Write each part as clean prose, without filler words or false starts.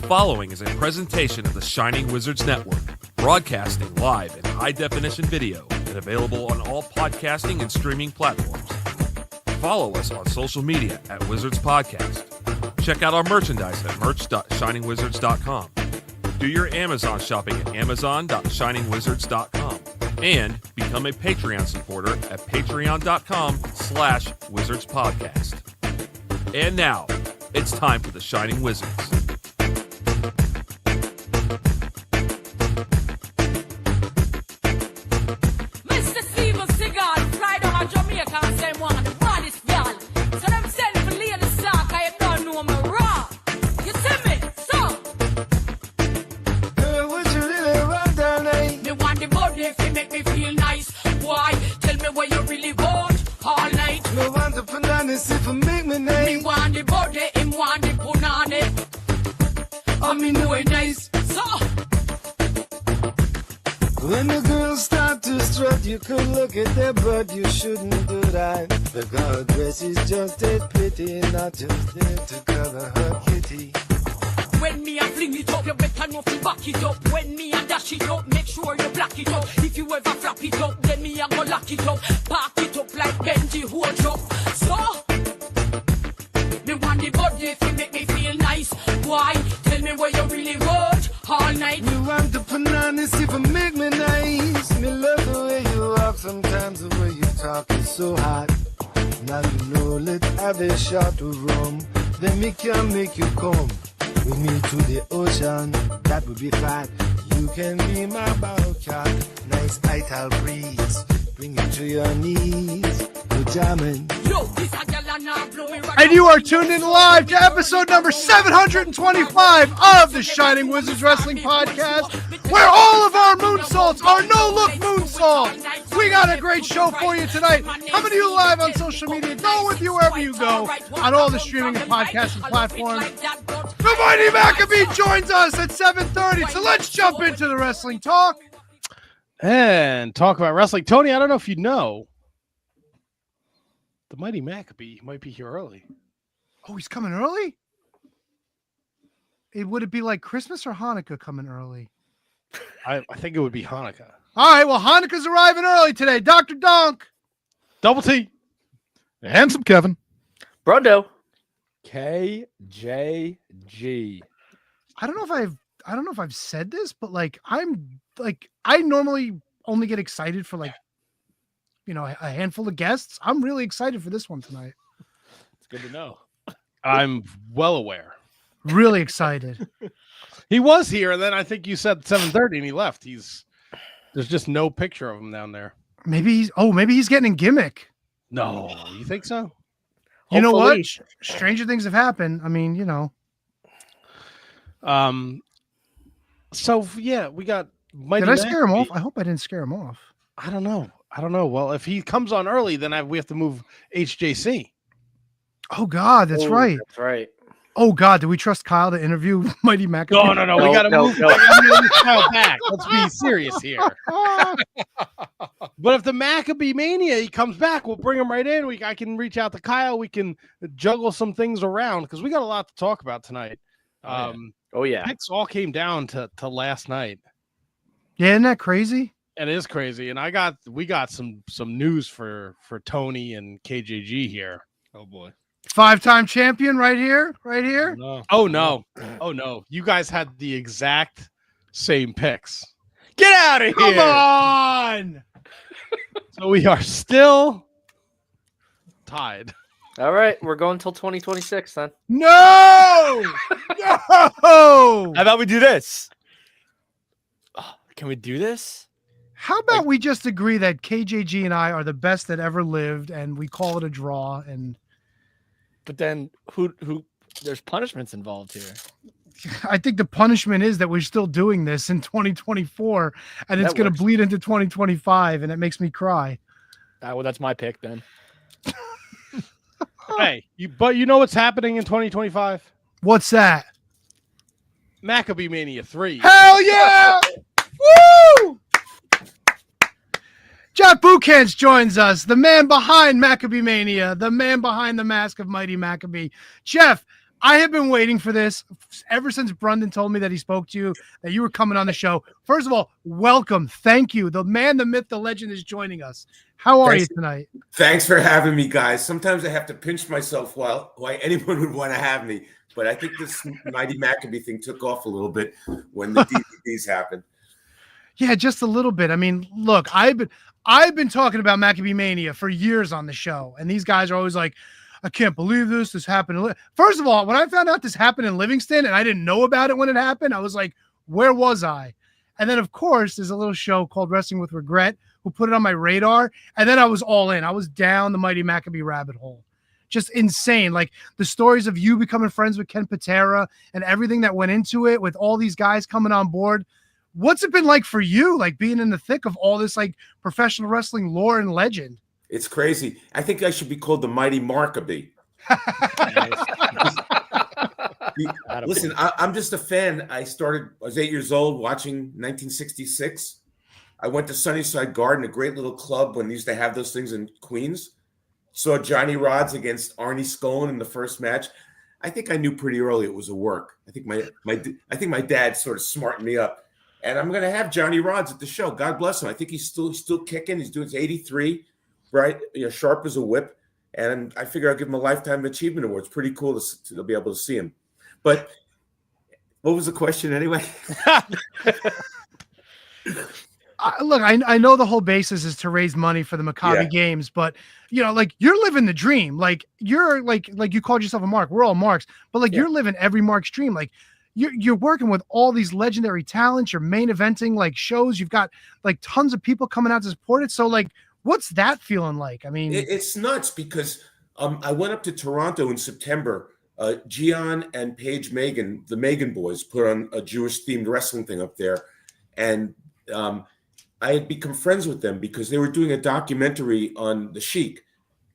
following is a presentation of the Shining Wizards Network, broadcasting live in high-definition video and available on all podcasting and streaming platforms. Follow us on social media at Wizards Podcast. Check out our merchandise at merch.shiningwizards.com. Do your Amazon shopping at amazon.shiningwizards.com. And become a Patreon supporter at patreon.com/wizardspodcast. And now, it's time for the Shining Wizards. Mr. Steven Seagal, fly down to Jamaica and say, "Man, the baddest girl." So them send for Lady Stark, I don't know me raw. You see me? So, Girl, what you really want down there? me want the body if you make me feel nice. Why? Tell me what you really want all night. Me want the bananas if you make me Me nice. want the body, him want the punani. I mean, know it nice. So, When the girls start to strut, you could look at their butt, you shouldn't do that. The girl dress is just as pretty, not just there to cover her kitty. when me a fling it up, you better know to back it up. When me a dash it up, make sure you black it up. If you ever flap it up, then me a go lock it up. Park it up like Benji hold up. So, me want the body if you make me feel nice. Why? Tell me what you really want all night. Me want the bananas if you make me nice. Me love the way you walk, sometimes the way you talk is so hot. Now you know, let's have a shot of rum. Then me can make you come with me to the ocean. That would be flat. You can be my bow cat. Nice ital breeze. Bring it to your knees. We're jamming. Yo, this a girl and now blow me right. And you are tuned in live to episode number 725 of the Shining Wizards Wrestling Podcast, where all of our moonsaults are no-look moonsaults. We got a great show for you tonight. Coming to you live on social media. Go with you wherever you go on all the streaming and podcasting platforms. The Mighty Maccabee joins us at 7:30, so let's jump into the wrestling talk. And talk about wrestling. Tony, I don't know if you know, the Mighty Maccabee might be here early. Oh, he's coming early? Would it be like Christmas or Hanukkah coming early? I think it would be Hanukkah. All right, well, Hanukkah's arriving early today. Dr. Dunk. Double T. Handsome Kevin. Brodo. KJG. I don't know if I've said this, but I normally only get excited for a handful of guests. I'm really excited for this one tonight. It's good to know. I'm well aware. Really excited. He was here, and then I think you said 7:30 and he left. There's just no picture of him down there. Maybe he's getting a gimmick. No, you think so? You know what? Hopefully. Stranger things have happened. I mean, So yeah, we got Mighty Did I scare him Maccabee. off? I hope I didn't scare him off. I don't know. Well, if he comes on early, then we have to move HJC. Oh God, that's right. That's right. Oh God, do we trust Kyle to interview Mighty Maccabee? No. We got to move this Kyle back. Let's be serious here. But if the Maccabiah Mania he comes back, we'll bring him right in. I can reach out to Kyle. We can juggle some things around because we got a lot to talk about tonight. Oh yeah. Picks all came down to last night. Yeah, isn't that crazy? It is crazy, and we got some news for Tony and KJG here. Oh boy, 5-time champion right here. no. Oh no, you guys had the exact same picks. Get out of here! Come on. So we are still tied. All right, we're going till 2026 then. No. How about we do this? Oh, can we do this? How about we just agree that KJG and I are the best that ever lived, and we call it a draw? And But then who there's punishments involved here. I think the punishment is that we're still doing this in 2024, and it's That going to works. bleed into 2025, and it makes me cry. Well, that's my pick then. Hey, but you know what's happening in 2025? What's that? Maccabiah Mania 3. Hell yeah! Woo! Jeff Bukans joins us, the man behind Maccabiah Mania, the man behind the mask of Mighty Maccabee. Jeff, I have been waiting for this ever since Brendan told me that he spoke to you, that you were coming on the show. First of all, welcome. Thank you. The man, the myth, the legend is joining us. How are you tonight? Thanks for having me, guys. Sometimes I have to pinch myself why anyone would want to have me. But I think this Mighty Maccabee thing took off a little bit when the DVDs happened. Yeah, just a little bit. I mean, look, I've been talking about Maccabiah Mania for years on the show, and these guys are always like, I can't believe this happened. First of all, when I found out this happened in Livingston and I didn't know about it when it happened, I was like, where was I? And then, of course, there's a little show called Wrestling with Regret who put it on my radar, and then I was all in. I was down the Mighty Maccabee rabbit hole. Just insane. Like the stories of you becoming friends with Ken Patera and everything that went into it with all these guys coming on board. What's it been like for you, like being in the thick of all this like professional wrestling lore and legend? It's crazy. I think I should be called the Mighty Maccabee. Listen, I'm just a fan. I was 8 years old watching 1966. I went to Sunnyside Garden, a great little club when they used to have those things in Queens. Saw Johnny Rods against Arnie Scollin in the first match. I think I knew pretty early it was a work. I think my dad sort of smartened me up. And I'm going to have Johnny Rods at the show. God bless him. I think he's still kicking. He's doing his 83, right? Sharp as a whip. And I figure I'll give him a Lifetime Achievement Award. It's pretty cool to be able to see him. But what was the question anyway? Look, I know the whole basis is to raise money for the Maccabiah games, but like you're living the dream. Like you're like you called yourself a Mark. We're all Marks, but like you're living every Mark's dream. Like you're working with all these legendary talents. You're main eventing like shows. You've got like tons of people coming out to support it. So like, what's that feeling like? I mean, it's nuts because I went up to Toronto in September. Gian and Paige Megan, the Megan boys, put on a Jewish themed wrestling thing up there, and I had become friends with them because they were doing a documentary on the Sheik,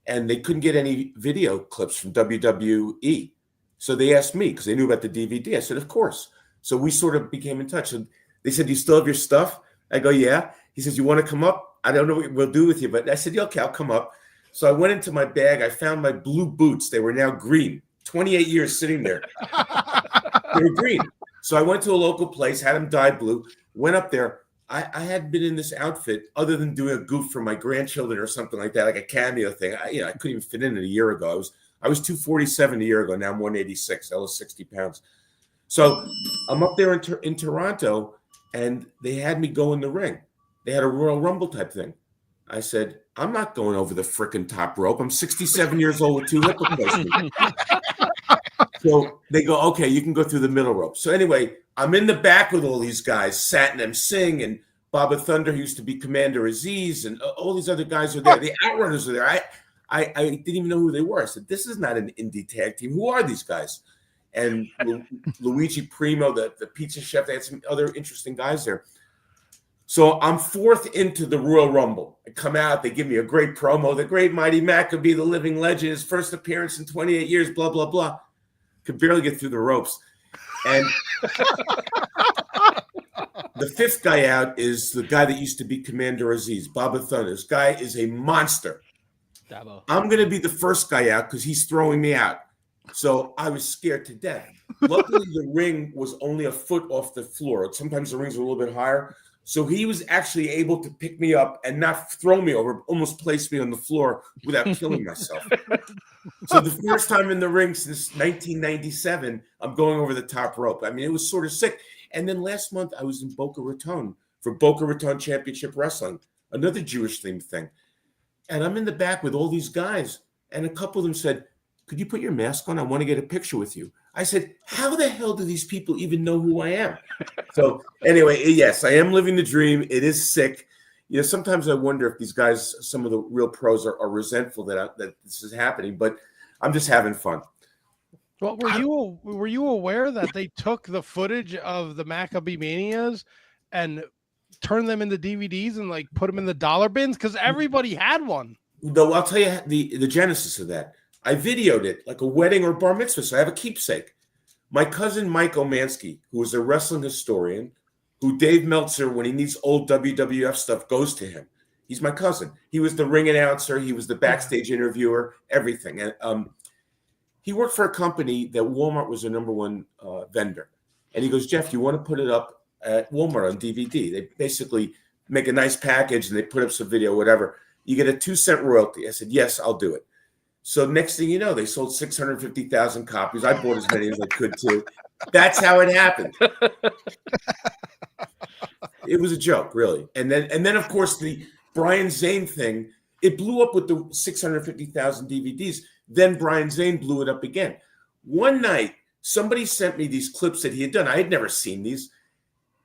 and they couldn't get any video clips from WWE. So they asked me because they knew about the DVD. I said, of course. So we sort of became in touch. And they said, do you still have your stuff? I go, yeah. He says, you want to come up? I don't know what we'll do with you. But I said, yeah, okay, I'll come up. So I went into my bag. I found my blue boots. They were now green. 28 years sitting there. They were green. So I went to a local place, had them dyed blue, went up there. I hadn't been in this outfit other than doing a goof for my grandchildren or something like that, like a cameo thing. I couldn't even fit in it a year ago. I was 247 a year ago. Now I'm 186. I lost 60 pounds. So I'm up there in Toronto, and they had me go in the ring. They had a Royal Rumble type thing. I said, I'm not going over the frickin' top rope. I'm 67 years old with 2 hip replacements. So they go, okay, you can go through the middle rope. So anyway, I'm in the back with all these guys, Satnam Singh and Baba Thunder, who used to be Commander Aziz, and all these other guys are there. The Outrunners are there. I didn't even know who they were. I said, this is not an indie tag team. Who are these guys? And Luigi Primo, the pizza chef, they had some other interesting guys there. So I'm fourth into the Royal Rumble. I come out, they give me a great promo. The great Mighty Maccabee, the living legend, his first appearance in 28 years, blah, blah, blah. Could barely get through the ropes. And the fifth guy out is the guy that used to be Commander Aziz, Baba Thunder. This guy is a monster. Dabo. I'm going to be the first guy out because he's throwing me out. So I was scared to death. Luckily, the ring was only a foot off the floor. Sometimes the rings were a little bit higher. So he was actually able to pick me up and not throw me over, almost place me on the floor without killing myself. So the first time in the ring since 1997, I'm going over the top rope. I mean, it was sort of sick. And then last month, I was in Boca Raton for Boca Raton Championship Wrestling, another Jewish-themed thing. And I'm in the back with all these guys. And a couple of them said, could you put your mask on? I want to get a picture with you. I said, how the hell do these people even know who I am? So anyway, yes, I am living the dream. It is sick. Sometimes I wonder if these guys, some of the real pros are resentful that this is happening, but I'm just having fun. Well, were you aware that they took the footage of the Maccabiah Manias and turned them into DVDs and like put them in the dollar bins? Because everybody had one. Though I'll tell you the genesis of that. I videoed it like a wedding or bar mitzvah, so I have a keepsake. My cousin Mike Omansky, who is a wrestling historian, who Dave Meltzer, when he needs old WWF stuff, goes to him. He's my cousin. He was the ring announcer. He was the backstage interviewer, everything. And He worked for a company that Walmart was their number one vendor. And he goes, Jeff, you want to put it up at Walmart on DVD? They basically make a nice package and they put up some video, whatever. You get a 2-cent royalty. I said, yes, I'll do it. So next thing you know, they sold 650,000 copies. I bought as many as I could too. That's how it happened. It was a joke, really. And then of course the Brian Zane thing, it blew up with the 650,000 DVDs. Then Brian Zane blew it up again. One night, somebody sent me these clips that he had done. I had never seen these.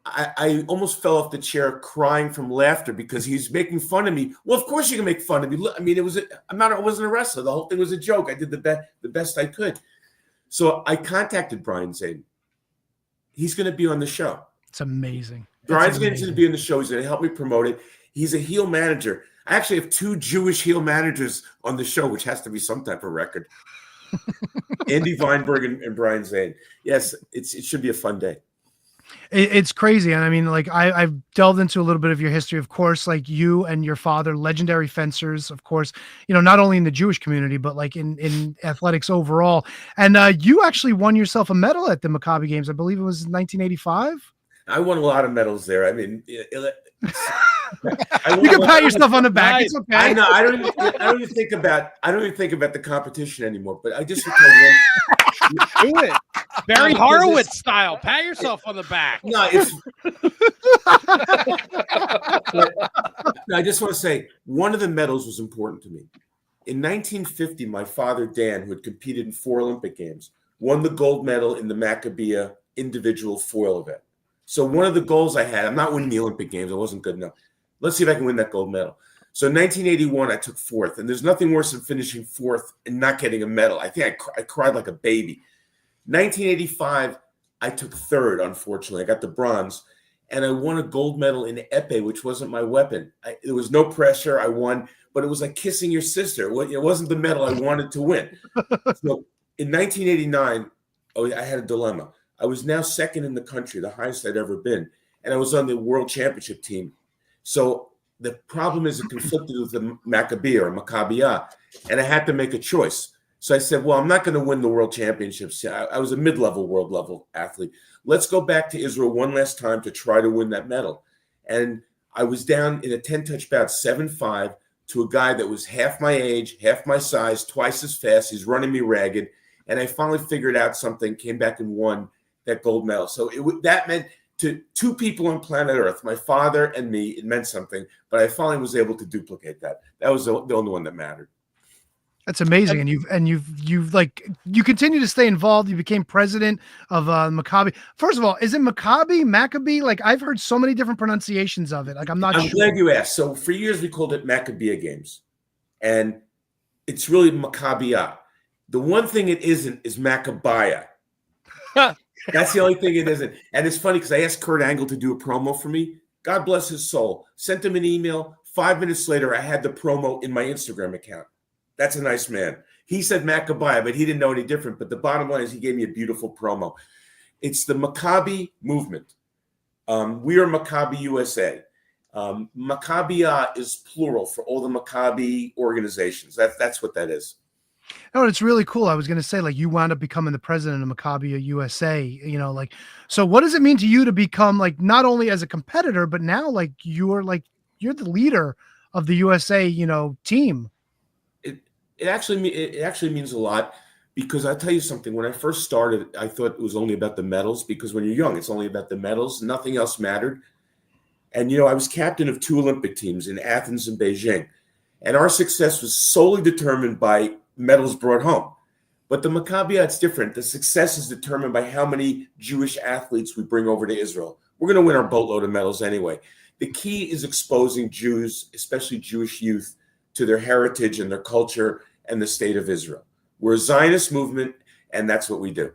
I almost fell off the chair crying from laughter because he's making fun of me. Well, of course you can make fun of me. Look, I mean, I wasn't a wrestler. The whole thing was a joke. I did the best I could. So I contacted Brian Zane. He's going to be on the show. It's amazing. Brian's going to be on the show. He's going to help me promote it. He's a heel manager. I actually have 2 Jewish heel managers on the show, which has to be some type of record. Andy Weinberg and Brian Zane. Yes, it should be a fun day. It's crazy. And I mean, like I've delved into a little bit of your history, of course, like you and your father, legendary fencers, of course, not only in the Jewish community, but like in athletics overall. And you actually won yourself a medal at the Maccabi games. I believe it was 1985. I won a lot of medals there. I mean, you can pat yourself on the back. It's okay. I know. I don't even think about the competition anymore. But I just want to tell you, do it. Barry Horowitz style. Pat yourself on the back. No, I just want to say one of the medals was important to me. In 1950, my father Dan, who had competed in 4 Olympic Games, won the gold medal in the Maccabiah individual foil event. So one of the goals I had, I'm not winning the Olympic Games. I wasn't good enough. Let's see if I can win that gold medal. So in 1981, I took 4th. And there's nothing worse than finishing 4th and not getting a medal. I think I cried like a baby. 1985, I took 3rd, unfortunately. I got the bronze. And I won a gold medal in epee, which wasn't my weapon. There was no pressure. I won. But it was like kissing your sister. It wasn't the medal I wanted to win. So in 1989, I had a dilemma. I was now 2nd in the country, the highest I'd ever been. And I was on the world championship team. So the problem is it conflicted with the Maccabee or Maccabiah. And I had to make a choice. So I said, well, I'm not going to win the world championships. I was a mid-level, world-level athlete. Let's go back to Israel one last time to try to win that medal. And I was down in a 10-touch bout, 7-5, to a guy that was half my age, half my size, twice as fast. He's running me ragged. And I finally figured out something, came back and won that gold medal. So that meant to 2 people on planet Earth, my father and me, it meant something. But I finally was able to duplicate that. That was the only one that mattered. That's amazing. And you continue to stay involved. You became president of Maccabi. First of all, is it Maccabee? Like I've heard so many different pronunciations of it. Like I'm sure. Glad you asked. So for years we called it Maccabiah Games. And it's really Maccabiah. The one thing it isn't is Maccabiah. That's the only thing it isn't. And it's funny because I asked Kurt Angle to do a promo for me. God bless his soul. Sent him an email. 5 minutes later, I had the promo in my Instagram account. That's a nice man. He said Maccabiah, but he didn't know any different. But the bottom line is he gave me a beautiful promo. It's the Maccabi movement. We are Maccabi USA. Maccabiah is plural for all the Maccabi organizations. That's what that is. Oh, it's really cool. I was going to say, like, you wound up becoming the president of Maccabiah USA, so what does it mean to you to become like, not only as a competitor, but now like you're the leader of the USA, team? It actually means a lot because I'll tell you something. When I first started, I thought it was only about the medals because when you're young, it's only about the medals. Nothing else mattered. And, I was captain of 2 Olympic teams in Athens and Beijing. And our success was solely determined by medals brought home. But the Maccabiah, it's different. The success is determined by how many Jewish athletes we bring over to Israel. We're going to win our boatload of medals anyway. The key is exposing Jews, especially Jewish youth, to their heritage and their culture and the state of Israel. We're a Zionist movement, and that's what we do.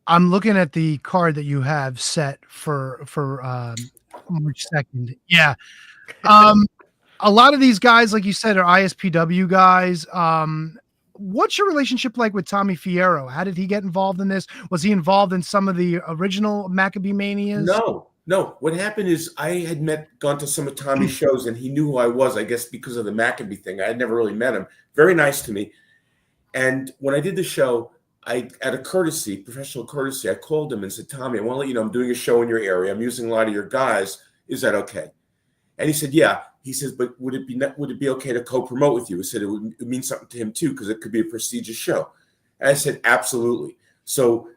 I'm looking at the card that you have set for March 2nd. Yeah. A lot of these guys, like you said, are ISPW guys. What's your relationship like with Tommy Fierro? How did he get involved in this? Was he involved in some of the original Maccabiah Manias? No. What happened is I had gone to some of Tommy's shows, and he knew who I was, I guess, because of the Maccabee thing. I had never really met him. Very nice to me. And when I did the show, out of courtesy, professional courtesy, I called him and said, Tommy, I want to let you know I'm doing a show in your area. I'm using a lot of your guys. Is that okay? And he said, yeah. He says, but would it be okay to co-promote with you? He said it would mean something to him too, because it could be a prestigious show. And I said, absolutely. So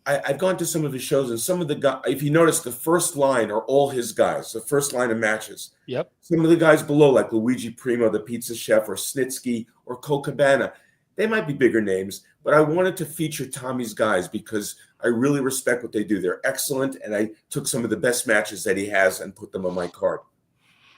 I've gone to some of his shows, and some of the guys, if you notice, the first line are all his guys, the first line of matches. Yep. Some of the guys below, like Luigi Primo, the pizza chef, or Snitsky, or Cole Cabana, they might be bigger names, but I wanted to feature Tommy's guys because I really respect what they do. They're excellent, and I took some of the best matches that he has and put them on my card.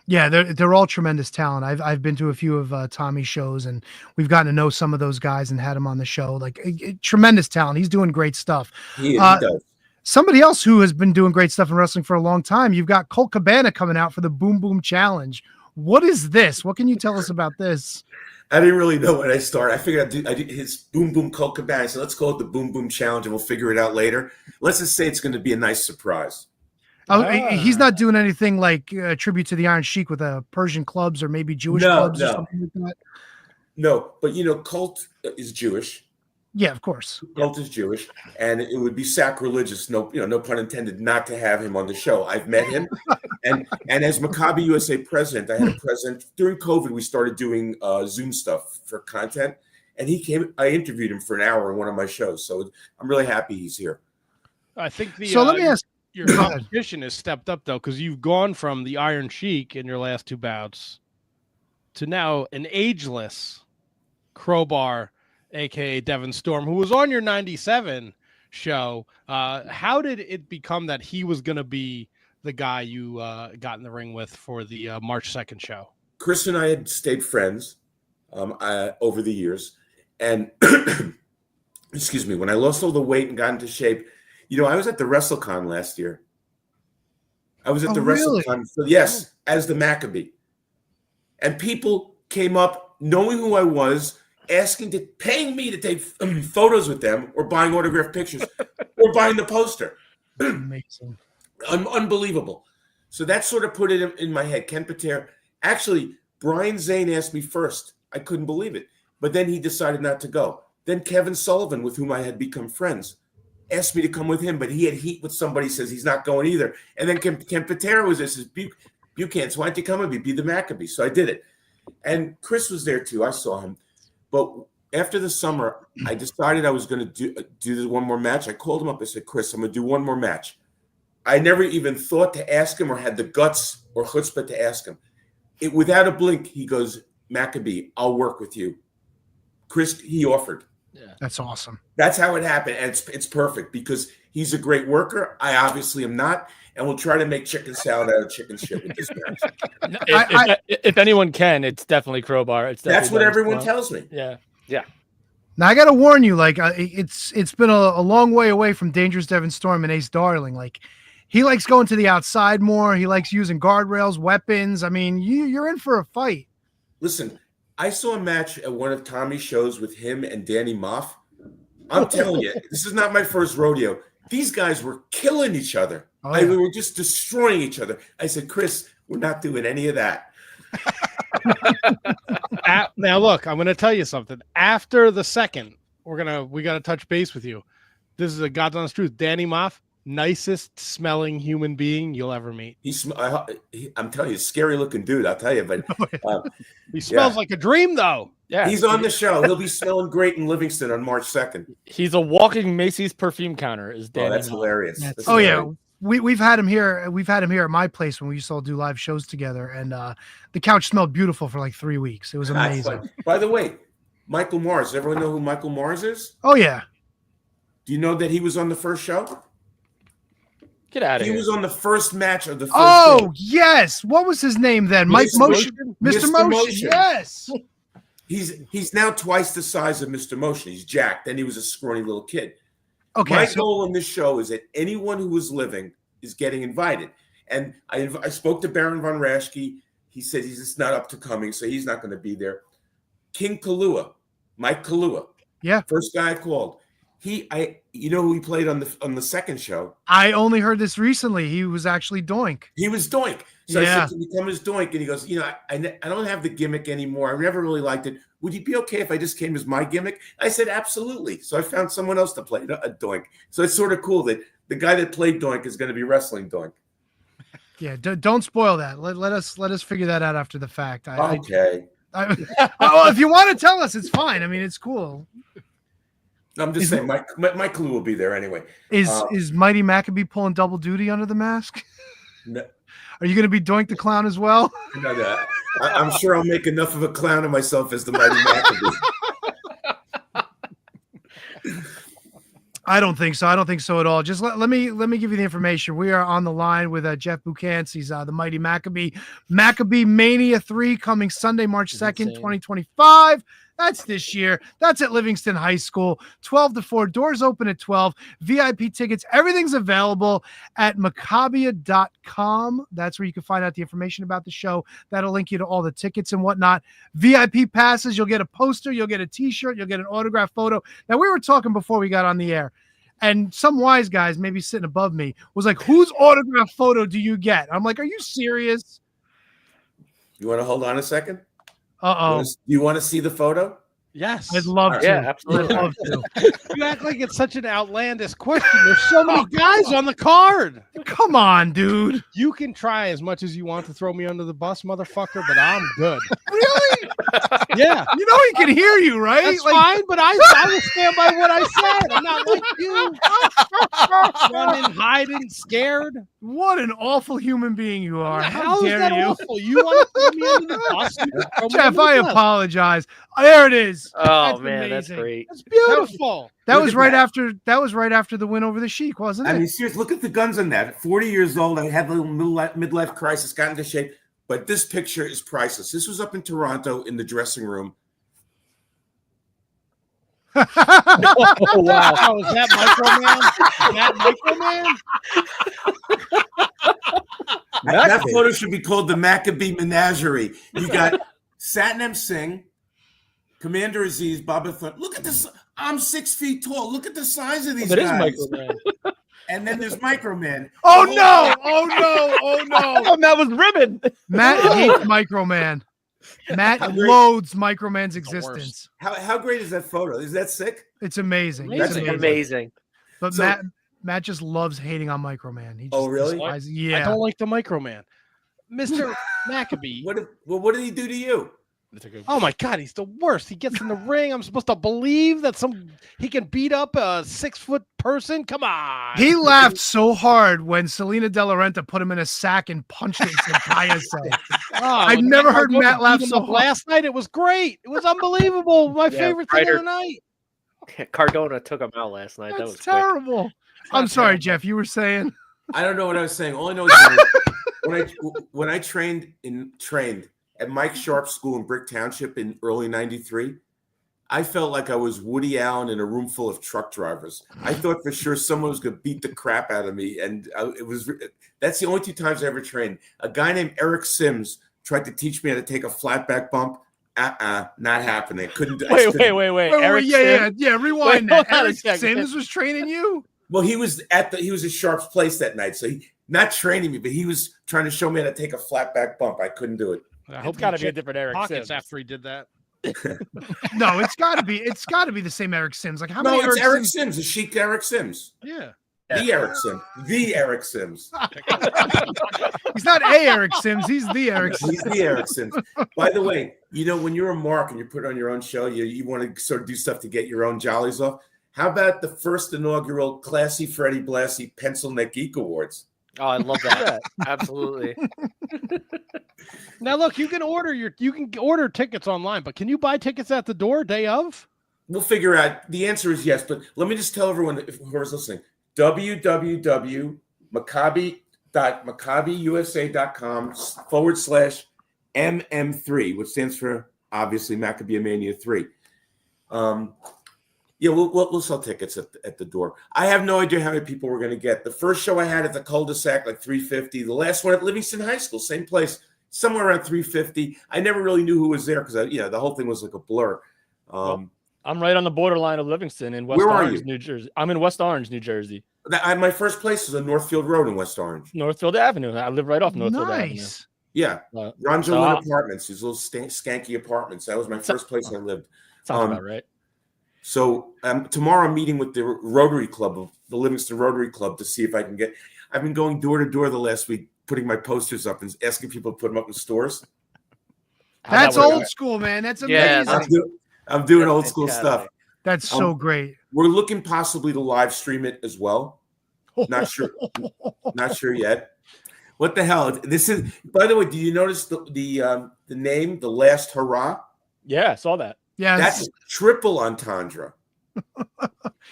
Yeah, they're all tremendous talent. I've been to a few of Tommy's shows, and we've gotten to know some of those guys and had him on the show. Like tremendous talent. He's doing great stuff. He does. Somebody else who has been doing great stuff in wrestling for a long time. You've got Colt Cabana coming out for the Boom Boom Challenge. What is this? What can you tell us about this? I didn't really know when I started. I figured I did his Boom Boom Colt Cabana. So let's call it the Boom Boom Challenge, and we'll figure it out later. Let's just say it's going to be a nice surprise. Oh, he's not doing anything like a tribute to the Iron Sheik with Persian clubs or maybe Jewish clubs or something like that? No, but Colt is Jewish. Yeah, of course. Colt is Jewish, and it would be sacrilegious, no pun intended, not to have him on the show. I've met him, and as Maccabiah USA president, I had a president during COVID. We started doing Zoom stuff for content, and he came. I interviewed him for an hour in one of my shows, so I'm really happy he's here. I think so. Let me ask. Your competition has stepped up, though, because you've gone from the Iron Sheik in your last two bouts to now an ageless Crowbar, a.k.a. Devin Storm, who was on your 97 show. How did it become that he was going to be the guy you got in the ring with for the March 2nd show? Chris and I had stayed friends over the years. And, excuse me, when I lost all the weight and got into shape, I was at the WrestleCon last year. I was at the WrestleCon, yes, as the Maccabee. And people came up knowing who I was, paying me to take photos with them or buying autographed pictures or buying the poster. Amazing. Unbelievable. So that sort of put it in my head. Ken Pater. Actually, Brian Zane asked me first. I couldn't believe it. But then he decided not to go. Then Kevin Sullivan, with whom I had become friends, asked me to come with him, but he had heat with somebody, says he's not going either. And then Ken Patera was there, says, Buchanan, so why don't you come with me, be the Maccabee? So I did it. And Chris was there too. I saw him. But after the summer, I decided I was going to do one more match. I called him up. I said, Chris, I'm going to do one more match. I never even thought to ask him or had the guts or chutzpah to ask him. Without a blink, he goes, Maccabee, I'll work with you. Chris, he offered. Yeah. That's awesome. That's how it happened. And it's perfect because he's a great worker. I obviously am not. And we'll try to make chicken salad out of chicken shit with this match. If anyone can, it's definitely Crowbar. That's what everyone tells me. Yeah. Now I got to warn you, like it's been a long way away from Dangerous Devin Storm and Ace Darling. Like he likes going to the outside more. He likes using guardrails, weapons. I mean, you're in for a fight. Listen, I saw a match at one of Tommy's shows with him and Danny Moff. I'm telling you, this is not my first rodeo. These guys were killing each other. Oh, yeah. We were just destroying each other. I said, Chris, we're not doing any of that. Now, look, I'm going to tell you something. After the second, we got to touch base with you. This is a God's honest truth. Danny Moff, nicest smelling human being you'll ever meet. I'm telling you, scary looking dude. I'll tell you, but he smells like a dream, though. Yeah, he's on the show. He'll be smelling great in Livingston on March 2nd. He's a walking Macy's perfume counter. Is Danny? Oh, that's hilarious. That's hilarious. Yeah, we've had him here. We've had him here at my place when we used to all do live shows together, and the couch smelled beautiful for like 3 weeks. It was amazing. By the way, Michael Mars. Does everyone know who Michael Mars is? Oh yeah. Do you know that he was on the first show? Get out of here. He was on the first match of the first show. Yes. What was his name then? Mike Motion. Mr. Motion. Yes. He's now twice the size of Mr. Motion. He's jacked. Then he was a scrawny little kid. Okay. My goal in this show is that anyone who is living is getting invited. And I spoke to Baron Von Raschke. He said he's just not up to coming, so he's not going to be there. King Kalua, Mike Kalua. Yeah. First guy I called. You know who he played on the second show? I only heard this recently. He was actually Doink. He was Doink. So I said, can you come as Doink? And he goes, I don't have the gimmick anymore. I never really liked it. Would you be okay if I just came as my gimmick? I said, absolutely. So I found someone else to play a Doink. So it's sort of cool that the guy that played Doink is going to be wrestling Doink. Yeah, don't spoil that. Let us figure that out after the fact. Okay. Well, if you want to tell us, it's fine. I mean, it's cool. I'm just saying, my clue will be there anyway. Is Mighty Maccabee pulling double duty under the mask? No. Are you going to be Doink the Clown as well? No. I'm sure I'll make enough of a clown of myself as the Mighty Maccabee. I don't think so. I don't think so at all. Just let me give you the information. We are on the line with Jeff Buchantz. He's the Mighty Maccabee. Maccabiah Mania 3 coming Sunday, March 2nd, 2025. That's this year. That's at Livingston High School, 12 to 4. Doors open at 12. VIP tickets. Everything's available at Maccabiah.com. That's where you can find out the information about the show. That'll link you to all the tickets and whatnot. VIP passes. You'll get a poster. You'll get a T-shirt. You'll get an autograph photo. Now, we were talking before we got on the air, and some wise guys, maybe sitting above me, was like, whose autograph photo do you get? I'm like, are you serious? You want to hold on a second? Uh-oh. You want to see the photo? Yes. I'd love to. Yeah, absolutely. I'd love to. You act like it's such an outlandish question. There's so many guys on the card. Come on, dude. You can try as much as you want to throw me under the bus, motherfucker, but I'm good. Really? Yeah. You know he can hear you, right? That's fine, but I will stand by what I said. I'm not like you. Running, hiding, scared. What an awful human being you are. How dare is that you? awful? You want to throw me under the bus? Jeff, I apologize. There it is. Oh That's man, that's amazing. great. That's beautiful. That Look was at right that. after the win over the Sheik, wasn't it? I mean, seriously, look at the guns on that. 40 years old. I had a little midlife crisis, got into shape. But this picture is priceless. This was up in Toronto in the dressing room. Oh, wow. Oh, is that Microman? That photo should be called the Maccabee Menagerie. You got Satnam Singh, Commander Aziz, Baba Thun. Look at this. I'm 6 feet tall. Look at the size of these guys. Microman. And then there's Microman. Oh no! Oh no! Oh no! That was ribbon. Matt hates Microman. Matt loathes Microman's existence. How great is that photo? Is that sick? It's amazing. That's amazing. But So- Matt just loves hating on Microman. He just Oh, really? despises- I Yeah. don't like the Microman. Mr. Maccabee. What did he do to you? Oh my God, he's the worst. He gets in the ring. I'm supposed to believe that he can beat up a 6-foot person. Come on. He laughed so hard when Selena De La Renta put him in a sack and punched him. I've never heard Matt laugh so hard. Last night, it was great. It was unbelievable. My favorite thing of the night. Cardona took him out last night. That was That's terrible. quick. I'm sorry, Jeff. You were saying. I don't know what I was saying. All I know is when I trained at Mike Sharp's school in Brick Township in early '93, I felt like I was Woody Allen in a room full of truck drivers. I thought for sure someone was going to beat the crap out of me, and that's the only 2 times I ever trained. A guy named Eric Sims tried to teach me how to take a flat back bump. Not happening. Couldn't. Wait. Eric Sims? Yeah. Rewind that. hold on a Eric second. Sims was training you. Well, he was at Sharp's place that night, so he not training me, but he was trying to show me how to take a flat back bump. I couldn't do it. I It's got to be a different Eric pockets Sims. after he did that. No, it's got to be. It's got to be the same Eric Sims. Like how No, many it's Eric Sims? Sims, the chic Eric Sims. Yeah. The Eric Sims. He's not a Eric Sims. He's the Eric Sims. He's the Eric Sims. By the way, when you're a mark and you put on your own show, you want to sort of do stuff to get your own jollies off. How about the first inaugural Classy Freddie Blassie Pencil Neck Geek Awards? Oh, I love that. Absolutely. Now look, you can order tickets online, but can you buy tickets at the door day of? We'll figure out. The answer is yes, but let me just tell everyone whoever's listening, www.maccabieusa.com/MM3, which stands for obviously Maccabiah Mania 3. Yeah, we'll sell tickets at the door. I have no idea how many people we're going to get. The first show I had at the cul-de-sac, like 350. The last one at Livingston High School, same place, somewhere around 350. I never really knew who was there because the whole thing was like a blur. I'm right on the borderline of Livingston in West Where are Orange, you? New Jersey. I'm in West Orange, New Jersey. My first place is on Northfield Road in West Orange. Northfield Avenue. I live right off Northfield Avenue. Nice. Yeah, So Ronjolin Apartments, these little skanky apartments. That was my first place I lived. sounds about right. So tomorrow I'm meeting with the Rotary Club, the Livingston Rotary Club, to see if I can get. I've been going door to door the last week, putting my posters up and asking people to put them up in stores. That's old school, man. That's amazing. Yeah, I'm doing old school stuff. That's so great. We're looking possibly to live stream it as well. Not sure. Not sure yet. What the hell? This is. By the way, do you notice the name, The Last Hurrah? Yeah, I saw that. Yeah, That's triple entendre.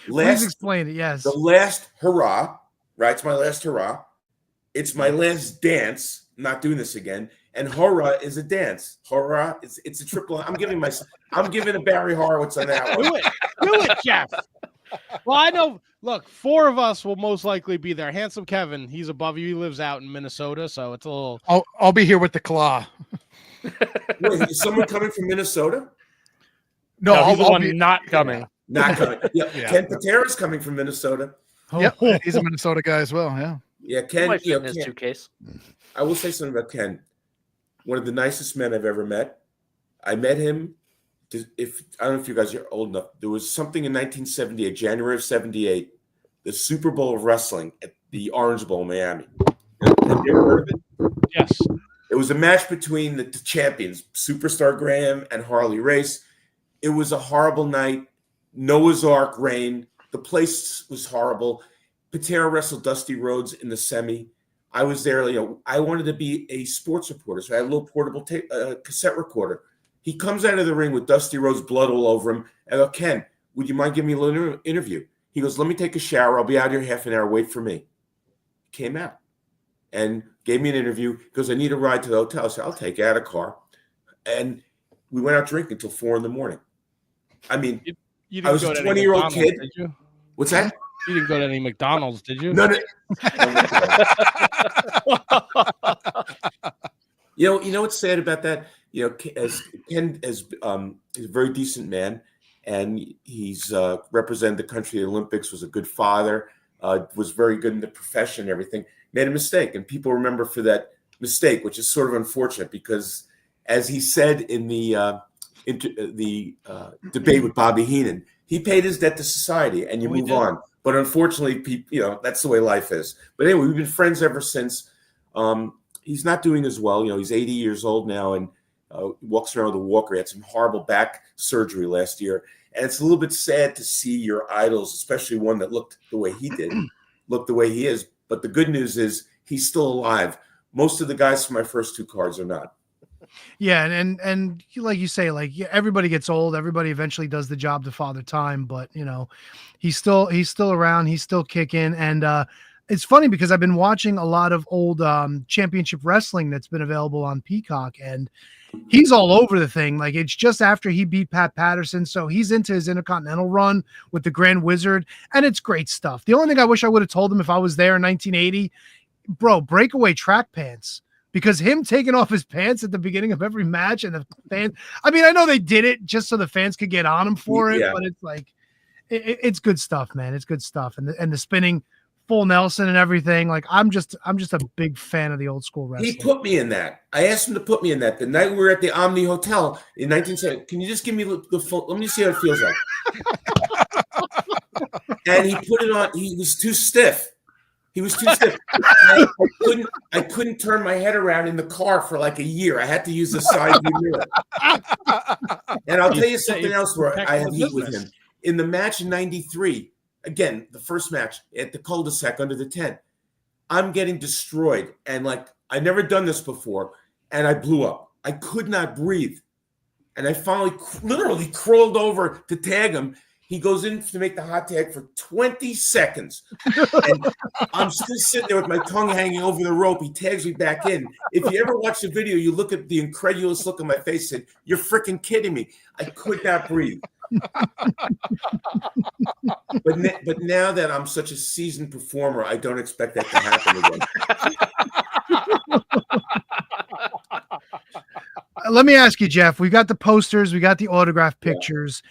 Please explain it. Yes. The last hurrah, right? It's my last hurrah. It's my last dance. I'm not doing this again. And hurrah is a dance. Hurrah, it's a triple. I'm giving a Barry Horowitz on that one. Do it, Jeff. Well, I know. Look, 4 of us will most likely be there. Handsome Kevin, he's above you. He lives out in Minnesota, so it's a little. I'll be here with the claw. Wait, is someone coming from Minnesota? No, he's the I'll one be not coming. Not coming. Yeah, Ken Patera's coming from Minnesota. Yep, he's a Minnesota guy as well. Yeah. Yeah, Ken. might fit You in know, his Ken suitcase. I will say something about Ken. One of the nicest men I've ever met. I met him. If I don't know if you guys are old enough, there was something in 1978, January of '78, the Super Bowl of wrestling at the Orange Bowl, Miami. Have you ever heard of it? Yes. It was a match between the champions, Superstar Graham and Harley Race. It was a horrible night. Noah's Ark rain. The place was horrible. Patera wrestled Dusty Rhodes in the semi. I was there. I wanted to be a sports reporter, so I had a little portable cassette recorder. He comes out of the ring with Dusty Rhodes' blood all over him. I go, Ken, would you mind giving me a little interview? He goes, let me take a shower. I'll be out here half an hour. Wait for me. He came out and gave me an interview. He goes, I need a ride to the hotel. I said, I'll take you out of car. And we went out drinking until 4 a.m. I mean, You I was a 20-year-old kid. Did you? What's that? You didn't go to any McDonald's, did you? No. You know what's sad about that? As Ken is a very decent man, and he's represented the country at the Olympics, was a good father, was very good in the profession and everything, made a mistake. And people remember for that mistake, which is sort of unfortunate because, as he said in the debate with Bobby Heenan, he paid his debt to society and you move on. But unfortunately, that's the way life is. But anyway, we've been friends ever since. He's not doing as well. He's 80 years old now and walks around with a walker. He had some horrible back surgery last year. And it's a little bit sad to see your idols, especially one that looked the way he did, look the way he is. But the good news is he's still alive. Most of the guys from my first 2 cards are not. Yeah, and like you say, everybody gets old. Everybody eventually does the job to Father Time, but he's still around. He's still kicking, and it's funny because I've been watching a lot of old championship wrestling that's been available on Peacock, and he's all over the thing. Like, it's just after he beat Pat Patterson, so he's into his Intercontinental run with the Grand Wizard, and it's great stuff. The only thing I wish I would have told him if I was there in 1980, bro, breakaway track pants. Because him taking off his pants at the beginning of every match and the fans, I mean, I know they did it just so the fans could get on him for it, but it's like, it's good stuff, man. It's good stuff. And the spinning full Nelson and everything. Like, I'm just a big fan of the old school wrestling. He put me in that. I asked him to put me in that. The night we were at the Omni Hotel in 1970. Can you just give me the full, let me see how it feels like. And he put it on. He was too stiff. I couldn't turn my head around in the car for like a year. I had to use the side view mirror. And I'll tell you something else where I had heat with him. In the match in 93, again, the first match at the cul-de-sac under the tent, I'm getting destroyed. And I never done this before. And I blew up. I could not breathe. And I finally literally crawled over to tag him. He goes in to make the hot tag for 20 seconds. And I'm still sitting there with my tongue hanging over the rope. He tags me back in. If you ever watch the video, you look at the incredulous look on my face and said, you're freaking kidding me. I could not breathe. But now that I'm such a seasoned performer, I don't expect that to happen again. Let me ask you, Jeff, we got the posters, we got the autograph pictures.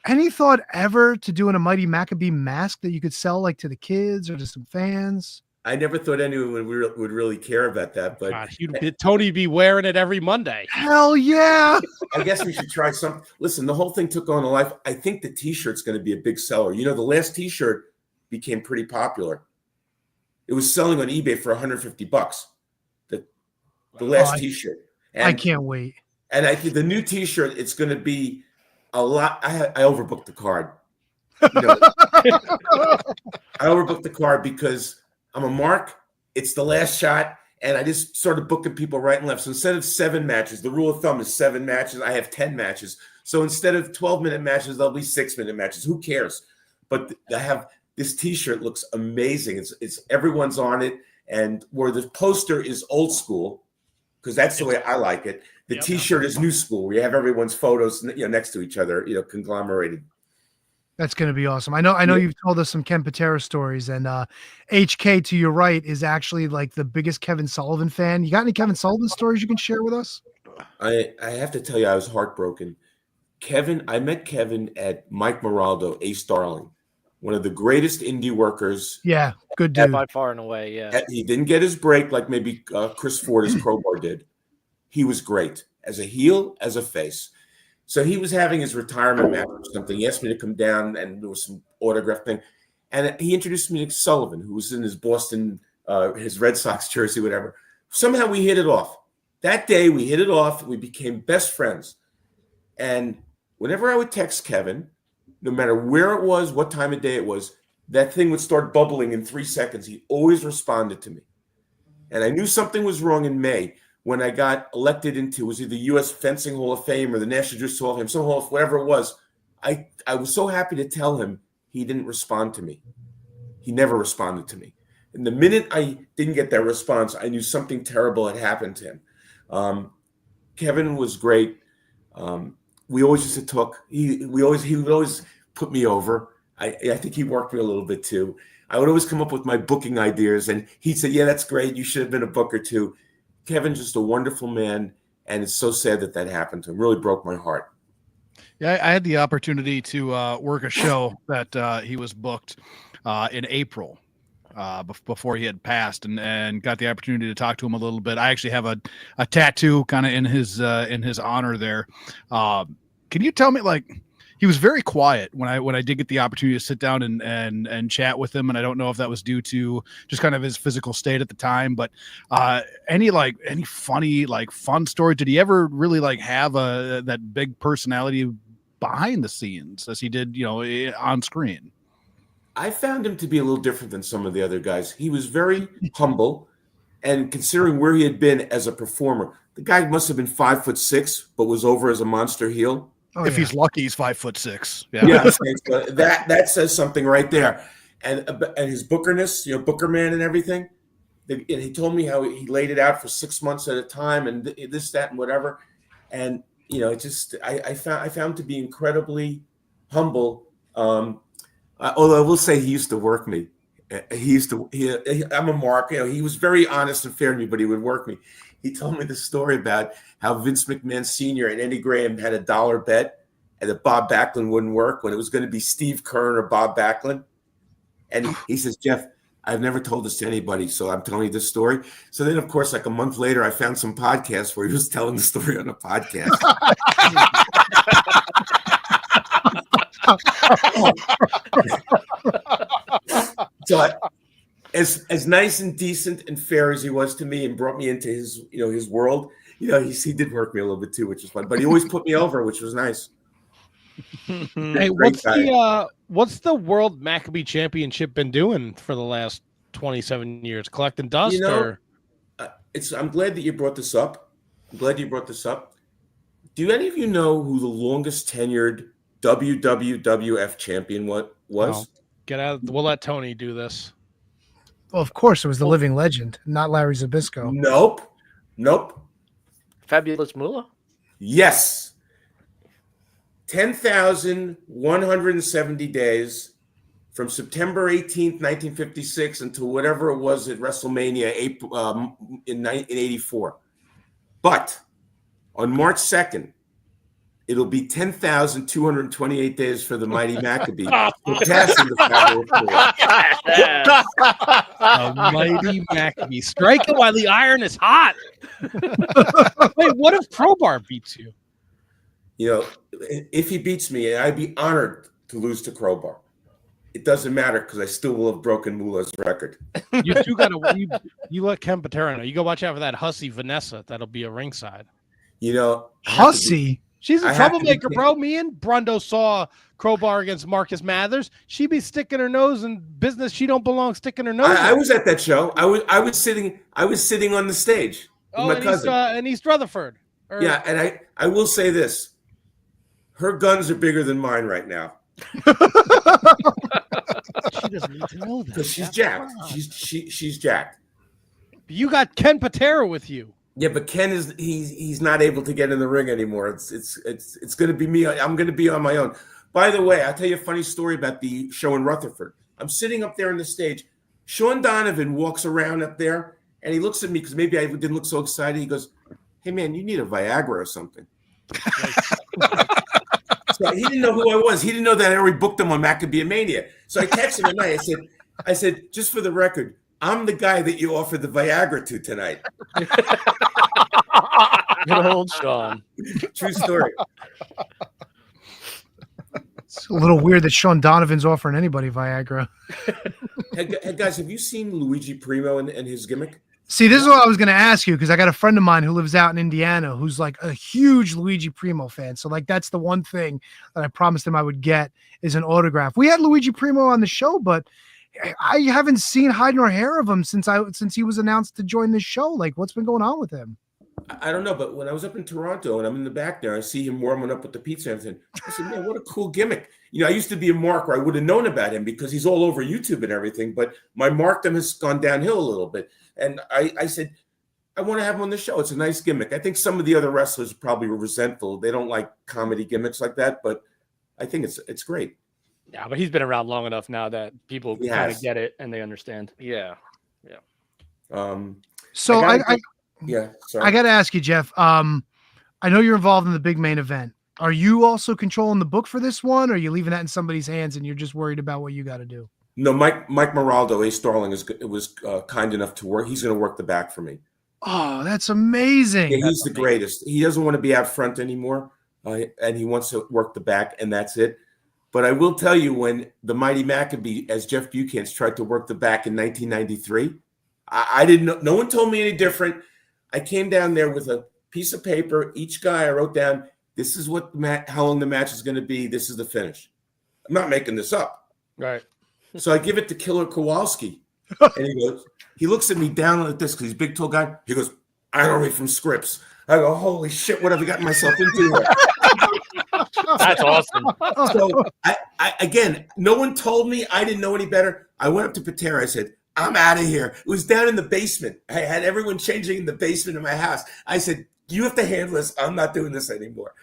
Any thought ever to doing a Mighty Maccabee mask that you could sell like to the kids or to some fans? I never thought anyone would really care about that, but God, Tony be wearing it every Monday. Hell yeah. I guess we should try some. Listen, the whole thing took on a life. I think the T-shirt's going to be a big seller. You know, the last T-shirt became pretty popular. It was selling on eBay for $150. The last T-shirt. And, I can't wait. And I think the new T-shirt, it's going to be a lot. I overbooked the card. You know, I overbooked the card because I'm a mark. It's the last shot. And I just started booking people right and left. So instead of 7 matches, the rule of thumb is 7 matches. I have 10 matches. So instead of 12-minute matches, there'll be 6-minute matches. Who cares? But I have this T-shirt looks amazing. It's everyone's on it. And where the poster is old school, because that's the way I like it. The T-shirt is new school. We have everyone's photos, next to each other, conglomerated. That's going to be awesome. I know you've told us some Ken Patera stories, and HK to your right is actually like the biggest Kevin Sullivan fan. You got any Kevin Sullivan stories you can share with us? I have to tell you, I was heartbroken. I met Kevin at Mike Moraldo, Ace Darling, one of the greatest indie workers. Yeah, good dude. By far and away, yeah. He didn't get his break like maybe Chris Ford as Crowbar did. He was great as a heel, as a face. So he was having his retirement match or something. He asked me to come down, and there was some autograph thing. And he introduced me to Sullivan, who was in his Boston, his Red Sox jersey, whatever. Somehow we hit it off. That day we hit it off. We became best friends. And whenever I would text Kevin, no matter where it was, what time of day it was, that thing would start bubbling in 3 seconds. He always responded to me. And I knew something was wrong in May when I got elected into, it was either U.S. Fencing Hall of Fame or the National Jiu-Jitsu Hall of Fame, some hall, whatever it was. I was so happy to tell him he didn't respond to me. He never responded to me. And the minute I didn't get that response, I knew something terrible had happened to him. Kevin was great. We always used to talk. He would always put me over. I think he worked me a little bit too. I would always come up with my booking ideas, and he'd say, "Yeah, that's great. You should have been a booker too." Kevin's just a wonderful man, and it's so sad that happened to him. It really broke my heart. Yeah, I had the opportunity to work a show that he was booked in April before he had passed, and got the opportunity to talk to him a little bit. I actually have a tattoo kind of in his honor there. Can you tell me, like, he was very quiet when I did get the opportunity to sit down and chat with him, and I don't know if that was due to just kind of his physical state at the time, but any funny, like, fun story? Did he ever really like have that big personality behind the scenes as he did, on screen? I found him to be a little different than some of the other guys. He was very humble, and considering where he had been as a performer, the guy must have been 5'6", but was over as a monster heel. Oh, if he's lucky, he's 5'6". Yeah, that says something right there. And his bookerness, Booker man and everything. And he told me how he laid it out for 6 months at a time, and this, that, and whatever. And I found to be incredibly humble. Although I will say he used to work me. I'm a mark. He was very honest and fair to me, but he would work me. He told me the story about how Vince McMahon Sr. and Eddie Graham had a dollar bet, and that Bob Backlund wouldn't work when it was going to be Steve Keirn or Bob Backlund. And he says, "Jeff, I've never told this to anybody, so I'm telling you this story." So then, of course, like a month later, I found some podcasts where he was telling the story on a podcast. So as nice and decent and fair as he was to me and brought me into his world, he did work me a little bit too, which was fun. But he always put me over, which was nice. Hey, what's the World Maccabee Championship been doing for the last 27 years? Collecting dust, or? I'm glad that you brought this up. Do any of you know who the longest tenured WWF champion was? No. Get out! We'll let Tony do this. Well, of course, it was the living legend, not Larry Zbyszko. Nope. Fabulous Moolah? Yes. 10,170 days from September 18th, 1956 until whatever it was at WrestleMania in 1984. But on March 2nd, It'll be 10,228 days for the Mighty Maccabee, surpassing the Mighty Maccabee. Strike it while the iron is hot. Wait, what if Crowbar beats you? You know, if he beats me, I'd be honored to lose to Crowbar. It doesn't matter because I still will have broken Moolah's record. You do got to you let Ken Patera know. You go watch out for that hussy Vanessa. That'll be a ringside. You know, Hussy. She's a troublemaker, bro. Me and Brundo saw Crowbar against Marcus Mathers. She be sticking her nose in business she don't belong sticking her nose. I was at that show. I was sitting on the stage with my cousin in East Rutherford. Yeah, and I will say this: her guns are bigger than mine right now. She doesn't need to know that because she's jacked. She's jacked. You got Ken Patera with you. Yeah, but Ken he's not able to get in the ring anymore. It's going to be me. I'm going to be on my own. By the way, I'll tell you a funny story about the show in Rutherford. I'm sitting up there on the stage. Sean Donovan walks around up there, and he looks at me because maybe I didn't look so excited. He goes, "Hey, man, you need a Viagra or something." So he didn't know who I was. He didn't know that I already booked him on Maccabiah Mania. So I texted him at night. I said, just for the record, I'm the guy that you offered the Viagra to tonight. Good old Sean. True story. It's a little weird that Sean Donovan's offering anybody Viagra. Hey guys, have you seen Luigi Primo and his gimmick? See, this is what I was going to ask you because I got a friend of mine who lives out in Indiana who's like a huge Luigi Primo fan. So like that's the one thing that I promised him I would get is an autograph. We had Luigi Primo on the show, but I haven't seen hide nor hair of him since he was announced to join this show. Like, what's been going on with him? I don't know, but when I was up in Toronto and I'm in the back there, I see him warming up with the pizza and everything. I said, man, what a cool gimmick. You know, I used to be a marker. I would have known about him because he's all over YouTube and everything, but my markdom has gone downhill a little bit. And I said, I want to have him on the show. It's a nice gimmick. I think some of the other wrestlers probably were resentful. They don't like comedy gimmicks like that, but I think it's great. Yeah, but he's been around long enough now that people kind of get it and they understand. Yeah. So I got to ask you, Jeff. I know you're involved in the big main event. Are you also controlling the book for this one, or are you leaving that in somebody's hands and you're just worried about what you got to do? No, Mike Moraldo, Ace Starling, was kind enough to work. He's going to work the back for me. Oh, that's amazing. Yeah, he's the greatest. He doesn't want to be out front anymore, and he wants to work the back, and that's it. But I will tell you, when the Mighty Maccabee, as Jeff Buchan's, tried to work the back in 1993, I didn't know. No one told me any different. I came down there with a piece of paper. Each guy, I wrote down, this is how long the match is going to be. This is the finish. I'm not making this up. Right. So I give it to Killer Kowalski, and he looks at me down like this because he's a big, tall guy. He goes, I don't read from scripts. I go, holy shit, what have I gotten myself into here? That's awesome. So I again, no one told me. I didn't know any better. I went up to Patera. I said, I'm out of here. It was down in the basement. I had everyone changing in the basement of my house. I said, you have to handle this. I'm not doing this anymore.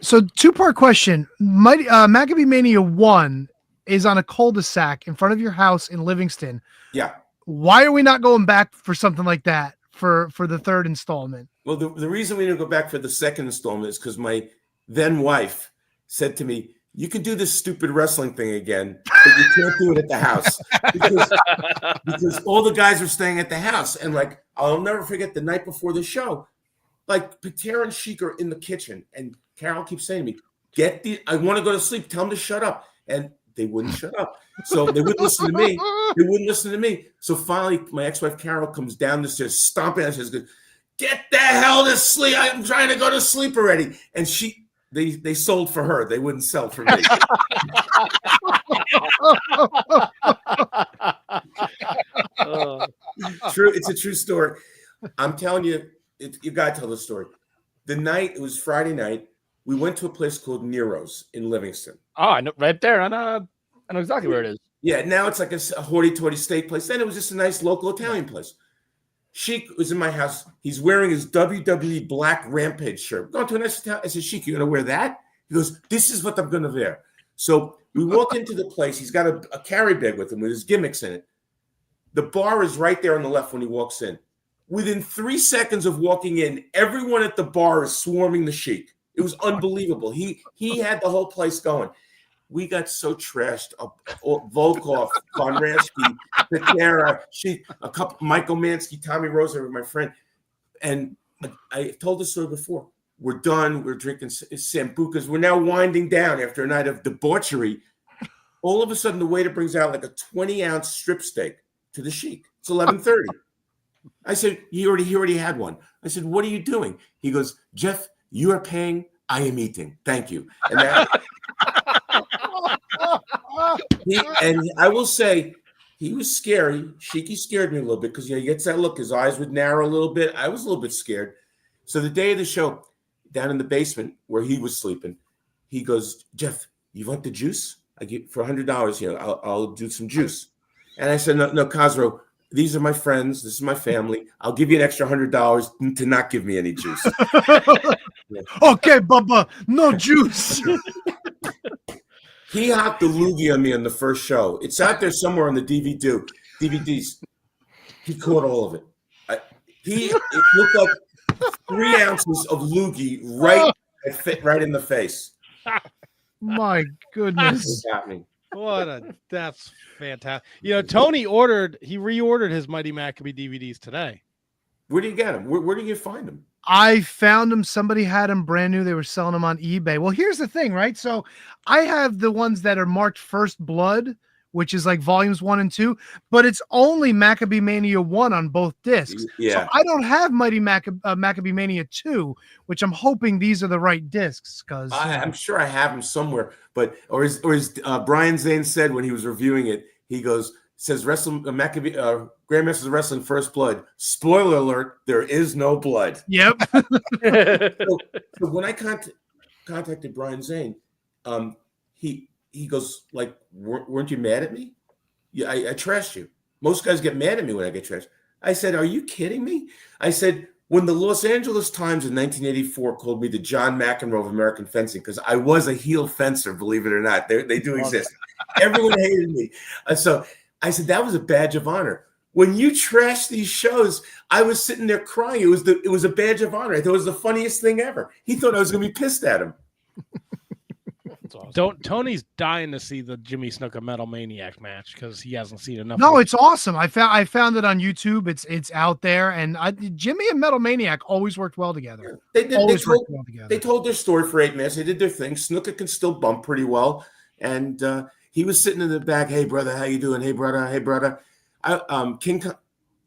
So two-part question. Maccabiah Mania 1 is on a cul-de-sac in front of your house in Livingston. Yeah. Why are we not going back for something like that for the third installment? Well, the reason we didn't go back for the second installment is because my then wife said to me, you can do this stupid wrestling thing again, but you can't do it at the house because all the guys are staying at the house. And like, I'll never forget the night before the show, like Patera and Sheik are in the kitchen and Carol keeps saying to me, I want to go to sleep. Tell them to shut up. And they wouldn't shut up. So they wouldn't listen to me. They wouldn't listen to me. So finally, my ex-wife Carol comes down the stairs, stomping and says, get the hell to sleep. I'm trying to go to sleep already. And they sold for her. They wouldn't sell for me. True. It's a true story. I'm telling you, you got to tell the story. It was Friday night. We went to a place called Nero's in Livingston. Oh, I know, right there. I know exactly where it is. Yeah, now it's like a hoity-toity steak place. Then it was just a nice local Italian place. Sheik was in my house. He's wearing his WWE Black Rampage shirt. Going to a nice Italian. I said, Sheik, you going to wear that? He goes, this is what I'm going to wear. So we walk into the place. He's got a carry bag with him with his gimmicks in it. The bar is right there on the left when he walks in. Within 3 seconds of walking in, everyone at the bar is swarming the Sheik. It was unbelievable. He had the whole place going. We got so trashed. Volkov, Konradsky, Patera, Michael Mansky, Tommy Rosa, my friend. And I told this story before. We're done. We're drinking Sambucas. We're now winding down after a night of debauchery. All of a sudden, the waiter brings out like a 20-ounce strip steak to the Sheik. It's 11:30. I said, he already had one. I said, what are you doing? He goes, Jeff, you are paying. I am eating. Thank you. And I will say, he was scary. Sheiky scared me a little bit because he gets that look. His eyes would narrow a little bit. I was a little bit scared. So the day of the show, down in the basement where he was sleeping, he goes, Jeff, you want the juice? I give for $100 here. I'll do some juice. And I said, no, Khosrow, these are my friends. This is my family. I'll give you an extra $100 to not give me any juice. Okay, Bubba, no juice. He hopped the loogie on me on the first show. It's out there somewhere on the DVDs. He caught all of it. It looked like 3 ounces of loogie it fit right in the face. My goodness. That's fantastic. You know, Tony reordered his Mighty Maccabee DVDs today. Where do you get them? Where do you find them? I found them. Somebody had them brand new. They were selling them on eBay. Well, here's the thing, right? So I have the ones that are marked First Blood, which is like volumes 1 and 2, but it's only Maccabiah Mania 1 on both discs. Yeah. So I don't have Mighty Maccabiah Mania 2, which I'm hoping these are the right discs. Because I'm sure I have them somewhere, or as Brian Zane said when he was reviewing it, he says Grandmasters of Wrestling First Blood. Spoiler alert, there is no blood. Yep. so when I contacted Brian Zane, he goes, like, weren't you mad at me? Yeah, I trashed you. Most guys get mad at me when I get trashed. I said, are you kidding me? I said, when the Los Angeles Times in 1984 called me the John McEnroe of American fencing, because I was a heel fencer, believe it or not. They do exist. Everyone hated me. So I said, that was a badge of honor. When you trash these shows, I was sitting there crying. It was a badge of honor. I thought it was the funniest thing ever. He thought I was going to be pissed at him. Awesome. Tony's dying to see the Jimmy Snuka Metal Maniac match because he hasn't seen enough. No, it's awesome. I found it on YouTube. It's out there, and Jimmy and Metal Maniac always worked well together. They told their story for 8 minutes. They did their thing. Snuka can still bump pretty well, and he was sitting in the back. Hey brother, how you doing? Hey brother. King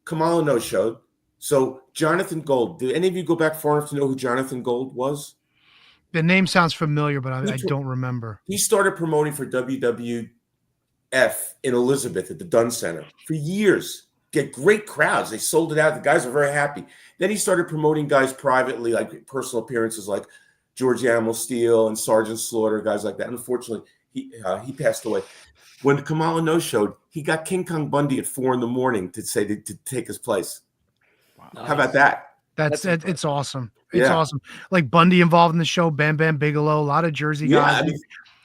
Kamala no showed. So Jonathan Gold. Did any of you go back far enough to know who Jonathan Gold was? The name sounds familiar, but I don't remember. He started promoting for WWF in Elizabeth at the Dunn Center for years. Get great crowds. They sold it out. The guys were very happy. Then he started promoting guys privately, like personal appearances like George Animal Steel and Sergeant Slaughter, guys like that. And unfortunately, he passed away. When Kamala no showed, he got King Kong Bundy at 4 a.m. to take his place. Wow. How about that? It's awesome. It's awesome. Like Bundy involved in the show, Bam Bam Bigelow, a lot of Jersey guys. I mean,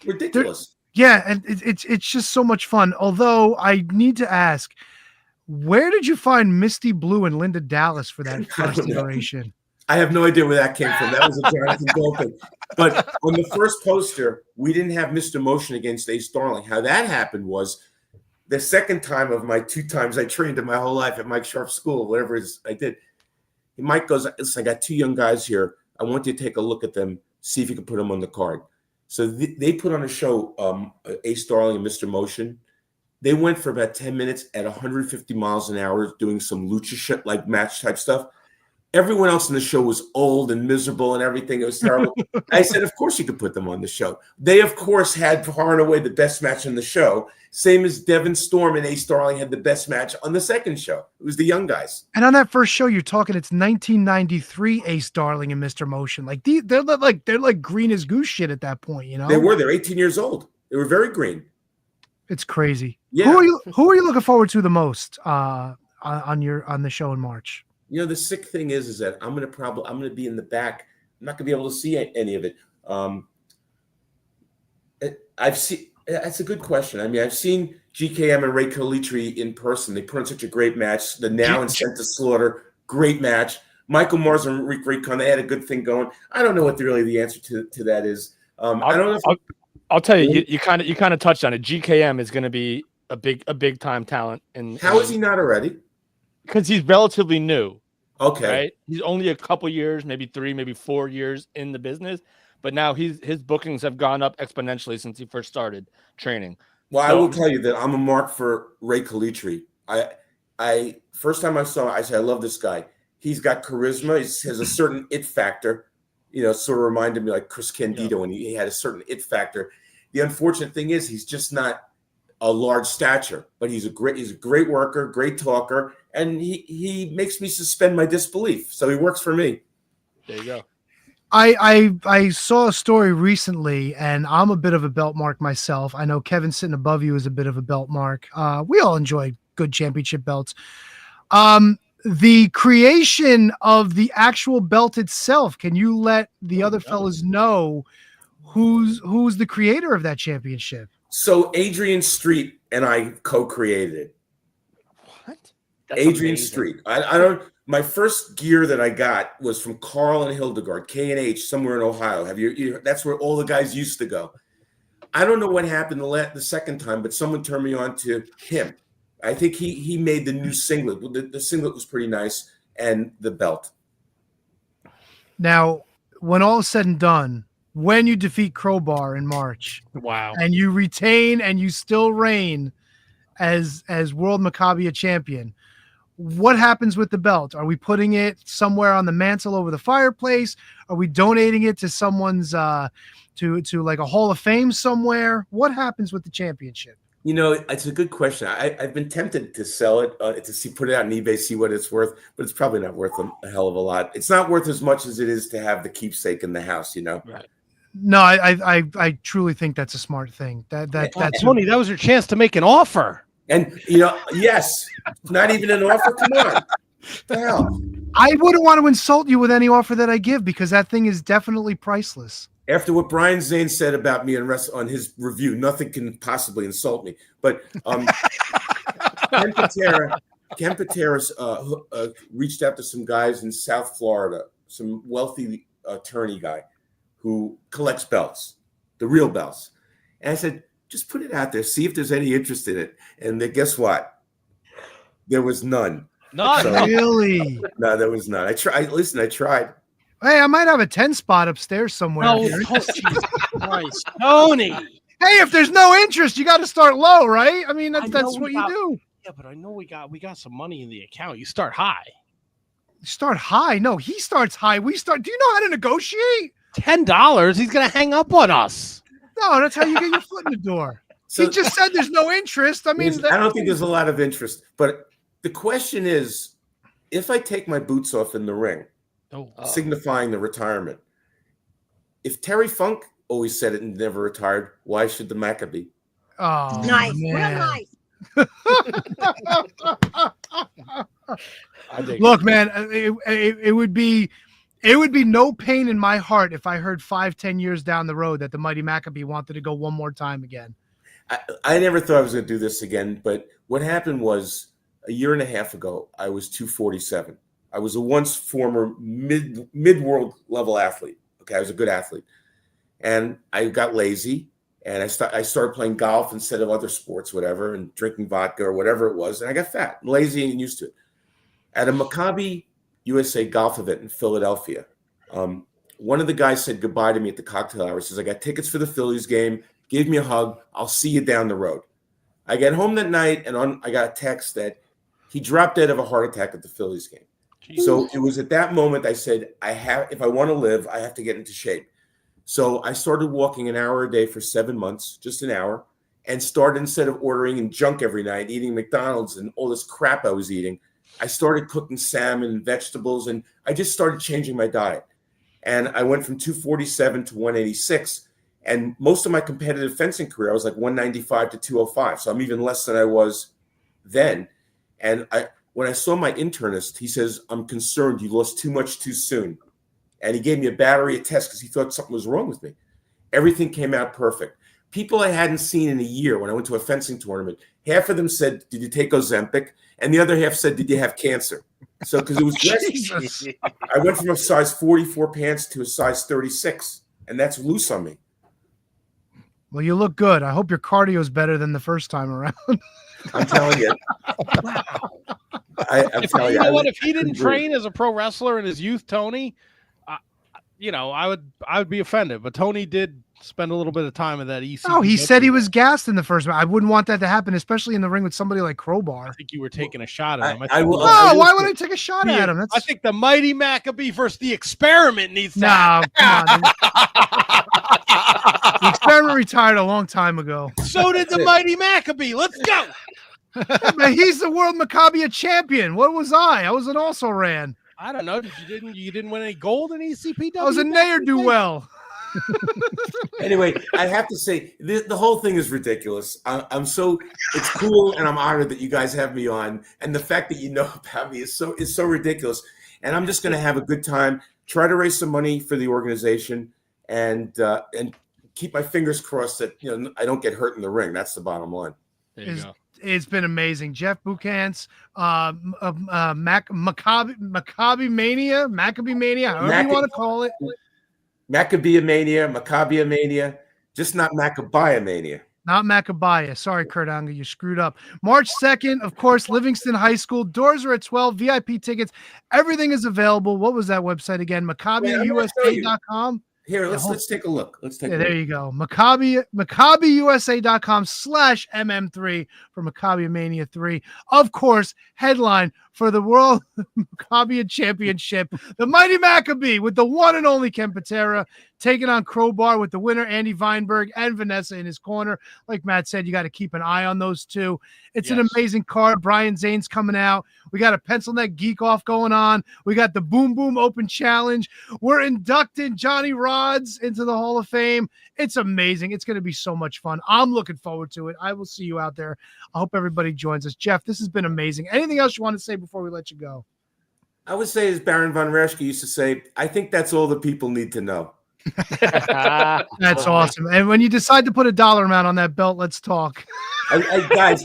ridiculous. And it's just so much fun. Although I need to ask, where did you find Misty Blue and Linda Dallas for that first iteration? I have no idea where that came from. That was a Jonathan Gold thing. But on the first poster, we didn't have Mr. Motion against Ace Darling. How that happened was the second time of my 2 times I trained in my whole life at Mike Sharp's school, whatever it is I did. Mike goes, listen, I got 2 young guys here. I want you to take a look at them, see if you can put them on the card. So they put on a show, Ace Darling and Mr. Motion. They went for about 10 minutes at 150 miles an hour doing some lucha shit, like match type stuff. Everyone else in the show was old and miserable and everything. It was terrible. I said, of course you could put them on the show. They, of course, had far and away the best match on the show. Same as Devin Storm and Ace Darling had the best match on the second show. It was the young guys. And on that first show, you're talking, it's 1993 Ace Darling and Mr. Motion. Like they're like green as goose shit at that point, you know? They're 18 years old. They were very green. It's crazy. Yeah. Who are you looking forward to the most on the show in March? You know, the sick thing is that I'm going to be in the back. I'm not going to be able to see any of it. That's a good question. I mean, I've seen GKM and Ray Calitri in person. They put on such a great match. The Now and Sent to Slaughter, great match. Michael Mars and Rick Raycon, they had a good thing going. I don't know what really the answer to that is. I don't know. I'll tell you. You kind of touched on it. GKM is going to be a big time talent. How is he not already? Because he's relatively new. Okay. Right. He's only a couple years, maybe 3, maybe 4 years in the business, but now his bookings have gone up exponentially since he first started training. Well, I will tell you that I'm a mark for Ray Calitri. I first time I saw him, I said, I love this guy. He's got charisma. He has a certain it factor. Sort of reminded me like Chris Candido, and he had a certain it factor. The unfortunate thing is he's just not a large stature, but he's a great worker, great talker, and he makes me suspend my disbelief. So he works for me. There you go. I saw a story recently, and I'm a bit of a belt mark myself. I know Kevin sitting above you is a bit of a belt mark. We all enjoy good championship belts. The creation of the actual belt itself, can you let the other fellas know who's the creator of that championship? So Adrian Street and I co-created it. What? That's Adrian amazing. Street. I don't. My first gear that I got was from Carl and Hildegard, K&H, somewhere in Ohio. That's where all the guys used to go. I don't know what happened the second time, but someone turned me on to him. I think he made the new singlet. The singlet was pretty nice, and the belt. Now, when all is said and done, when you defeat Crowbar in March, wow, and you retain and you still reign as World Maccabiah champion, what happens with the belt? Are we putting it somewhere on the mantle over the fireplace? Are we donating it to someone's to like a Hall of Fame somewhere? What happens with the championship? It's a good question. I've been tempted to sell it, put it out on eBay, see what it's worth, but it's probably not worth a hell of a lot. It's not worth as much as it is to have the keepsake in the house, Right. No, I truly think that's a smart thing. That's Tony. That was your chance to make an offer. And yes, not even an offer. Come on, what the hell. I wouldn't want to insult you with any offer that I give because that thing is definitely priceless. After what Brian Zane said about me on his review, nothing can possibly insult me. But Ken Patera reached out to some guys in South Florida, some wealthy attorney guy who collects belts, the real belts. And I said, just put it out there, see if there's any interest in it. And then guess what? There was none. None? So, really? No, there was none. I tried. Hey, I might have a 10 spot upstairs somewhere. Oh, Jesus Christ. Tony. Hey, if there's no interest, you got to start low, right? I mean, that's what you do. Yeah, but I know we got some money in the account. You start high. You start high? No, he starts high. Do you know how to negotiate? $10. He's gonna hang up on us. No, that's how you get your foot in the door. So, he just said there's no interest. I mean, I don't think there's a lot of interest. But the question is, if I take my boots off in the ring, signifying the retirement, if Terry Funk always said it and never retired, why should the Maccabee? Oh, nice, man. real nice. Look, man, it would be no pain in my heart if I heard 5-10 years down the road that the Mighty Maccabee wanted to go one more time again. I never thought I was going to do this again, but what happened was a year and a half ago, I was 247. I was a once former mid-world level athlete. Okay, I was a good athlete. And I got lazy, and I started playing golf instead of other sports, whatever, and drinking vodka or whatever it was, and I got fat, lazy, and used to it. At a Maccabi USA golf event in Philadelphia, one of the guys said goodbye to me at the cocktail hour. He says, I got tickets for the Phillies game. Gave me a hug. I'll see you down the road. I get home that night, and I got a text that he dropped dead of a heart attack at the Phillies game. Jeez. So it was at that moment I said, if I want to live, I have to get into shape. So I started walking an hour a day for 7 months, just an hour, and started, instead of ordering and junk every night, eating McDonald's and all this crap I was eating, I started cooking salmon and vegetables, and I just started changing my diet. And I went from 247 to 186. And most of my competitive fencing career, I was like 195 to 205. So I'm even less than I was then. And when I saw my internist, he says, I'm concerned you lost too much too soon. And he gave me a battery of tests because he thought something was wrong with me. Everything came out perfect. People I hadn't seen in a year when I went to a fencing tournament, half of them said, did you take Ozempic? And the other half said, did you have cancer? So because it was dressy, I went from a size 44 pants to a size 36, and that's loose on me. Well, you look good. I hope your cardio is better than the first time around. I'm telling you. Wow. I'm telling you. You know what? If he didn't train as a pro wrestler in his youth, Tony, I would be offended. But Tony did spend a little bit of time in that EC. Oh, he said he was gassed in the first one. I wouldn't want that to happen, especially in the ring with somebody like Crowbar. I think you were taking a shot at him. Why would I take a shot at him? I think the Mighty Maccabee versus the Experiment needs to happen. Come on. The Experiment retired a long time ago. So did the Mighty Maccabee. Let's go. Man, he's the world Maccabiah champion. What was I? I was an also ran. I don't know. You didn't win any gold in ECPW? I was a ne'er-do-well. Anyway, I have to say the whole thing is ridiculous. It's cool, and I'm honored that you guys have me on, and the fact that you know about me is so ridiculous. And I'm just going to have a good time, try to raise some money for the organization, and keep my fingers crossed that I don't get hurt in the ring. That's the bottom line. There you go. It's been amazing. Jeff Buchantz, Maccabiah Mania, however you want to call it. Maccabiah Mania, Maccabiah Mania, just not Maccabiah Mania. Not Maccabiah. Sorry, Kurt Angle, you screwed up. March 2nd, of course, Livingston High School. Doors are at 12. VIP tickets. Everything is available. What was that website again? MaccabiahUSA.com. Here, let's take a look. There you go. MaccabiahUSA.com/MM3 for Maccabiah Mania 3. Of course, headline for the World Maccabiah Championship, the Mighty Maccabee with the one and only Ken Patera taking on Crowbar with the winner, Andy Weinberg, and Vanessa in his corner. Like Matt said, you got to keep an eye on those two. It's an amazing card. Brian Zane's coming out. We got a pencil neck geek off going on. We got the Boom Boom Open Challenge. We're inducting Johnny Rods into the Hall of Fame. It's amazing. It's going to be so much fun. I'm looking forward to it. I will see you out there. I hope everybody joins us. Jeff, this has been amazing. Anything else you want to say before we let you go? I would say, as Baron von Raschke used to say, I think that's all the people need to know. That's awesome. And when you decide to put a dollar amount on that belt, let's talk. Guys,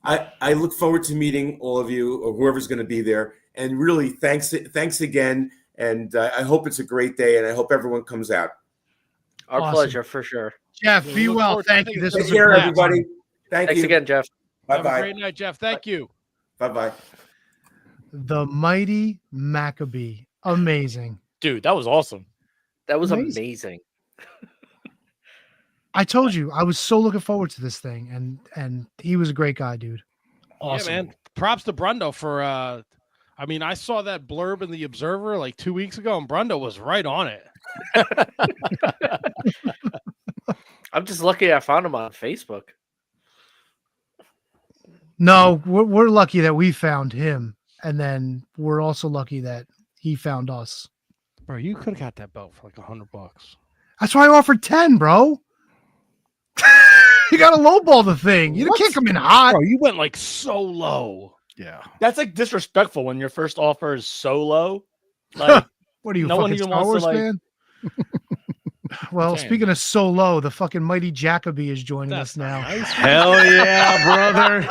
I look forward to meeting all of you or whoever's going to be there. And really, thanks again. And I hope it's a great day, and I hope everyone comes out. Our pleasure, for sure. Jeff, be well. Thank you. Take care, everybody. Thanks again, Jeff. Bye-bye. Have a great night, Jeff. Thank you. Bye-bye. The Mighty Maccabee. Amazing. Dude, that was awesome. That was amazing. I told you, I was so looking forward to this thing, and he was a great guy, dude. Awesome. Yeah, man. Props to Brundo for I saw that blurb in the Observer like 2 weeks ago, and Brundo was right on it. I'm just lucky I found him on Facebook. No, we're lucky that we found him, and then we're also lucky that he found us. Bro, you could have got that belt for like $100. That's why I offered 10, bro. You got to lowball the thing. You can't come in hot. Bro, you went like so low. Yeah, that's like disrespectful when your first offer is so low. Like, what are you, no fucking one even Star Wars wants to, fan? Well, speaking of so low, the fucking Mighty Maccabee is joining us now. Nice. Hell yeah, brother.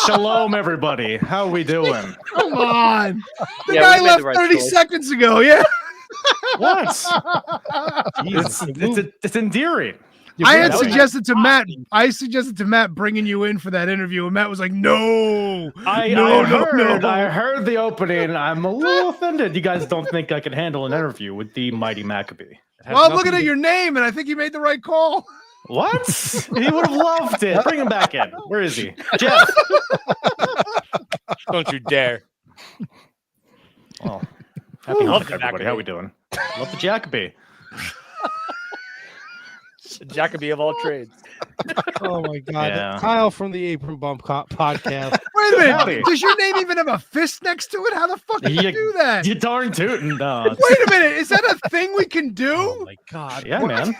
Shalom, everybody. How we doing? Come on. The guy left 30 seconds ago. Yeah. What? It's endearing. I had suggested to Matt. I suggested to Matt bringing you in for that interview, and Matt was like, "No, I heard the opening. I'm a little offended. You guys don't think I can handle an interview with the Mighty Maccabee? Well, I'm looking at your name, and I think you made the right call. What? He would have loved it. Bring him back in. Where is he, Jeff? Don't you dare! Oh, happy everybody. How we doing? Love the Jackabee. Jackabee of all trades. Oh my god. Yeah. Kyle from the Apron Bump Podcast. Wait a minute. Howdy. Does your name even have a fist next to it? How the fuck did you do that? You darn tootin'. Wait a minute. Is that a thing we can do? Oh my god. Yeah, man.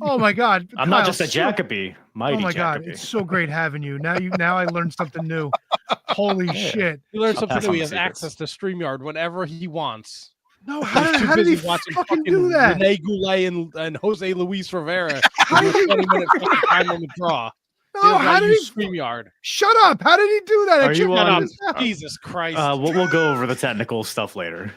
Oh my god. I'm not just a Jackabee. Mighty Oh my god. Jackabee. It's so great having you. Now I learned something new. Holy shit. He learned something new. He has access to StreamYard whenever he wants. No, how did he fucking do that? Rene Goulet and Jose Luis Rivera. 20-minute fucking time on the draw. No, how did he? StreamYard. Shut up! How did he do that? Are you on? Jesus Christ! We'll go over the technical stuff later.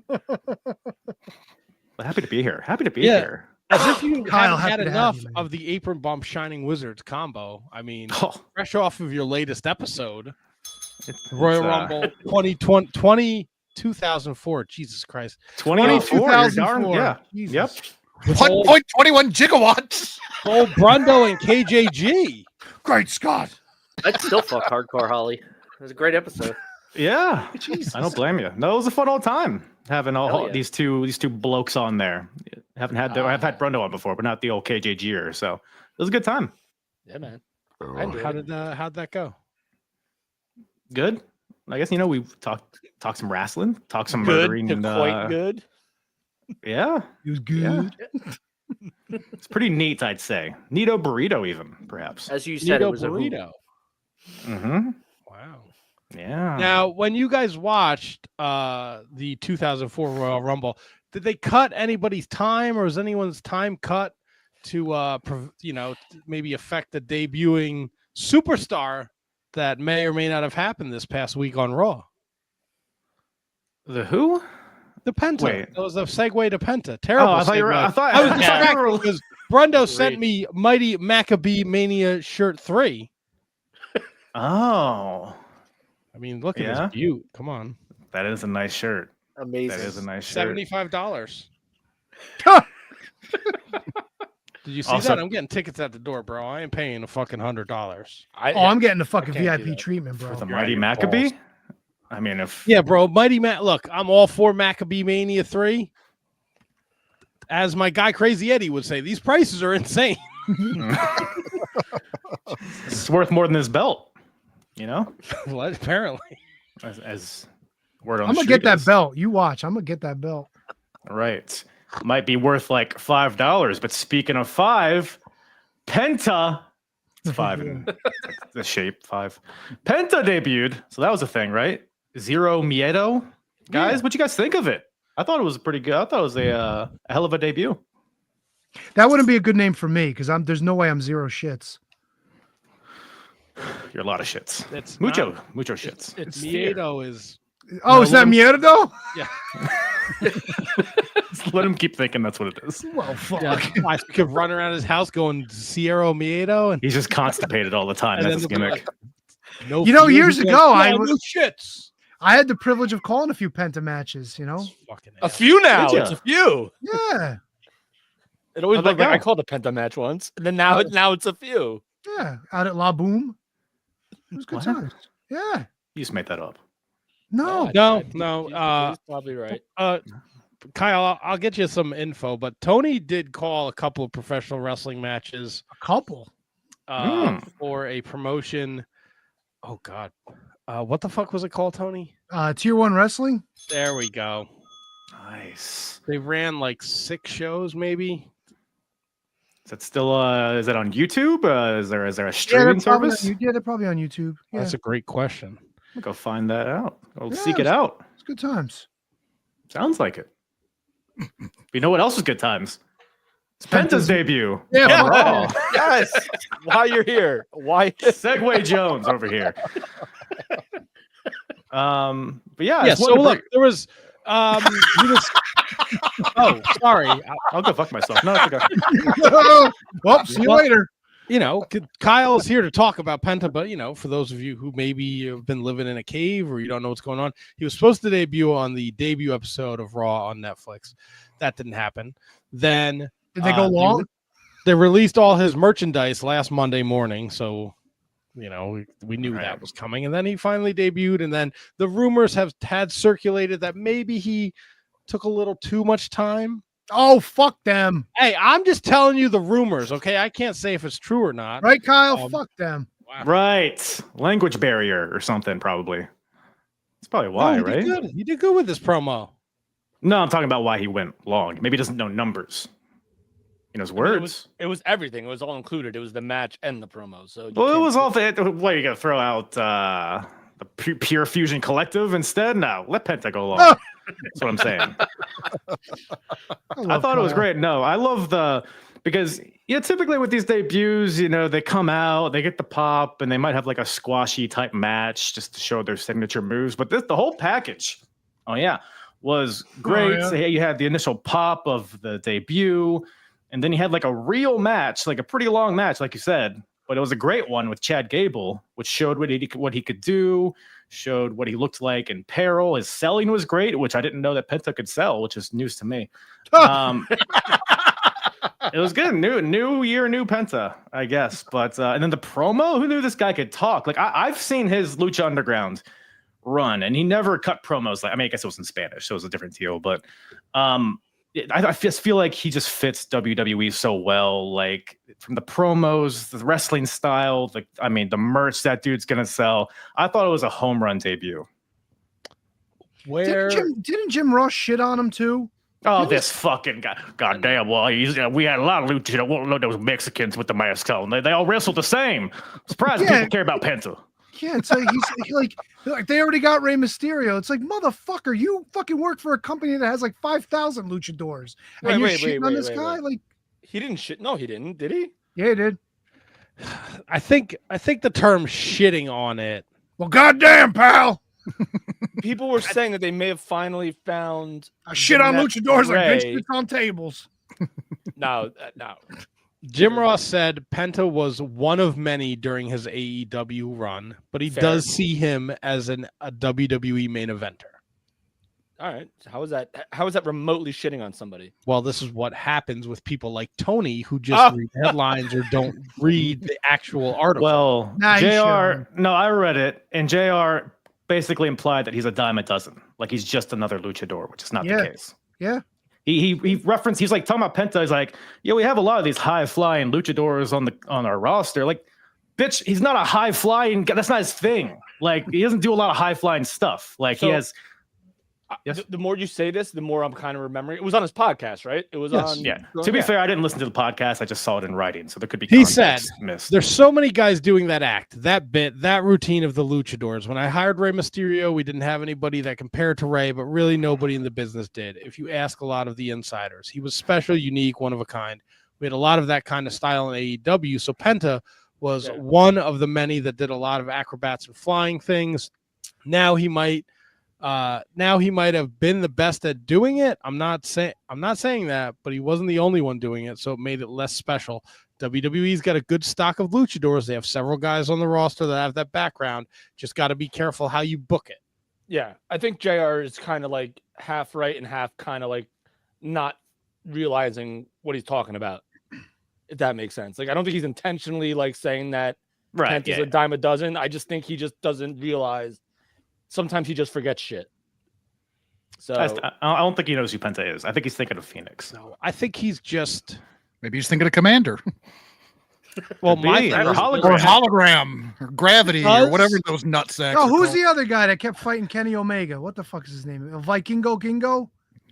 But happy to be here. Happy to be here. As if you Kyle, haven't had happy to enough have you, man. of the Apron Bump Shining Wizards combo. I mean, fresh off of your latest episode, Royal Rumble 2004. Jesus Christ. 2004. Yeah. Jesus. Yep. 1.21 gigawatts. Old Brundo and KJG. Great Scott! I'd still fuck Hardcore Holly. It was a great episode. Yeah. Jesus. I don't blame you. No, it was a fun old time having Hell yeah. these two blokes on there. I've had Brundo on before, but not the old KJGer. So it was a good time. Yeah, man. How'd that go? Good. I guess we talked some wrestling, talked some Good murdering, to and quite good. yeah, He was good. it's pretty neat. I'd say Neato burrito, even perhaps. As you said, Neato it was burrito. Mm-hmm. Wow. Yeah. Now, when you guys watched the 2004 Royal Rumble, did they cut anybody's time, or was anyone's time cut to maybe affect the debuting superstar that may or may not have happened this past week on Raw? The who? The Penta. Wait. That was a segue to Penta. Terrible. Oh, I thought you were. segue. I thought I was yeah. distracted because Brundo sent me Mighty Maccabee Mania shirt 3. Oh, I mean, look at Yeah? this beaut. Come on. that is a nice shirt. amazing. That is a nice shirt. $75. Did you see Also- that? I'm getting tickets at the door, bro. I ain't paying a fucking $100. I'm getting the fucking can't do VIP that. treatment, bro. For the You're out Mighty of your Maccabee. balls. I mean, if Yeah, bro. Mighty Mac. Look, I'm all for Maccabee Mania 3. As my guy Crazy Eddie would say, these prices are insane. it's worth more than this belt, Well, apparently. as word on I'm the gonna get street that is. belt. You watch. I'm gonna get that belt. Right. Might be worth like $5, but speaking of 5, Penta. It's 5 in the shape 5. Penta debuted, so that was a thing, right? Zero Miedo, guys. What you guys think of it? I thought it was pretty good. I thought it was a hell of a debut. That wouldn't be a good name for me because there's no way I'm zero shits. You're a lot of shits. It's Mucho not- shits. It's Miedo is. Oh, No, is that Mierdo? Just let him keep thinking that's what it is. Well, fuck. Yeah, I could run around his house going Sierra Miedo and He's just constipated all the time. And That's his then they'll be gimmick. no. You know, fear. years He's ago, like, I "Yeah, was- no shits. I had the privilege of calling a few Penta matches. Fucking A few now. Did ya? It's a few. Yeah, It always How'd that looked like I go? called a Penta match once, and then now it's a few. yeah. Out at La Boom. It was good What? times. Yeah. You just made that up. No. No. He's probably right. Kyle, I'll get you some info, but Tony did call a couple of professional wrestling matches A couple. for a promotion. Oh God, what the fuck was it called, Tony? Tier 1 wrestling. There we go. Nice. They ran like 6 shows, maybe. Is that still is that on YouTube? Is there a Yeah, streaming they're probably service? they're probably on YouTube. Yeah, That's a great question. I'll go find that out. I'll Yeah, seek it out. it's good times. Sounds like it. You know what else was good times? It's Penta's debut. Yeah, on fuck Raw. Yes. While you're here, why? Segway Jones over here. But yeah, I Yeah. just So wanted to look, there was. He was. Oh, sorry. I'll go fuck myself. No, it's okay. Well, see you Well, later. Kyle is here to talk about Penta, but for those of you who maybe have been living in a cave or you don't know what's going on, he was supposed to debut on the debut episode of Raw on Netflix. That didn't happen. Then Did they go long? They released all his merchandise last Monday morning, so we knew Right. that was coming. And then he finally debuted, and then the rumors had circulated that maybe he took a little too much time. Oh, fuck them. Hey, I'm just telling you the rumors, okay? I can't say if it's true or not. Right, Kyle? Fuck them. Wow. Right. Language barrier or something, probably. That's probably why, No, right? He did good with this promo. No, I'm talking about why he went long. Maybe he doesn't know numbers. He knows words. It was everything. It was all included. It was the match and the promo. So you Well, it can't- was all. What, you got to throw out the Pure Fusion Collective instead? No, let Penta go long. That's what I'm saying. I thought it was great. No, I love the Because typically with these debuts, they come out, they get the pop, and they might have like a squashy type match just to show their signature moves. But the whole package, was great. So you had the initial pop of the debut, and then you had like a real match, like a pretty long match, like you said. But it was a great one with Chad Gable, which showed what he could do, showed what he looked like in peril. His selling was great, which I didn't know that Penta could sell, which is news to me. It was good. New year, new Penta, I guess. But and then the promo, who knew this guy could talk? Like I've seen his Lucha Underground run, and he never cut promos. I guess it was in Spanish, so it was a different deal. But I just feel like he just fits WWE so well. Like from the promos, the wrestling style, the merch that dude's gonna sell. I thought it was a home run debut. Didn't Jim Ross shit on him too? Oh, this fucking guy! Goddamn! Well, we had a lot of lucha. Well, those Mexicans with the mask on. They all wrestled the same. Surprised people care about Penta. Yeah, it's like he's like they already got Rey Mysterio. It's like, motherfucker, you fucking work for a company that has like 5,000 luchadors, and you're shitting on this guy. Like he didn't shit. No, he didn't. Did he? Yeah, he did. I think the term shitting on it. Well, goddamn, pal. People were saying that they may have finally found a shit on luchadors like Vince on tables. No. Jim Ross said Penta was one of many during his AEW run, but he does see him as a WWE main eventer. All right. How is that remotely shitting on somebody? Well, this is what happens with people like Tony who just read headlines or don't read the actual article. Well, I read it, and JR basically implied that he's a dime a dozen. Like he's just another luchador, which is not the case. Yeah. He referenced, he's like talking about Penta. He's like, we have a lot of these high flying luchadors on our roster. Like, bitch, he's not a high flying guy. That's not his thing. Like, he doesn't do a lot of high flying stuff. Like he has. Yes. The more you say this, the more I'm kind of remembering. It was on his podcast, right? It was on. Yeah. To be fair, I didn't listen to the podcast. I just saw it in writing, so there could be. He said, missed. "There's so many guys doing that act, that bit, that routine of the luchadors. When I hired Rey Mysterio, we didn't have anybody that compared to Rey, but really nobody in the business did. If you ask a lot of the insiders, he was special, unique, one of a kind. We had a lot of that kind of style in AEW. So Penta was one of the many that did a lot of acrobats and flying things. Now he might have been the best at doing it. I'm not saying that, but he wasn't the only one doing it, so it made it less special. WWE's got a good stock of luchadors. They have several guys on the roster that have that background. Just got to be careful how you book it. Yeah, I think JR is kind of like half right and half kind of like not realizing what he's talking about, if that makes sense. Like, I don't think he's intentionally like saying that Penta's a dime a dozen. I just think he just doesn't realize. Sometimes he just forgets shit. So I don't think he knows who Penta is. I think he's thinking of Phoenix. No, I think he's just maybe he's thinking of Commander. Well, or hologram, or gravity, or whatever those nutsacks. Oh, who's the other guy that kept fighting Kenny Omega? What the fuck is his name? Vikingo Gingo?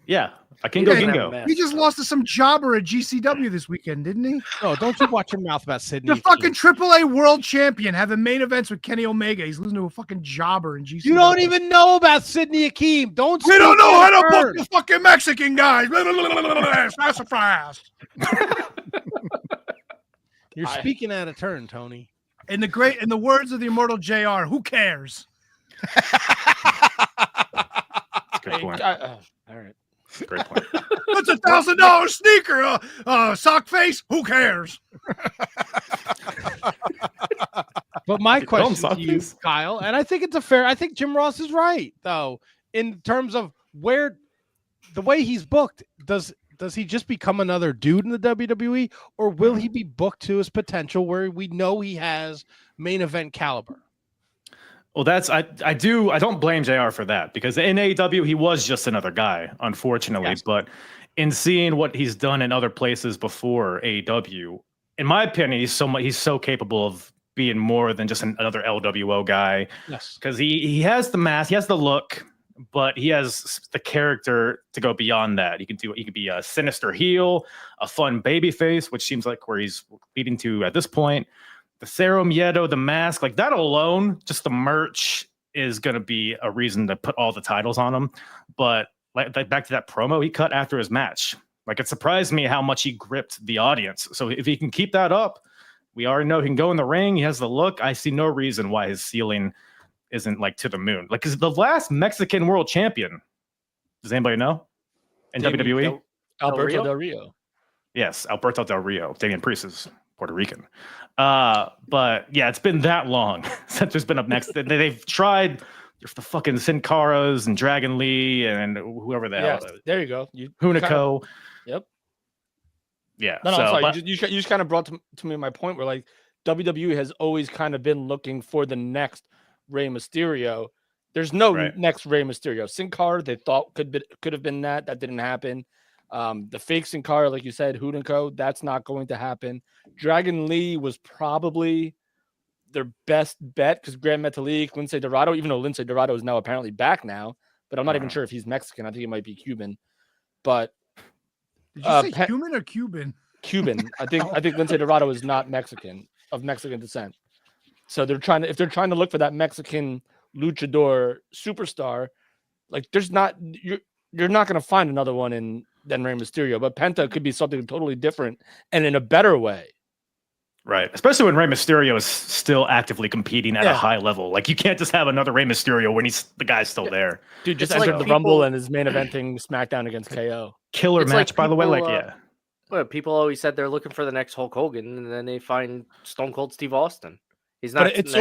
Yeah, Gingo. He just lost to some jobber at GCW this weekend, didn't he? No, don't you watch your mouth about Sydney. The fucking AAA world champion having main events with Kenny Omega. He's losing to a fucking jobber in GCW. You don't even know about Sidney Akeem. We don't know how to book the fucking Mexican guys. Fast. You're speaking out of turn, Tony. In the words of the immortal JR, who cares? Good point. All right. Great point. That's $1,000 sneaker. Sock face. Who cares? But my question to you, Kyle, and I think I think Jim Ross is right, though, in terms of where the way he's booked. Does he just become another dude in the WWE, or will he be booked to his potential where we know he has main event caliber? Well, I don't blame JR for that, because in AEW he was just another guy, unfortunately. Yes. But in seeing what he's done in other places before AEW, in my opinion, he's so capable of being more than just another LWO guy. Yes, because he has the mask, he has the look, but he has the character to go beyond that. He could be a sinister heel, a fun babyface, which seems like where he's leading to at this point. The Cero Miedo, the mask, like that alone, just the merch is going to be a reason to put all the titles on him. But like back to that promo he cut after his match, Like, it surprised me how much he gripped the audience. So if he can keep that up, we already know he can go in the ring. He has the look. I see no reason why his ceiling isn't like to the moon. Like, because the last Mexican world champion, does anybody know? In WWE? Alberto Del Rio. Yes, Alberto Del Rio. Damian Priest is Puerto Rican. But yeah, it's been that long since there's been up next. They've tried the fucking Sin Caras and Dragon Lee and whoever the hell. There you go. Hunico. Yep. Yeah. No, I'm sorry. You just kind of brought to me my point where like WWE has always kind of been looking for the next Rey Mysterio. There's no next Rey Mysterio. Sin Cara, they thought could have been that. That didn't happen. The fake Sin Cara, like you said, Hunico, that's not going to happen. Dragon Lee was probably their best bet because Grand Metalik, Lince Dorado, even though Lince Dorado is now apparently back now, but I'm not even sure if he's Mexican. I think he might be Cuban. But did you say Cuban or Cuban? Cuban. I think Lince Dorado is not Mexican, of Mexican descent. So if they're trying to look for that Mexican luchador superstar, like you're not going to find another one than Rey Mysterio, but Penta could be something totally different and in a better way. Right. Especially when Rey Mysterio is still actively competing at a high level. Like, you can't just have another Rey Mysterio when the guy's still there. Dude, just entered the Rumble and is main eventing SmackDown against KO. Killer match, by the way. Like, yeah. Well, people always said they're looking for the next Hulk Hogan, and then they find Stone Cold Steve Austin. He's not. It's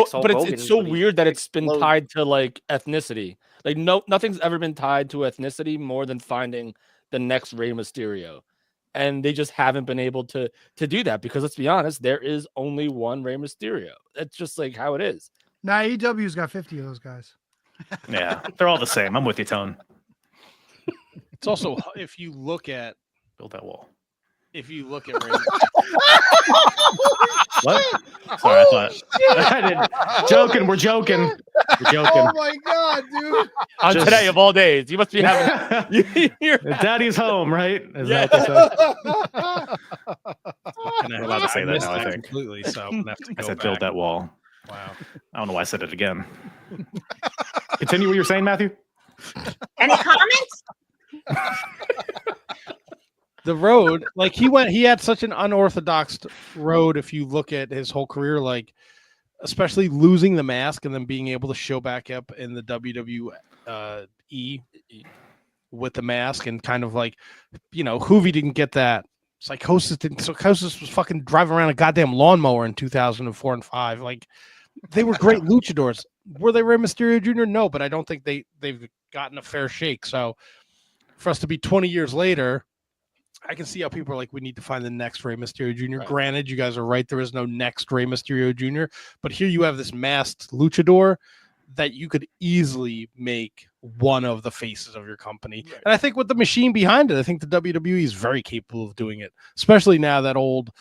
so weird that it's been tied to like ethnicity. Like nothing's ever been tied to ethnicity more than finding the next Rey Mysterio, and they just haven't been able to do that because let's be honest, there is only one Rey Mysterio. That's just like how it is. Nah, AEW's got 50 of those guys. Yeah, they're all the same. I'm with you, Tone. It's also if you look at build that wall. If you look at Rey. What? Sorry, I didn't. Joking. We're joking. We're joking. Oh my god, dude! On today of all days, you must be having. Daddy's home, right? Is Yeah. that I'm allowed to say that now, I think. Completely. So I said build that wall. Wow. I don't know why I said it again. Continue what you're saying, Matthew. Any comments? The road, like he had such an unorthodox road. If you look at his whole career, like especially losing the mask and then being able to show back up in the WWE with the mask and kind of like, Hoovy didn't get that. Psychosis didn't. Psychosis was fucking driving around a goddamn lawnmower in 2004 and 5. Like they were great luchadors. Were they Rey Mysterio Jr.? No, but I don't think they've gotten a fair shake. So for us to be 20 years later, I can see how people are like, we need to find the next Rey Mysterio Jr. Right. Granted, you guys are right. There is no next Rey Mysterio Jr. But here you have this masked luchador that you could easily make one of the faces of your company. Right. And I think with the machine behind it, I think the WWE is very capable of doing it, especially now that old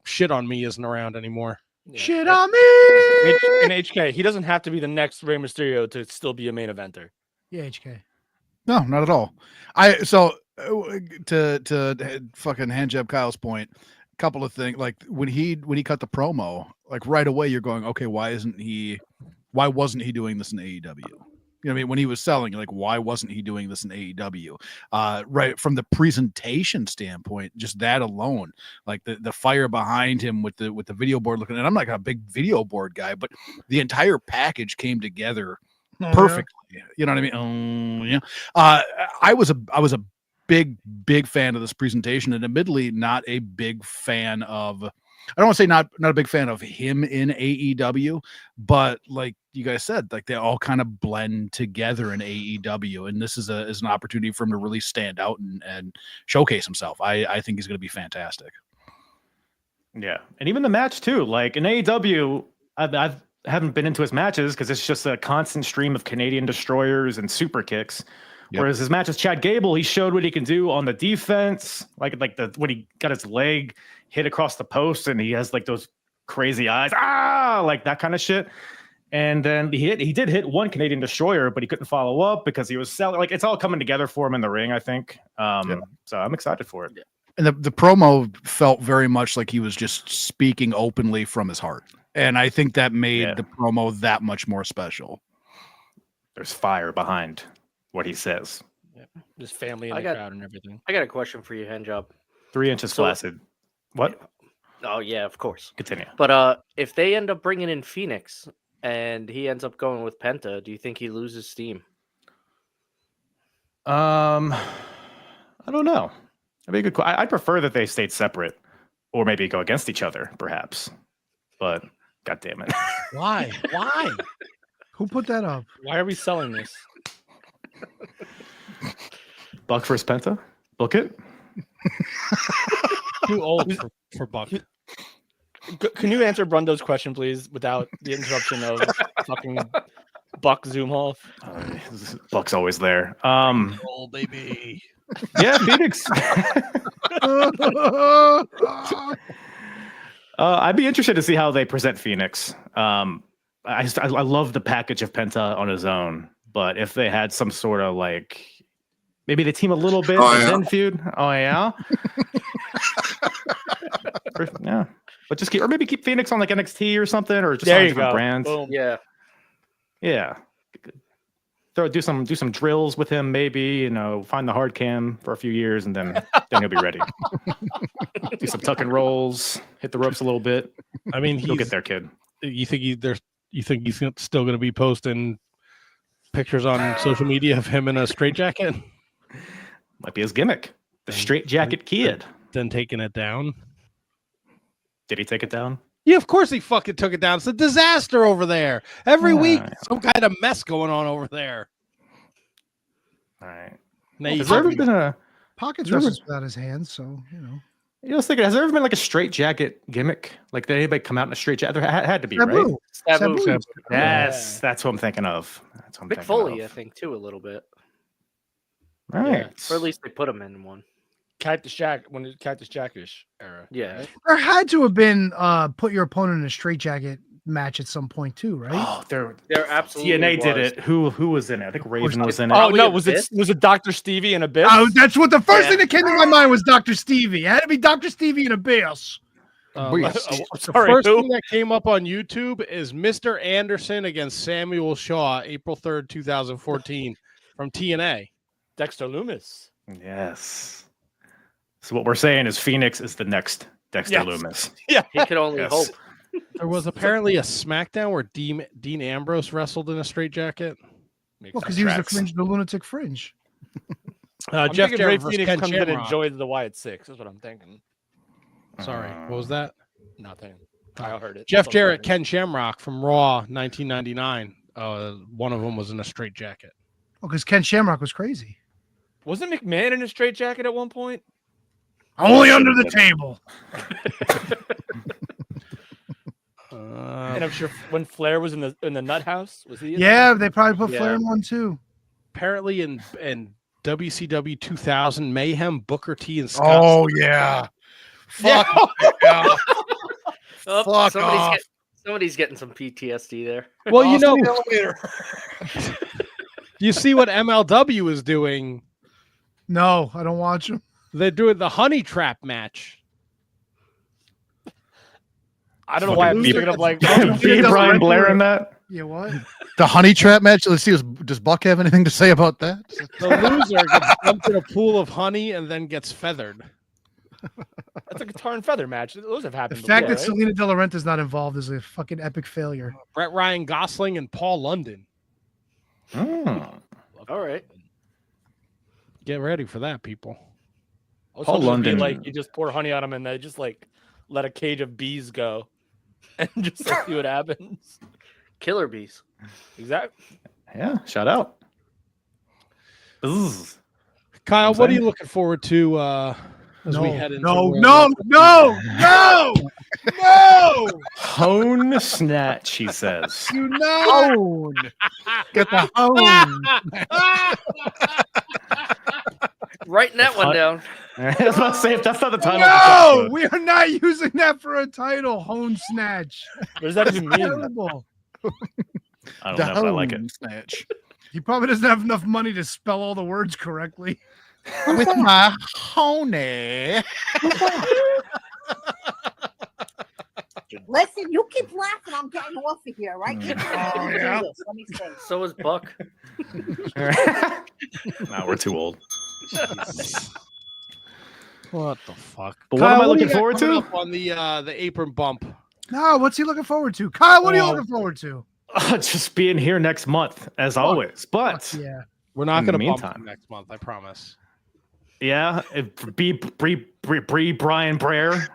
shit on me isn't around anymore. Yeah. Shit on me! In HK, he doesn't have to be the next Rey Mysterio to still be a main eventer. Yeah, HK. No, not at all. To fucking hand jab Kyle's point, a couple of things, like when he cut the promo, like right away you're going, okay, why wasn't he doing this in AEW? You know what I mean? When he was selling, like, why wasn't he doing this in AEW? Right from the presentation standpoint, just that alone, like the fire behind him with the video board looking, and I'm not a big video board guy, but the entire package came together perfectly. You know what I mean? I was a big fan of this presentation, and admittedly not a big fan of, I don't want to say not a big fan of him in AEW, but like you guys said, like they all kind of blend together in AEW, and this is an opportunity for him to really stand out and showcase himself. I think he's going to be fantastic. Yeah, and even the match too, like in AEW, I haven't been into his matches because it's just a constant stream of Canadian destroyers and super kicks. Yep. Whereas his match with Chad Gable, he showed what he can do on the defense, like when he got his leg hit across the post and he has like those crazy eyes, like that kind of shit. And then he did hit one Canadian destroyer, but he couldn't follow up because he was selling. Like it's all coming together for him in the ring, I think. So I'm excited for it. And the promo felt very much like he was just speaking openly from his heart, and I think that made the promo that much more special. There's fire behind what he says. His family in the crowd and everything. I got a question for you, Handjob. 3 inches flaccid. What? Oh yeah, of course. Continue. But if they end up bringing in Phoenix and he ends up going with Penta, do you think he loses steam? I don't know. That'd be a good. I'd prefer that they stayed separate, or maybe go against each other, perhaps. But God damn it! Why? Why? Who put that up? Why are we selling this? Buck versus Penta. Book it. Too old for Buck. Can you answer Brundo's question, please, without the interruption of fucking Buck Zoomhoff? Buck's always there. Oh, baby. Yeah, Phoenix. I'd be interested to see how they present Phoenix. I love the package of Penta on his own, but if they had some sort of like, maybe they team a little bit, then feud. Oh yeah, yeah. But just keep, or maybe keep Phoenix on like NXT or something, or just on different brands. Boom. Yeah. Do some drills with him, maybe, find the hard cam for a few years, and then he'll be ready. Do some tuck and rolls, hit the ropes a little bit. I mean, he'll get there, kid. You think he's still going to be posting pictures on social media of him in a straitjacket? Might be his gimmick, the straitjacket kid. Then taking it down. Did he take it down? Yeah, of course he fucking took it down. It's a disaster over there. Every week, some kind of mess going on over there. All right. Has there ever been a Pockets wrestles without his hands? So I was thinking, has there ever been like a straitjacket gimmick? Like, did anybody come out in a straitjacket? There had to be, Sabu. right? Sabu. Yes, that's what I'm thinking of. Mick Foley, I think, too, a little bit. All right. Or at least they put him in one. Cactus Jackish era. Yeah. Right? There had to have been put your opponent in a straitjacket match at some point too, right? Oh, there absolutely TNA was. did it. Who was in it? I think Raven was in it. Oh no, was it Dr. Stevie and Abyss? Oh, that's what the first thing that came to my mind was Dr. Stevie. It had to be Dr. Stevie and Abyss. The first thing that came up on YouTube is Mr. Anderson against Samuel Shaw, April 3rd, 2014, from TNA. Dexter Loomis. Yes. So what we're saying is Phoenix is the next Dexter Loomis. Yeah, he could only hope. There was apparently a SmackDown where Dean Ambrose wrestled in a straitjacket. Well, because he was the lunatic fringe. Jeff Jarrett versus Phoenix Ken comes in and Shamrock. enjoys the Wyatt Six. That's what I'm thinking. Sorry, what was that? Nothing. I heard it. Jeff Jarrett, Ken Shamrock from Raw 1999. One of them was in a straitjacket. Oh, because Ken Shamrock was crazy. Wasn't McMahon in a straitjacket at one point? Only under the table. And I'm sure when Flair was in the Nut House, was he? They probably put Flair in one too. Apparently, in WCW 2000, Mayhem, Booker T, and Scott. Oh yeah. Fuck. Yeah. Fuck off. Somebody's getting some PTSD there. Well, you see what MLW is doing. No, I don't watch them. They're doing the honey trap match. I don't know why I'm thinking of like Brian Blair in that. Yeah, what? The honey trap match. Let's see. Does Buck have anything to say about that? The loser gets dumped in a pool of honey and then gets feathered. That's a guitar and feather match. Those have happened. The fact before, that right? Selena De La Renta's not involved is a fucking epic failure. Brett Ryan Gosling and Paul London. All right. Get ready for that, people. Paul London, like you just pour honey on them and they just like let a cage of bees go, and just like, see what happens. Killer bees. Exactly. Yeah. Shout out. Bzzz. Kyle, what are you looking forward to as we head into No! Hone snatch, he says. You know. Get the hone. Writing that one down. I was about to say, if that's not the title. No, we are not using that for a title. Hone snatch. What does that even mean? Terrible. I don't know if I like it. Snatch. He probably doesn't have enough money to spell all the words correctly. With my honey. Listen, you keep laughing. I'm getting off of here, right? Yeah. Let me see. So is Buck. No, we're too old. What the fuck? But what am I looking forward to? On the apron bump. No, what's he looking forward to? Kyle, what are you looking forward to? Just being here next month, as always. But yeah, we're not going to bump meantime next month. I promise. Yeah, Bree Brian Brer,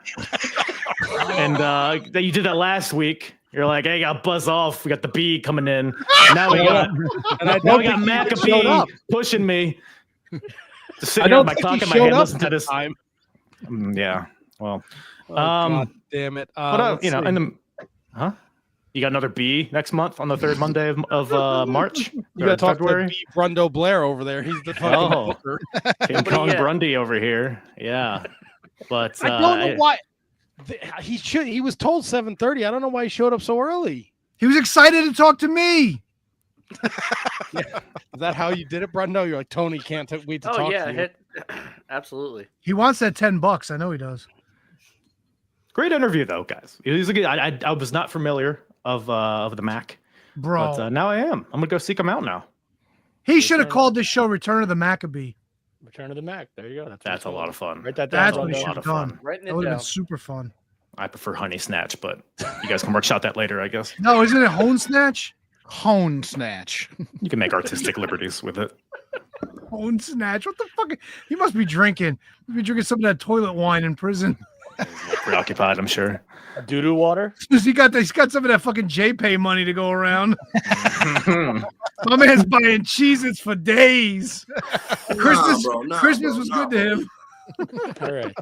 and you did that last week. You're like, hey, got buzz off. We got the B coming in. Now we got Maccabee pushing me. Just sitting on my clock in my head, listen to this time. Yeah. Well. God damn it. But you got another B next month on the third Monday of March. You got to talk to B. Brundo Blair over there. He's the fucking booker. King Kong Grundy over here. Yeah. But I don't know why. He was told 7:30. I don't know why he showed up so early. He was excited to talk to me. Yeah. Is that how you did it, Brundo? You're like, Tony can't wait to talk to you. Absolutely. He wants that $10. I know he does. Great interview, though, guys. I was not familiar of the Mac, bro. But now I am. I'm gonna go seek him out now. He should have called this show "Return of the Maccabee." Return of the Mac. There you go. That's a lot of fun. Write that down. That's what he should have done. That would have been super fun. I prefer Honey Snatch, but you guys can workshop that later, I guess. No, isn't it Hone Snatch? Hone Snatch. You can make artistic liberties with it. Hone Snatch. What the fuck? He must be drinking. He must be drinking some of that toilet wine in prison. Preoccupied, I'm sure. Doo-doo water? He's got some of that fucking JPay money to go around. My man's buying Cheez-Its for days. Christmas was good to him. All right.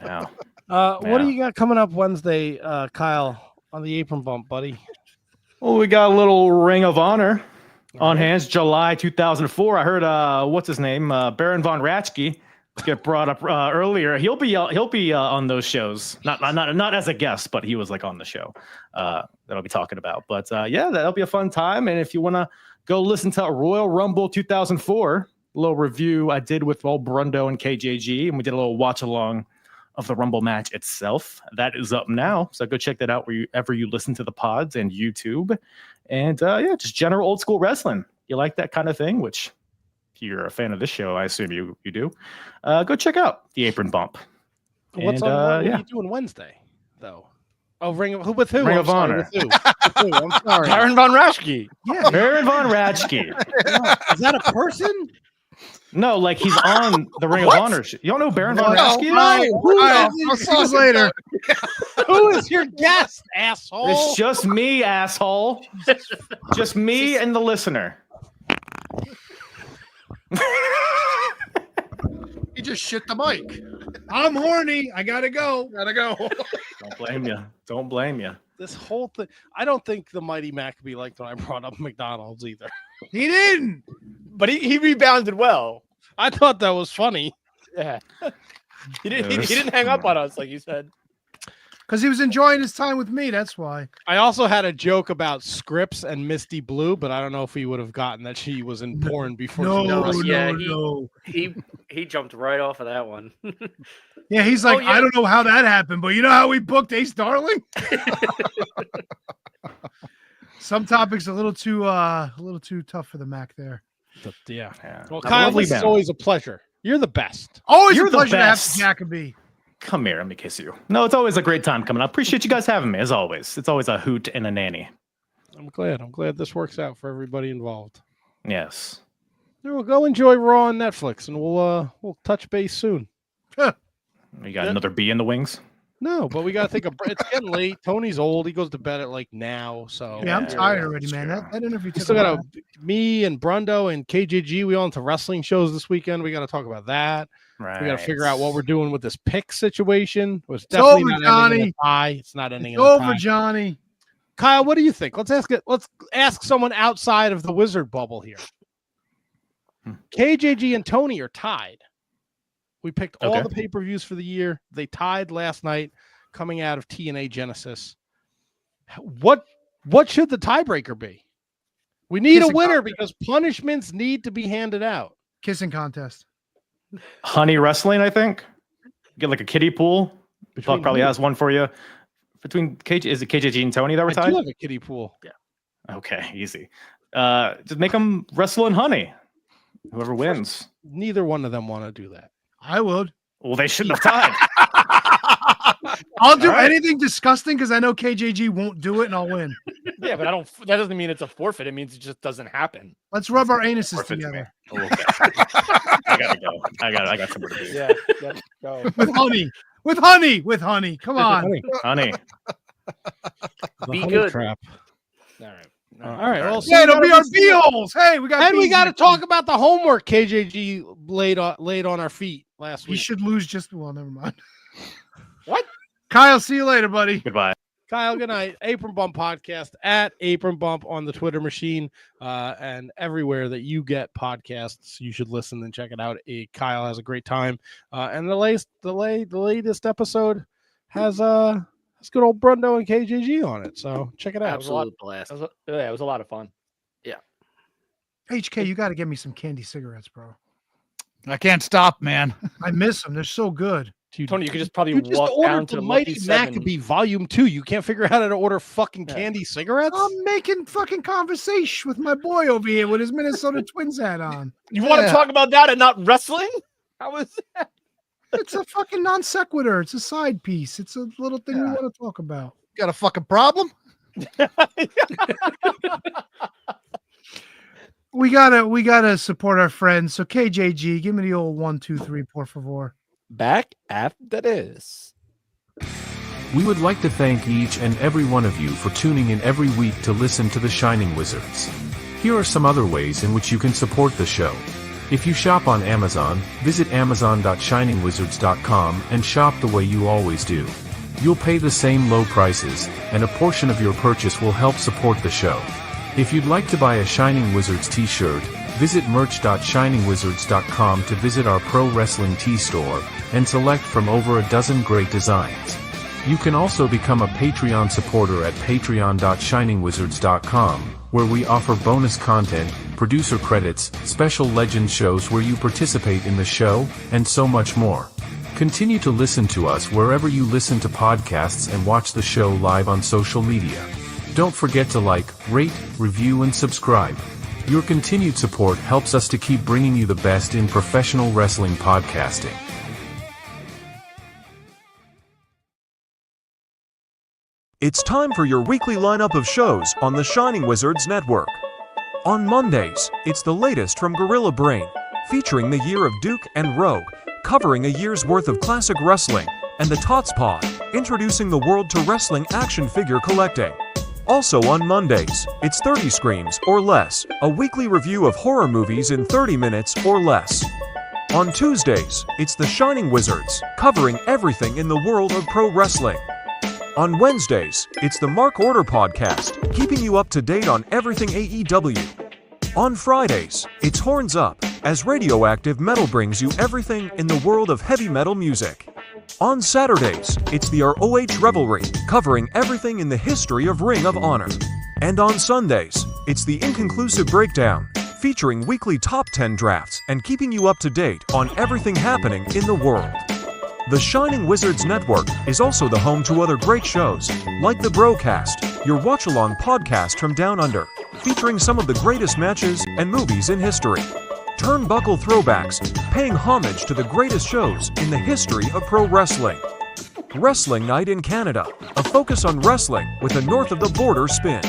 Yeah. What do you got coming up Wednesday, Kyle, on the apron bump, buddy? Well, we got a little Ring of Honor on hands, July 2004. I heard what's his name, Baron von Raschke, get brought up earlier. He'll be on those shows, not as a guest, but he was like on the show that I'll be talking about. But yeah, that'll be a fun time. And if you want to go listen to Royal Rumble 2004, a little review I did with old Brundo and KJG, and we did a little watch along of the Rumble match itself. That is up now, so go check that out wherever you listen to the pods and YouTube. And yeah, just general old school wrestling. You like that kind of thing, which if you're a fan of this show, I assume you do. Go check out the Apron Bump. What are you doing Wednesday, though? Oh, with who? Ring of Honor. With who? I'm sorry. Baron von Raschke. Yeah. Baron von Raschke. Is that a person? No, like he's on the Ring of Honor. You don't know Baron von Raschke? I'll see you later. Who is your guest, asshole? It's just me, asshole. Just me and the listener. He just shit the mic. I'm horny. I gotta go. Don't blame you. This whole thing. I don't think the Mighty Maccabee liked when I brought up McDonald's either. He didn't. But he rebounded well. I thought that was funny. Yeah. He didn't hang up on us like you said. Because he was enjoying his time with me. That's why. I also had a joke about Scripps and Misty Blue, but I don't know if he would have gotten that she was in porn before. He jumped right off of that one. Yeah, he's like, I don't know how that happened, but you know how we booked Ace Darling? Some topics a little too tough for the Mac there. Yeah. Well, Kyle, this is always a pleasure. You're the best. Always You're a pleasure the to have best. Maccabee. Come here, let me kiss you. No, it's always a great time coming up. Appreciate you guys having me, as always. It's always a hoot and a nanny. I'm glad this works out for everybody involved. Yes. We'll go enjoy Raw on Netflix, and we'll touch base soon. You got another bee in the wings? No, but we got to think of it's getting late. Tony's old. He goes to bed at like now. So yeah, I'm tired already, man. That interview took still got me and Brundo and KJG. We all into wrestling shows this weekend. We got to talk about that. Right. We got to figure out what we're doing with this pick situation. It's definitely over, not Johnny. ending in a tie. It's not ending in a over, tie. Johnny. Kyle, what do you think? Let's ask someone outside of the Wizard bubble here. KJG and Tony are tied. We picked all the pay-per-views for the year. They tied last night coming out of TNA Genesis. What should the tiebreaker be? We need a winner because punishments need to be handed out. Kissing contest. Honey Wrestling, I think. Get like a kiddie pool. Buck probably has one for you. Between is it KJG and Tony that were tied? I do have a kiddie pool. Yeah. Okay, easy. Just make them wrestle in honey. Whoever wins. Neither one of them want to do that. I would. Well, they shouldn't have tied. I'll do anything disgusting because I know KJG won't do it, and I'll win. Yeah, but that doesn't mean it's a forfeit. It means it just doesn't happen. Let's rub our anuses together. Oh, okay. I gotta go. I got somewhere to be. Yeah, go. With honey. Come on, honey. Be good. Trap. All right. All right. Well, yeah, it'll be our B-holes. Hey, we got. And we got to talk about the homework KJG laid on our feet last week. He should lose just. Well, never mind. What? Kyle, see you later, buddy. Goodbye. Kyle, good night. Apron Bump Podcast at Apron Bump on the Twitter machine and everywhere that you get podcasts. You should listen and check it out. Kyle has a great time. And the latest episode has good old Brundo and KJG on it. So check it out. Absolute blast. It was a lot of fun. Yeah. HK, you got to get me some candy cigarettes, bro. I can't stop, man. I miss them. They're so good. Tony, you could just probably You just walk down ordered to the the Mighty Lucky Maccabee Volume 2. You can't figure out how to order fucking candy cigarettes? I'm making fucking conversation with my boy over here with his Minnesota Twins hat on. You want to talk about that and not wrestling? How is that? It's a fucking non sequitur. It's a side piece. It's a little thing we want to talk about. Got a fucking problem? We gotta support our friends. So KJG, give me the old 1, 2, 3, por favor. Back after this. We would like to thank each and every one of you for tuning in every week to listen to the Shining Wizards. Here are some other ways in which you can support the show. If you shop on Amazon, visit amazon.shiningwizards.com and shop the way you always do. You'll pay the same low prices, and a portion of your purchase will help support the show. If you'd like to buy a Shining Wizards t-shirt, visit merch.shiningwizards.com to visit our pro wrestling tee store and select from over a dozen great designs. You can also become a Patreon supporter at patreon.shiningwizards.com, where we offer bonus content, producer credits, special legend shows where you participate in the show, and so much more. Continue to listen to us wherever you listen to podcasts and watch the show live on social media. Don't forget to like, rate, review, and subscribe. Your continued support helps us to keep bringing you the best in professional wrestling podcasting. It's time for your weekly lineup of shows on the Shining Wizards Network. On Mondays, it's the latest from Gorilla Brain, featuring the Year of Duke and Rogue, covering a year's worth of classic wrestling, and the Tots Pod, introducing the world to wrestling action figure collecting. Also on Mondays, it's 30 Screams or Less, a weekly review of horror movies in 30 minutes or less. On Tuesdays, it's the Shining Wizards, covering everything in the world of pro wrestling. On Wednesdays, it's the Mark Order Podcast, keeping you up to date on everything AEW. On Fridays, it's Horns Up, as Radioactive Metal brings you everything in the world of heavy metal music. On Saturdays, it's the ROH Revelry, covering everything in the history of Ring of Honor. And on Sundays, it's the Inconclusive Breakdown, featuring weekly top 10 drafts and keeping you up to date on everything happening in the world. The Shining Wizards Network is also the home to other great shows, like The Brocast, your watch-along podcast from Down Under, featuring some of the greatest matches and movies in history. Turnbuckle Throwbacks, paying homage to the greatest shows in the history of pro wrestling. Wrestling Night in Canada, a focus on wrestling with a north-of-the-border spin.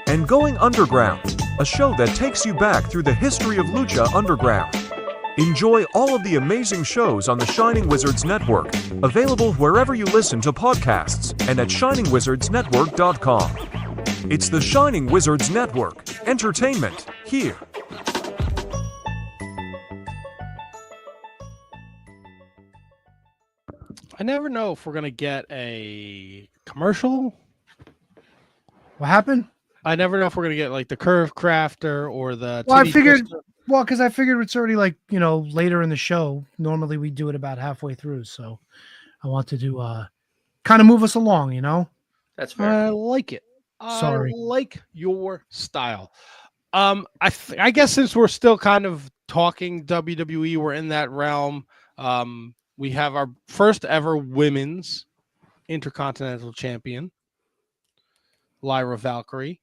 And Going Underground, a show that takes you back through the history of Lucha Underground. Enjoy all of the amazing shows on the Shining Wizards Network, available wherever you listen to podcasts and at shiningwizardsnetwork.com. It's the Shining Wizards Network, entertainment here. I never know if we're going to get a commercial. What happened? I never know if we're going to get like the Curve Crafter or the... Well, I figured... Well, because I figured it's already like, later in the show. Normally we do it about halfway through. So I wanted to kind of move us along, That's fair. I like it. Sorry. I like your style. I guess since we're still kind of talking WWE, we're in that realm. We have our first ever women's Intercontinental Champion, Lyra Valkyrie.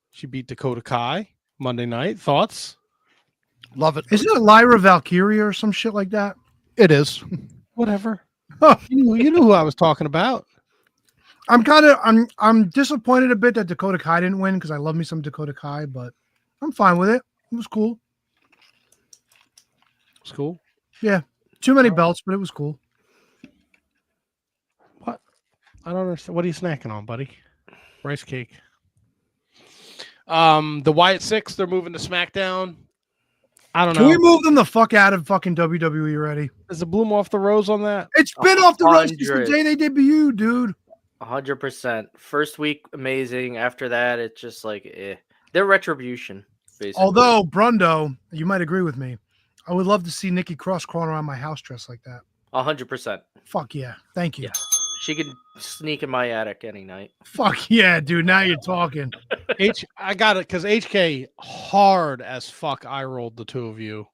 She beat Dakota Kai Monday night. Thoughts? Love it. Isn't it Lyra Valkyria or some shit like that? It is. Whatever. You knew who I was talking about. I'm disappointed a bit that Dakota Kai didn't win because I love me some Dakota Kai, but I'm fine with it. It was cool. It's cool. Yeah. Too many belts, but it was cool. What? I don't understand. What are you snacking on, buddy? Rice cake. The Wyatt Six, they're moving to SmackDown. I don't know. Can we move them the fuck out of fucking WWE already? Is the bloom off the rose on that? It's been off the rose since the day they debuted, dude. 100%. First week, amazing. After that, it's just like, They're retribution, basically. Although, Brundo, you might agree with me. I would love to see Nikki Cross crawling around my house dressed like that. 100%. Fuck yeah. Thank you. Yeah. She could sneak in my attic any night. Fuck yeah, dude. Now you're talking. I got it because HK hard as fuck. I rolled the two of you.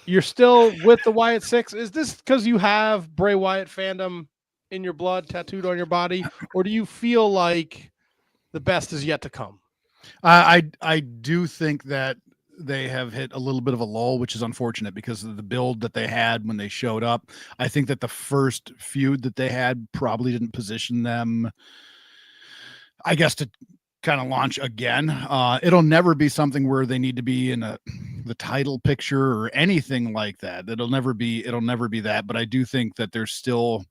You're still with the Wyatt Six. Is this because you have Bray Wyatt fandom in your blood, tattooed on your body, or do you feel like the best is yet to come? I do think that they have hit a little bit of a lull, which is unfortunate because of the build that they had when they showed up. I think that the first feud that they had probably didn't position them, I guess, to kind of launch again. It'll never be something where they need to be in the title picture or anything like that. It'll never be that. But I do think that there's still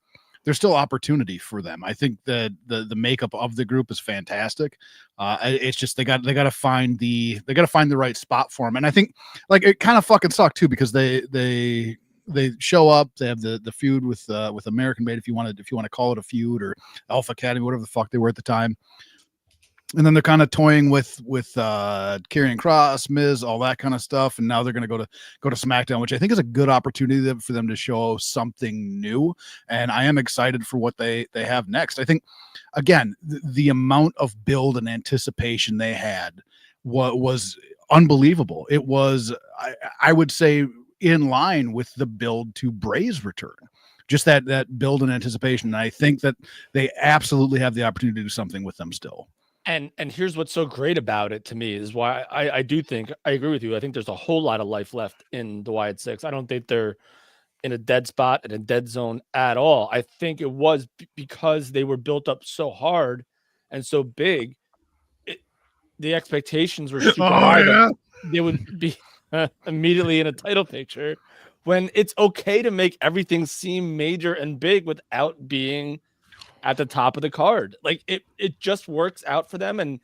opportunity for them. I think that the makeup of the group is fantastic. It's just they got to find the right spot for them. And I think like it kind of fucking sucked too because they show up. They have the feud with American Made, if you want to call it a feud, or Alpha Academy, whatever the fuck they were at the time. And then they're kind of toying with Karrion Kross, Miz, all that kind of stuff. And now they're going to go to SmackDown, which I think is a good opportunity for them to show something new. And I am excited for what they have next. I think, again, the amount of build and anticipation they had was unbelievable. It was, I would say, in line with the build to Bray's return. Just that build and anticipation. And I think that they absolutely have the opportunity to do something with them still. And here's what's so great about it to me is why I do think I agree with you. I think there's a whole lot of life left in the Wyatt Six. I don't think they're in a dead spot, in a dead zone at all. I think it was because they were built up so hard and so big. The expectations were super high. Yeah. They would be immediately in a title picture when it's okay to make everything seem major and big without being at the top of the card. Like it just works out for them. And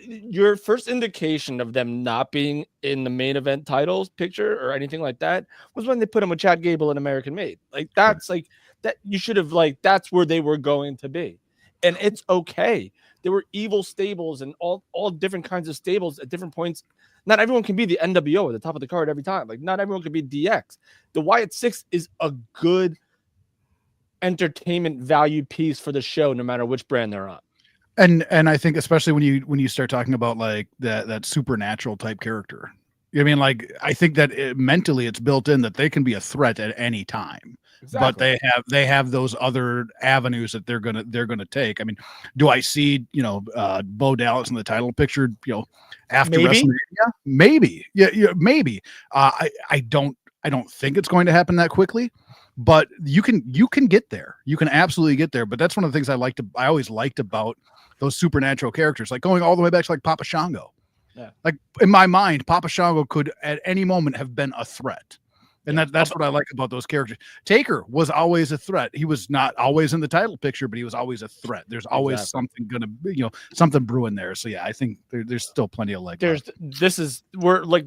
your first indication of them not being in the main event titles picture or anything like that was when they put him with Chad Gable and American Made. Like that's like that you should have that's where they were going to be. And it's okay. There were evil stables and all different kinds of stables at different points. Not everyone can be the NWO at the top of the card every time. Like not everyone can be DX. The Wyatt Six is a good entertainment value piece for the show, no matter which brand they're on. And I think especially when you start talking about like that supernatural type character, I mean, like I think that mentally it's built in that they can be a threat at any time. Exactly. But they have those other avenues that they're gonna take. I mean, do I see Bo Dallas in the title picture? After WrestleMania, maybe. Yeah, maybe. I don't think it's going to happen that quickly. But you can get there. You can absolutely get there. But that's one of the things I always liked about those supernatural characters, like going all the way back to like Papa Shango. Yeah. Like in my mind, Papa Shango could at any moment have been a threat. And that's what I like about those characters. Taker was always a threat. He was not always in the title picture, but he was always a threat. There's always something something brewing there. So yeah, I think there's still plenty of leg. We're like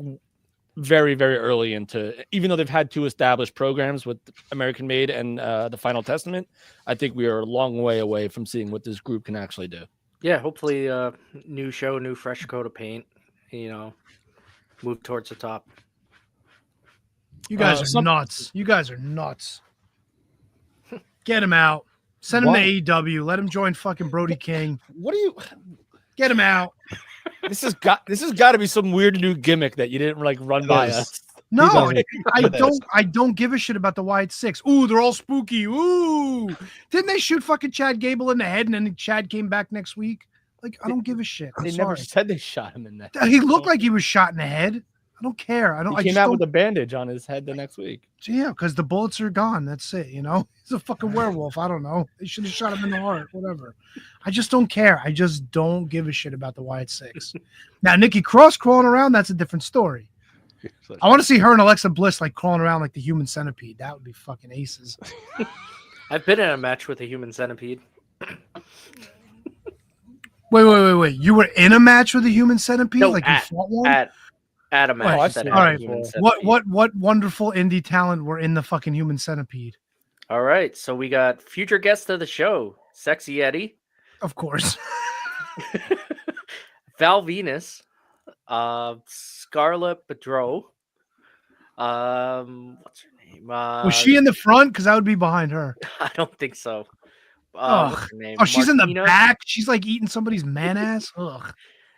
very, very early into, even though they've had two established programs with American Made and the Final Testament, I think we are a long way away from seeing what this group can actually do. Yeah, hopefully new show, new fresh coat of paint, move towards the top. You guys are nuts. You guys are nuts. Get him out. Send him to AEW. Let him join fucking Brody King. What do you get him out? This has got to be some weird new gimmick that you didn't like run by us. No, I don't give a shit about the Wyatt Six. Ooh, they're all spooky. Ooh, didn't they shoot fucking Chad Gable in the head and then Chad came back next week? Like, I don't give a shit. They never said they shot him in that. He looked like he was shot in the head. I don't care. He came out with a bandage on his head the next week. Yeah, because the bullets are gone. That's it. You know, he's a fucking werewolf. I don't know. They should have shot him in the heart. Whatever. I just don't care. I just don't give a shit about the Wyatt Six. Now, Nikki Cross crawling around, that's a different story. I want to see her and Alexa Bliss like crawling around like the human centipede. That would be fucking aces. I've been in a match with a human centipede. Wait. You were in a match with a human centipede? No, like you fought one? At a match. All right. What wonderful indie talent were in the fucking human centipede? All right. So we got future guest of the show, Sexy Eddie. Of course. Val Venus. Scarlett Bedreau. What's her name? Was she in the front? Because I would be behind her. I don't think so. What's her name? Oh, she's Martina? In the back. She's like eating somebody's man ass. Ugh.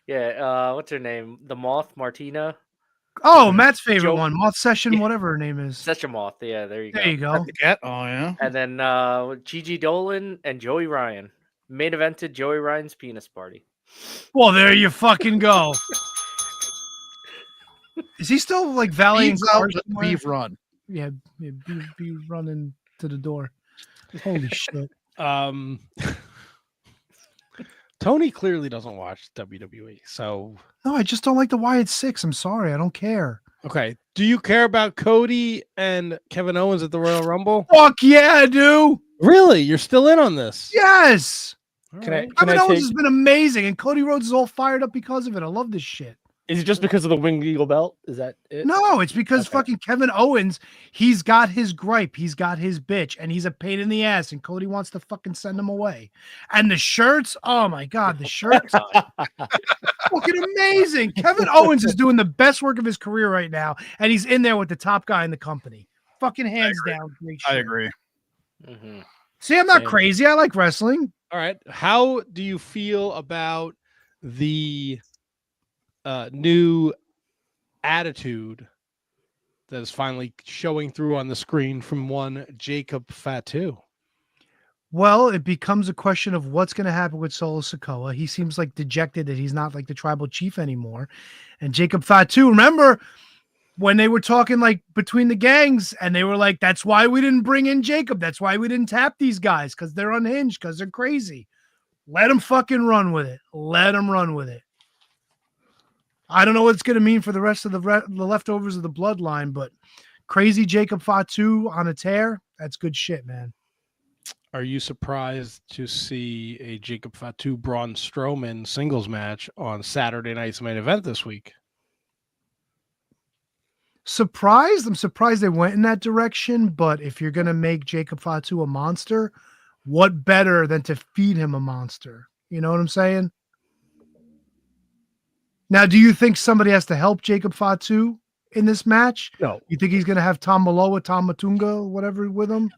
Yeah. What's her name? The Moth, Martina. Oh, Matt's favorite one, Moth Session, whatever her name is. Session Moth. Yeah, there you go. There you go. Oh yeah. And then Gigi Dolan and Joey Ryan main evented Joey Ryan's penis party. Well, there you fucking go. Is he still like valleying cars? Beef run. Yeah, be running to the door. Holy shit. Tony clearly doesn't watch WWE, so no, I just don't like the Wyatt Six. I'm sorry, I don't care. Okay, do you care about Cody and Kevin Owens at the Royal Rumble? Fuck yeah, I do. Really, you're still in on this? Yes. Kevin Owens has been amazing, and Cody Rhodes is all fired up because of it. I love this shit. Is it just because of the Winged Eagle belt? Is that it? No, it's because fucking Kevin Owens, he's got his gripe, he's got his bitch, and he's a pain in the ass, and Cody wants to fucking send him away. And the shirts, oh my God, the shirts fucking amazing. Kevin Owens is doing the best work of his career right now, and he's in there with the top guy in the company. Fucking hands down. Great shit. I agree. Mm-hmm. See, I'm not crazy. I like wrestling. All right. How do you feel about the new attitude that is finally showing through on the screen from one Jacob Fatu? Well, it becomes a question of what's going to happen with Solo Sikoa. He seems like dejected that he's not like the tribal chief anymore. And Jacob Fatu, remember when they were talking like between the gangs and they were like, that's why we didn't bring in Jacob. That's why we didn't tap these guys, because they're unhinged, because they're crazy. Let them fucking run with it. Let them run with it. I don't know what it's going to mean for the rest of the leftovers of the bloodline, but crazy Jacob Fatu on a tear, that's good shit, man. Are you surprised to see a Jacob Fatu Braun Strowman singles match on Saturday night's main event this week? Surprised? I'm surprised they went in that direction, but if you're going to make Jacob Fatu a monster, what better than to feed him a monster? You know what I'm saying? Now, do you think somebody has to help Jacob Fatu in this match? No. You think he's going to have Tom Maloa, Tom Matunga, whatever with him?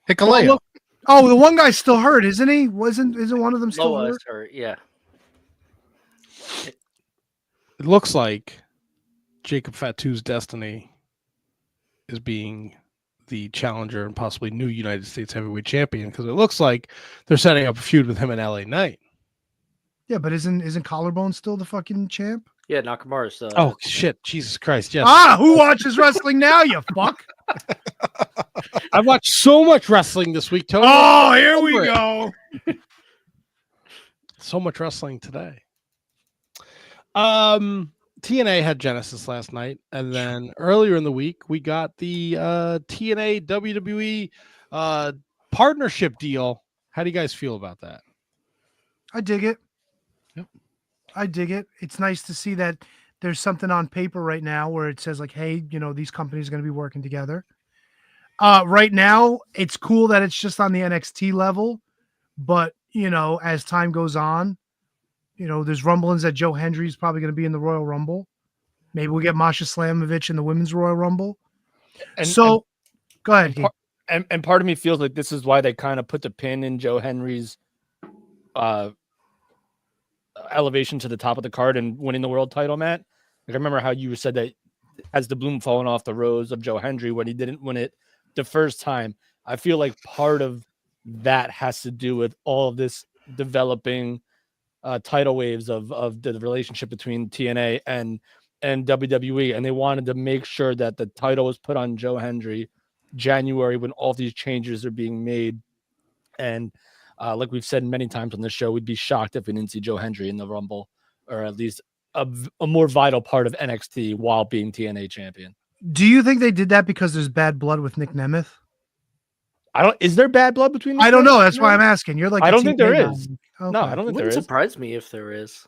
Hikaleo. Oh, the one guy's still hurt, isn't he? Isn't one of them still hurt? Yeah. It looks like Jacob Fatu's destiny is being the challenger and possibly new United States heavyweight champion, because it looks like they're setting up a feud with him in LA Knight. Yeah, but isn't Collarbone still the fucking champ? Yeah, Nakamura's still. Oh shit, Jesus Christ! Yes. Who watches wrestling now? You fuck. I've watched so much wrestling this week, Tony. Oh, here we go. So much wrestling today. TNA had Genesis last night, and then earlier in the week we got the TNA WWE partnership deal. How do you guys feel about that? I dig it. Yep. I dig it. It's nice to see that there's something on paper right now where it says like, hey, you know, these companies are going to be working together. Right now, it's cool that it's just on the NXT level, but you know, as time goes on, you know, there's rumblings that Joe Hendry's probably going to be in the Royal Rumble. Maybe we'll get Masha Slamovich in the Women's Royal Rumble. Go ahead. And part of me feels like this is why they kind of put the pin in Joe Henry's elevation to the top of the card and winning the world title, Matt. Like, I remember how you said that as the bloom falling off the rose of Joe Hendry when he didn't win it the first time. I feel like part of that has to do with all of this developing tidal waves of the relationship between TNA and WWE, and they wanted to make sure that the title was put on Joe Hendry January when all these changes are being made. And like we've said many times on the show, we'd be shocked if we didn't see Joe Hendry in the Rumble, or at least a more vital part of NXT while being TNA champion. Do you think they did that because there's bad blood with Nick Nemeth? Is there bad blood between them? I don't know. That's why I'm asking. You're like, I don't think there TNA is. guy. No, Okay. I don't think there Wouldn't is. surprise me if there is.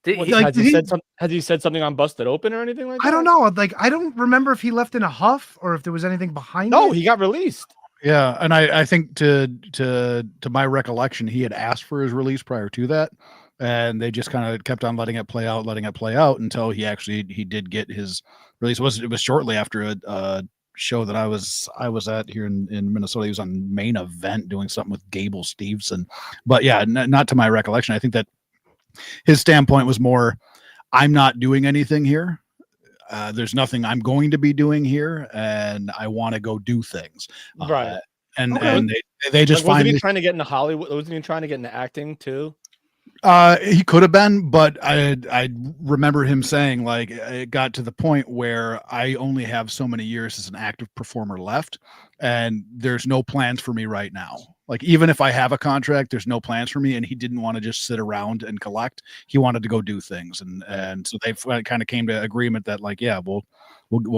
Has he said something on Busted Open or anything like that? I don't know. Like, I don't remember if he left in a huff or if there was anything behind it. No, he got released. Yeah, and I think to my recollection, he had asked for his release prior to that, and they just kind of kept on letting it play out until he did get his release. It was shortly after a show that I was at here in Minnesota. He was on Main Event doing something with Gable Steveson, but yeah, not to my recollection. I think that his standpoint was more, I'm not doing anything here. There's nothing I'm going to be doing here, and I want to go do things. Right. And they just wasn't find he trying to get into Hollywood? Wasn't he trying to get into acting too? He could have been, but I remember him saying, like, it got to the point where I only have so many years as an active performer left, and there's no plans for me right now. Like, even if I have a contract, there's no plans for me. And he didn't want to just sit around and collect. He wanted to go do things. And so they kind of came to agreement that, like, yeah, we'll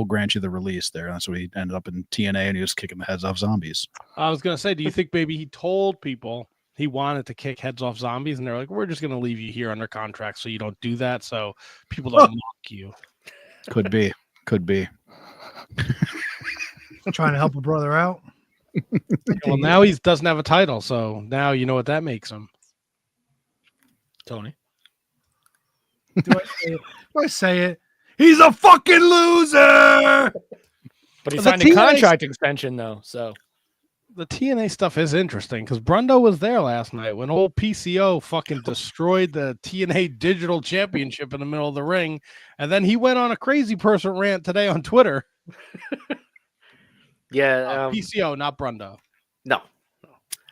grant you the release there. And so he ended up in TNA, and he was kicking the heads off zombies. I was going to say, do you think maybe he told people he wanted to kick heads off zombies, and they're like, we're just going to leave you here under contract so you don't do that, so people don't mock you? Could be. Trying to help a brother out. Well, now he doesn't have a title, so now you know what that makes him. Tony. Do I say it? He's a fucking loser. But he signed a contract extension though, so the TNA stuff is interesting because Brundo was there last night when old PCO fucking destroyed the TNA Digital Championship in the middle of the ring, and then he went on a crazy person rant today on Twitter. Yeah, PCO, not Brundo. No.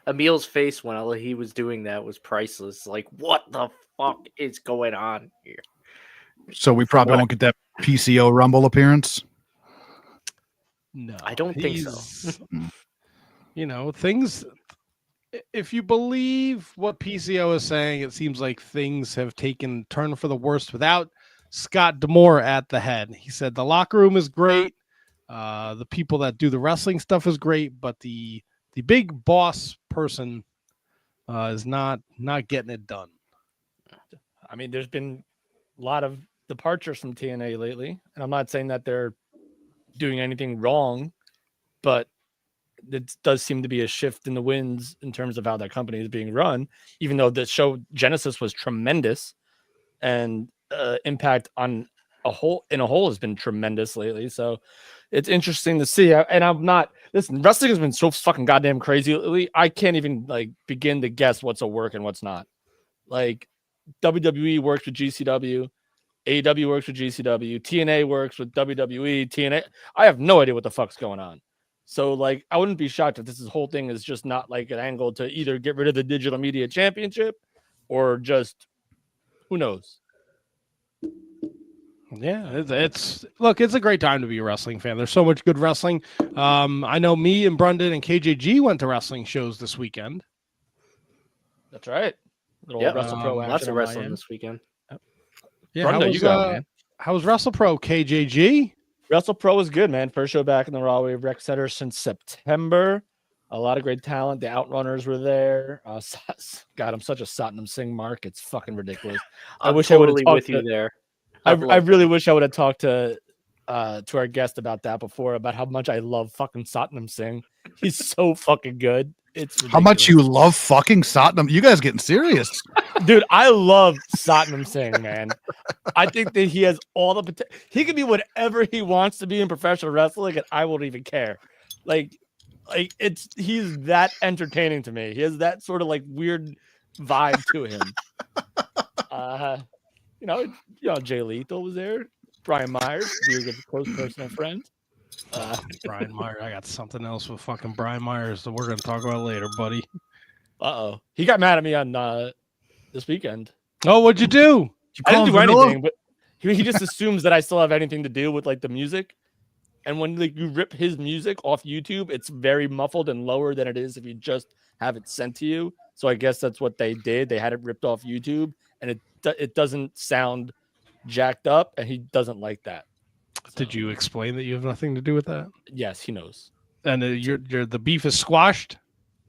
Emil's face when he was doing that was priceless. Like, what the fuck is going on here? So we probably won't get that PCO Rumble appearance. No, I don't think so. You know, things. If you believe what PCO is saying, it seems like things have taken a turn for the worst without Scott D'Amore at the head. He said the locker room is great. The people that do the wrestling stuff is great, but the big boss person is not getting it done. I mean, there's been a lot of departures from TNA lately, and I'm not saying that they're doing anything wrong, but it does seem to be a shift in the winds in terms of how that company is being run, even though the show Genesis was tremendous and impact on a whole has been tremendous lately. So it's interesting to see. And I'm not, listen, wrestling has been so fucking goddamn crazy lately. I can't even like begin to guess what's a work and what's not. Like WWE works with GCW, AEW works with GCW, TNA works with WWE, TNA. I have no idea what the fuck's going on. So like, I wouldn't be shocked if this whole thing is just not like an angle to either get rid of the digital media championship or just who knows. Yeah, it's a great time to be a wrestling fan. There's so much good wrestling. I know me and Brendan and KJG went to wrestling shows this weekend. That's right. Yeah, lots of wrestling this weekend. Yeah, how was WrestlePro, KJG? WrestlePro was good, man. First show back in the Rahway Rec Center since September. A lot of great talent. The Outrunners were there. God, I'm such a Satnam Singh mark. It's fucking ridiculous. I wish I would have talked with you there. I really wish I would have talked to our guest about that before, about how much I love fucking Satnam Singh. He's so fucking good. It's ridiculous. How much you love fucking Satnam. You guys getting serious. Dude, I love Satnam Singh, man. I think that he has all the potential. He can be whatever he wants to be in professional wrestling, and I won't even care. Like he's that entertaining to me. He has that sort of like weird vibe to him. You know, Jay Lethal was there. Brian Myers, we're a close personal friend. Brian Myers, I got something else with fucking Brian Myers that we're gonna talk about later, buddy. He got mad at me on this weekend. Oh, what'd you do? I didn't do anything, but he just assumes that I still have anything to do with like the music. And when like you rip his music off YouTube, it's very muffled and lower than it is if you just have it sent to you. So I guess that's what they did. They had it ripped off YouTube, and it doesn't sound jacked up, and he doesn't like that. So, did you explain that you have nothing to do with that? Yes, he knows. And the beef is squashed.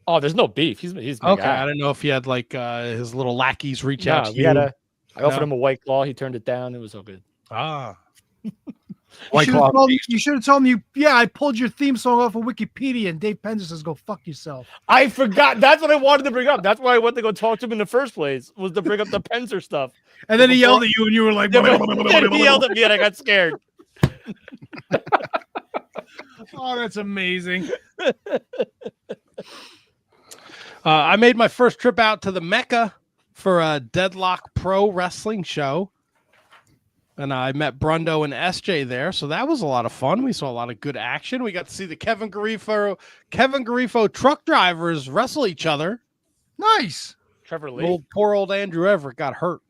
Oh, there's no beef. He's okay. guy. I didn't know if he had like his little lackeys reach out to you. I offered him a White Claw. He turned it down. It was all good. Ah. You should have told me. I pulled your theme song off of Wikipedia, and Dave Penzer says, "Go fuck yourself." I forgot. That's what I wanted to bring up. That's why I went to go talk to him in the first place, was to bring up the Penzer stuff. And then he yelled at you, and you were like, he yelled at me, and I got scared. Oh, that's amazing. I made my first trip out to the Mecca for a Deadlock Pro Wrestling show. And I met Brundo and SJ there, so that was a lot of fun. We saw a lot of good action. We got to see the Kevin Garifo truck drivers wrestle each other. Nice. Trevor Lee. Poor old Andrew Everett got hurt.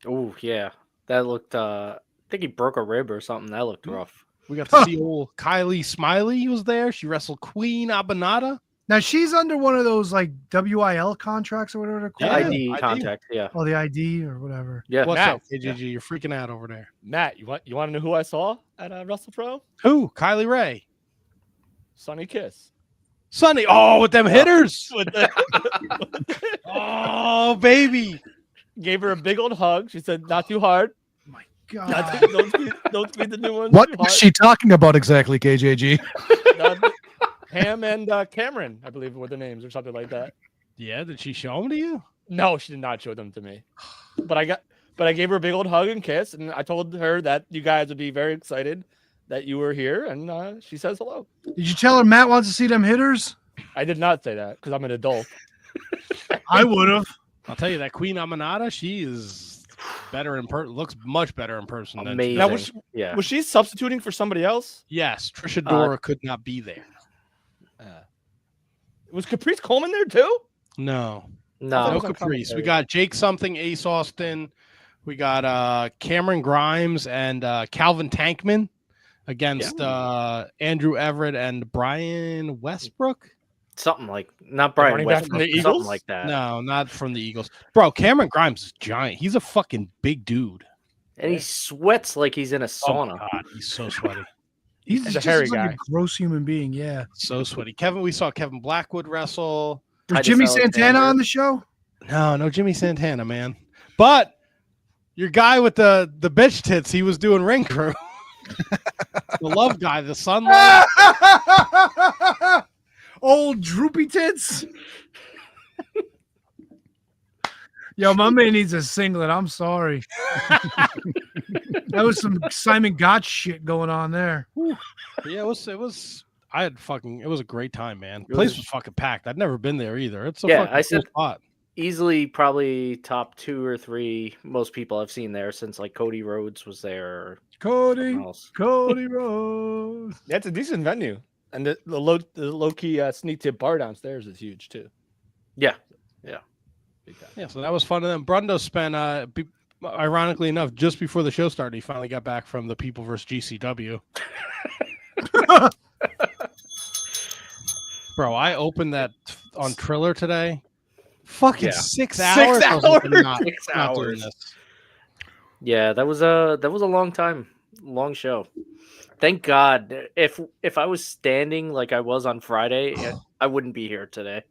Oh, yeah. That looked, I think he broke a rib or something. That looked rough. We got to see old Kylie Smiley was there. She wrestled Queen Abanata. Now she's under one of those like WIL contracts or whatever they're called. ID contract, yeah. Oh, the ID or whatever. Yeah. What's Matt, up, KGG? You're freaking out over there. Matt, you want to know who I saw at WrestlePro? Who? Kylie Ray. Sonny Kiss. Sonny. Oh, with them hitters. With the oh, baby. Gave her a big old hug. She said, "Not too hard." My God. Don't speed the new ones. What too was hard. she talking about exactly, KJG? Pam and Cameron, I believe, were the names or something like that. Yeah, did she show them to you? No, she did not show them to me. But I gave her a big old hug and kiss, and I told her that you guys would be very excited that you were here, and she says hello. Did you tell her Matt wants to see them hitters? I did not say that because I'm an adult. I would have. I'll tell you that Queen Aminata, she is better in person. Looks much better in person. Amazing. Now, yeah. Was she substituting for somebody else? Yes, Trisha Dora could not be there. Was Caprice Coleman there too? No No. Caprice. We got Jake something, Ace Austin. We got Cameron Grimes and Calvin Tankman against Andrew Everett and Brian Westbrook. Something like not Brian Westbrook, from the Eagles? something like that. No, not from the Eagles. Bro, Cameron Grimes is giant. He's a fucking big dude. And he sweats like he's in a sauna. Oh my God, he's so sweaty. He's a just hairy like guy. a gross human being. Yeah. So sweaty. We saw Kevin Blackwood wrestle. Was Titus Jimmy Alexander. Santana on the show? No Jimmy Santana, man. But your guy with the bitch tits, he was doing ring crew. The love guy, the sunlight. Old droopy tits. Yo, my man needs a singlet. I'm sorry. That was some Simon Gotch shit going on there. Yeah, it was. It was a great time, man. The place was fucking packed. I'd never been there either. It's a fucking cool spot. Easily probably top 2 or 3 most people I've seen there since like Cody Rhodes was there. Or Cody else. Rhodes. That's a decent venue, and the low key sneak tip bar downstairs is huge too. Yeah. Yeah, so that was fun. And then Brundo spent, ironically enough, just before the show started, he finally got back from the People vs. GCW. Bro, I opened that on Triller today. Fucking 6 hours. 6 I was like, hours. not 6 doing hours. this. Yeah, that was a long time, long show. Thank God. If I was standing like I was on Friday, I wouldn't be here today.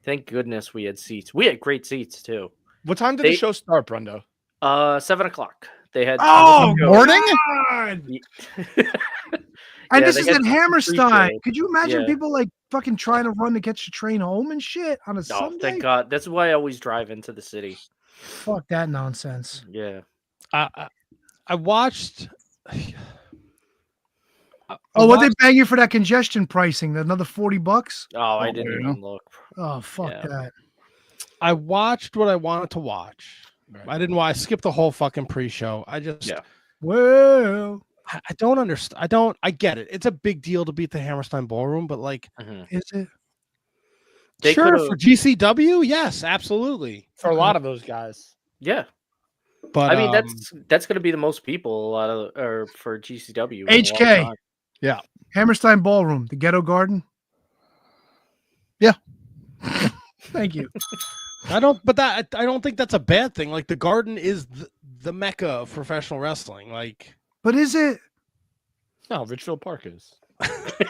Thank goodness we had seats. We had great seats too. What time did the show start, Brundo? 7:00. They had morning? And this they is had in Hammerstein. pre-show. Could you imagine Yeah. people like fucking trying to run to catch the train home and shit on a Oh, Sunday? thank God. That's why I always drive into the city. Fuck that nonsense. Yeah. I watched. What they bang you for that congestion pricing? Another $40? Oh, I didn't even look. Oh, fuck that. I watched what I wanted to watch. I didn't want. I skipped the whole fucking pre-show. I just. Well, I don't understand. I get it. It's a big deal to beat the Hammerstein Ballroom, but like, is it? Sure, for GCW, yes, absolutely. For a lot of those guys. Yeah. But I mean, that's going to be the most people or for GCW. in a long HK. time. Yeah. Hammerstein Ballroom, the Ghetto Garden. Yeah. Thank you. I don't think that's a bad thing. Like the Garden is the mecca of professional wrestling. Like, but is it? No, Richfield Park is.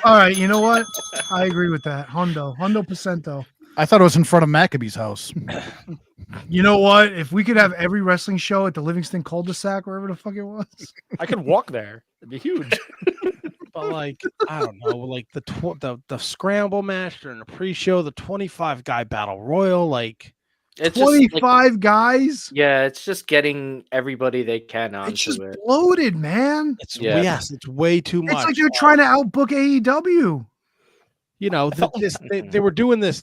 All right, you know what? I agree with that. Hundo percento. I thought it was in front of Maccabee's house. You know what? If we could have every wrestling show at the Livingston cul-de-sac, wherever the fuck it was, I could walk there. It'd be huge. but like, I don't know, like the scramble match during the pre-show, the 25 guy battle royal, like It's 25 guys. Yeah, it's just getting everybody they can onto It's just it. bloated, man. It's it's way too much. It's like you're trying to outbook AEW. You know, they were doing this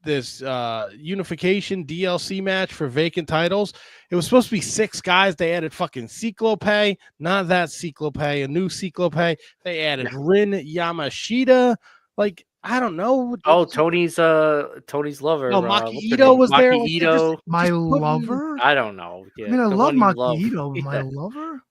unification DLC match for vacant titles. It was supposed to be 6 guys. They added fucking Cyclope, not that Cyclope, a new Cyclope. They added Rin Yamashita. Like, I don't know. Oh, Tony's lover. Oh, Maki Ito was there. Maki Ito. My lover? I don't know. Yeah, I mean, I the love one you Maki Ito, but my lover?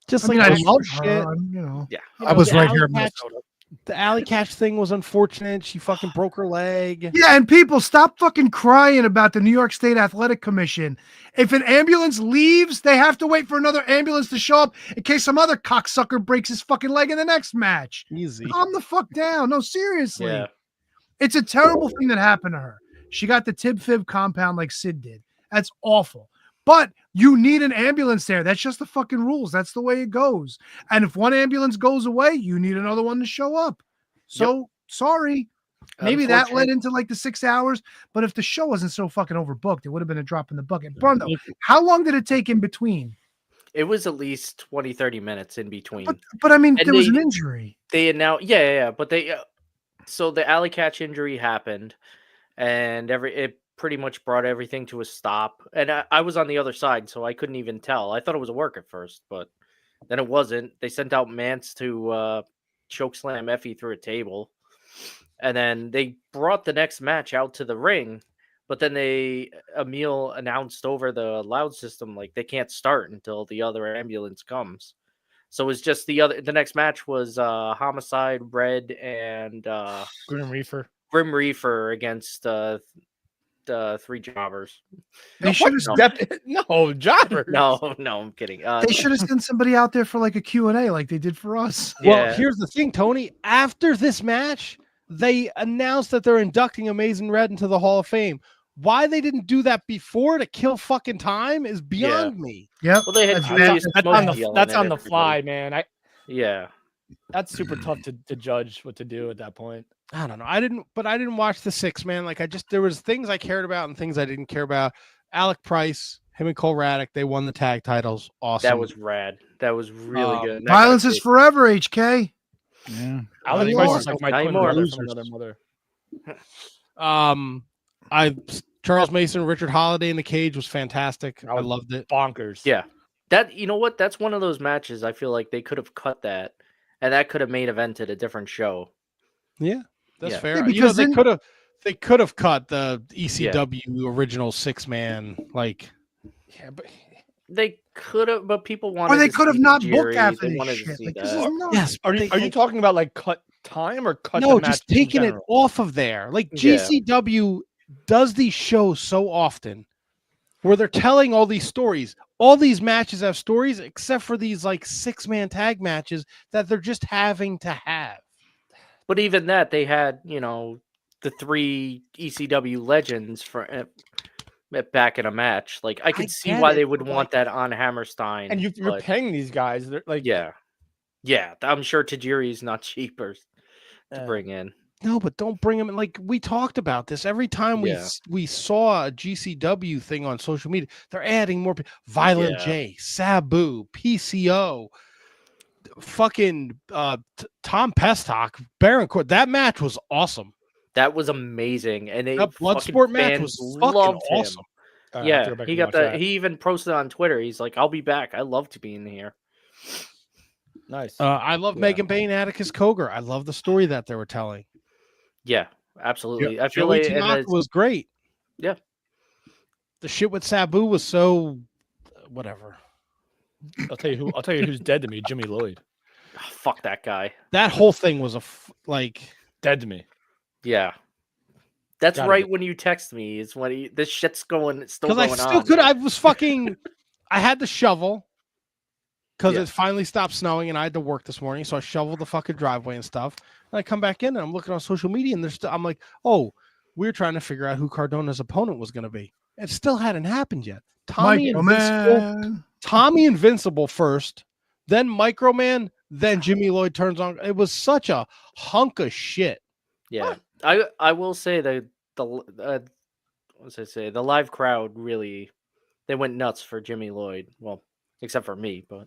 Just I mean, like I love shit. her. You know. Yeah. I was right here in Minnesota. The alley catch thing was unfortunate. She fucking broke her leg. Yeah, and people stop fucking crying about the New York State Athletic Commission. If an ambulance leaves, they have to wait for another ambulance to show up in case some other cocksucker breaks his fucking leg in the next match. Easy. Calm the fuck down. No, seriously. Yeah. It's a terrible thing that happened to her. She got the tib-fib compound like Sid did. That's awful. But you need an ambulance there. That's just the fucking rules. That's the way it goes. And if one ambulance goes away, you need another one to show up. So sorry. Maybe that led into like the 6 hours. But if the show wasn't so fucking overbooked, it would have been a drop in the bucket. Bruno, how long did it take in between? It was at least 20, 30 minutes in between. But I mean, there was an injury. They announced, yeah. But so the alley catch injury happened, and it pretty much brought everything to a stop. And I was on the other side, so I couldn't even tell. I thought it was a work at first, but then it wasn't. They sent out Mance to chokeslam Effie through a table. And then they brought the next match out to the ring, but then Emil announced over the loud system, like, they can't start until the other ambulance comes. So it was just the next match was Homicide, Red, and Grim Reaper. Grim Reaper against the 3 jobbers. They should have No, jobbers. No, I'm kidding. They should have sent somebody out there for like a Q&A like they did for us. Well, here's the thing, Tony. After this match, they announced that they're inducting Amazing Red into the Hall of Fame. Why they didn't do that before to kill fucking time is beyond me. Yeah. Well, they had that's on the fly, man. Yeah. That's super tough to judge what to do at that point. I don't know. I didn't watch the 6, man. Like there was things I cared about and things I didn't care about. Alec Price, him and Cole Raddick, they won the tag titles. Awesome. That was rad. That was really good. Violence is forever, HK. Yeah. Alec Price is like my twin brother from another mother. Charles Mason, Richard Holiday in the cage was fantastic. I loved it. Bonkers. Yeah. You know what? That's one of those matches I feel like they could have cut that, and that could have main evented a different show. Yeah, that's fair. Yeah, because they could have cut the ECW original 6-man. Like, yeah, but they could have, but people wanted. Or they to could have see not Jerry. booked after They this wanted shit. to see Like, that. this is nuts. yes, are you talking about like cut time or cut? No, the match just in taking it general? off of there. Like Yeah. GCW does these shows so often where they're telling all these stories. All these matches have stories, except for these like 6-man tag matches that they're just having to have. But even that, they had, the 3 ECW legends for back in a match. Like, I could see why they would want that on Hammerstein. And you're paying these guys. They're like, yeah, I'm sure Tajiri's not cheaper to bring in. No, but don't bring them in. Like, we talked about this every time we saw a GCW thing on social media. They're adding more Violent J, Sabu, PCO, fucking Tom Pestock, Baron Court. That match was awesome. That was amazing, and that Bloodsport match was fucking awesome. Yeah, he got that. He even posted on Twitter. He's like, "I'll be back. I love to be in here." Nice. I love Megan Bain, Atticus Cogar. I love the story that they were telling. Yeah, absolutely. I feel Joey like Tanaka was great. Yeah. The shit with Sabu was so whatever. I'll tell you who's dead to me, Jimmy Lloyd. Oh, fuck that guy. That whole thing was dead to me. Yeah. That's Gotta right be. when you text me is when this shit's still going because on. I still could. I was fucking. I had the shovel because it finally stopped snowing and I had to work this morning, so I shoveled the fucking driveway and stuff. And I come back in and I'm looking on social media and I'm like, oh, we're trying to figure out who Cardona's opponent was going to be. It still hadn't happened yet. Tommy Invincible first, then Microman, then Jimmy Lloyd turns on. It was such a hunk of shit. Yeah, I will say that the live crowd really they went nuts for Jimmy Lloyd. Well, except for me, but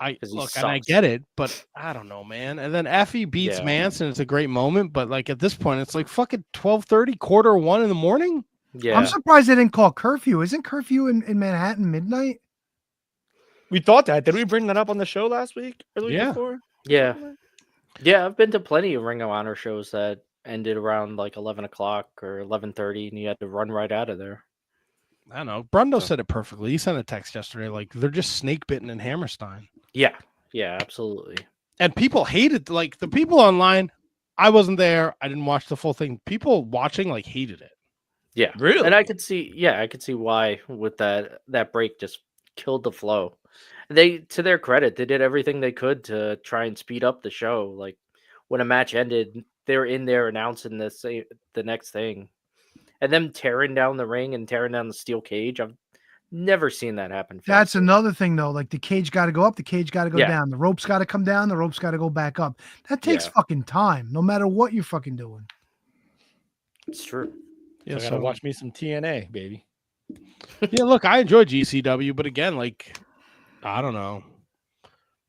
and I get it, but I don't know, man. And then Effie beats Manson. It's a great moment, but like at this point, it's like fucking 12:30, 1:45 in the morning. Yeah, I'm surprised they didn't call curfew. Isn't curfew in Manhattan midnight? We thought that. Did we bring that up on the show last week or the week before? Yeah. I've been to plenty of Ring of Honor shows that ended around like 11 o'clock or 11:30, and you had to run right out of there. I don't know. Brundo said it perfectly. He sent a text yesterday, like they're just snake bitten in Hammerstein. Yeah, absolutely. And people hated the people online. I wasn't there. I didn't watch the full thing. People watching like hated it. Yeah, really. And I could see why with that break just killed the flow. They, to their credit, they did everything they could to try and speed up the show. Like when a match ended, they were in there announcing the next thing, and them tearing down the ring and tearing down the steel cage. I've never seen that happen. That's another thing, though. Like the cage got to go up, the cage got to go down, the ropes got to come down, the ropes got to go back up. That takes fucking time, no matter what you're fucking doing. It's true. Yeah, so I gotta watch me some TNA, baby. Yeah, look, I enjoy GCW, but again, like, I don't know,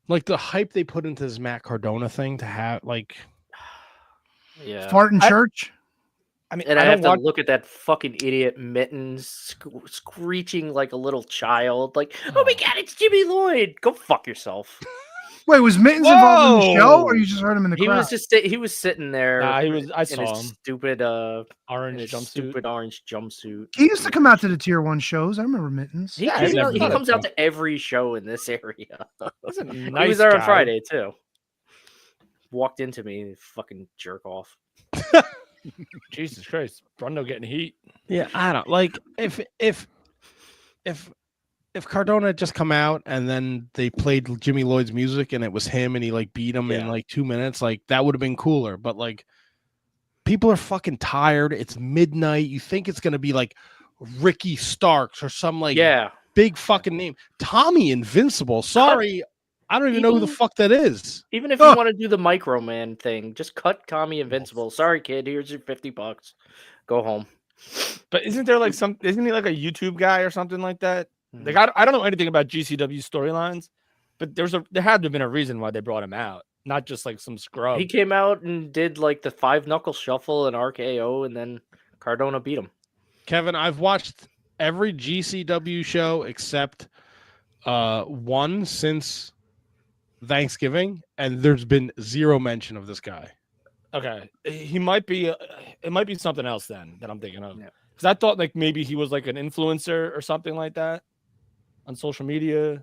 like the hype they put into this Matt Cardona thing to have, like, fart in church. I mean, and I have to look at that fucking idiot Mittens screeching like a little child, like, "Oh my god, it's Jimmy Lloyd! Go fuck yourself!" Wait, was Mittens involved in the show, or you just heard him in the crowd? He was sitting there. I saw him. Stupid orange jumpsuit. He used to come out to the Tier 1 shows. I remember Mittens. He comes out to every show in this area. He was there on Friday too. Walked into me, fucking jerk off. Jesus Christ, Brundo getting heat. Yeah, I don't like if Cardona had just come out and then they played Jimmy Lloyd's music and it was him and he like beat him in like 2 minutes, like that would have been cooler. But like people are fucking tired. It's midnight. You think it's gonna be like Ricky Starks or some like big fucking name. Tommy Invincible. Sorry, I don't even know who the fuck that is. Even if you want to do the Microman thing, just cut Tommy Invincible. Sorry, kid. Here's your $50. Go home. But isn't he like a YouTube guy or something like that? Like I don't know anything about GCW storylines, but there had to have been a reason why they brought him out, not just like some scrub. He came out and did like the 5-knuckle shuffle and RKO, and then Cardona beat him. Kevin, I've watched every GCW show except one since Thanksgiving, and there's been zero mention of this guy. Okay, he might be. It might be something else then that I'm thinking of. Because I thought like maybe he was like an influencer or something like that on social media.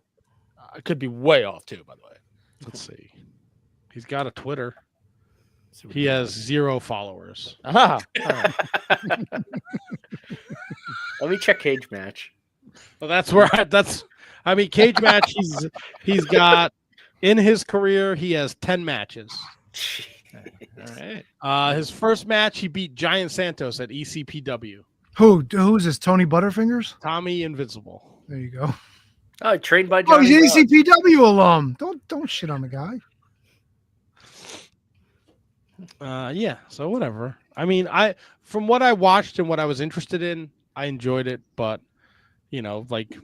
I could be way off too, by the way. Let's see. He's got a Twitter. He has 0 followers. Let me check Cage Match. Well, that's where Cage Match. He's got in his career he has 10 matches. All right. His first match he beat Giant Santos at ECPW. Who's this? Tony Butterfingers? Tommy Invincible. There you go. Oh, trained by Johnny. He's an ECPW alum. Don't shit on the guy. Yeah. So whatever. I mean, from what I watched and what I was interested in, I enjoyed it. But like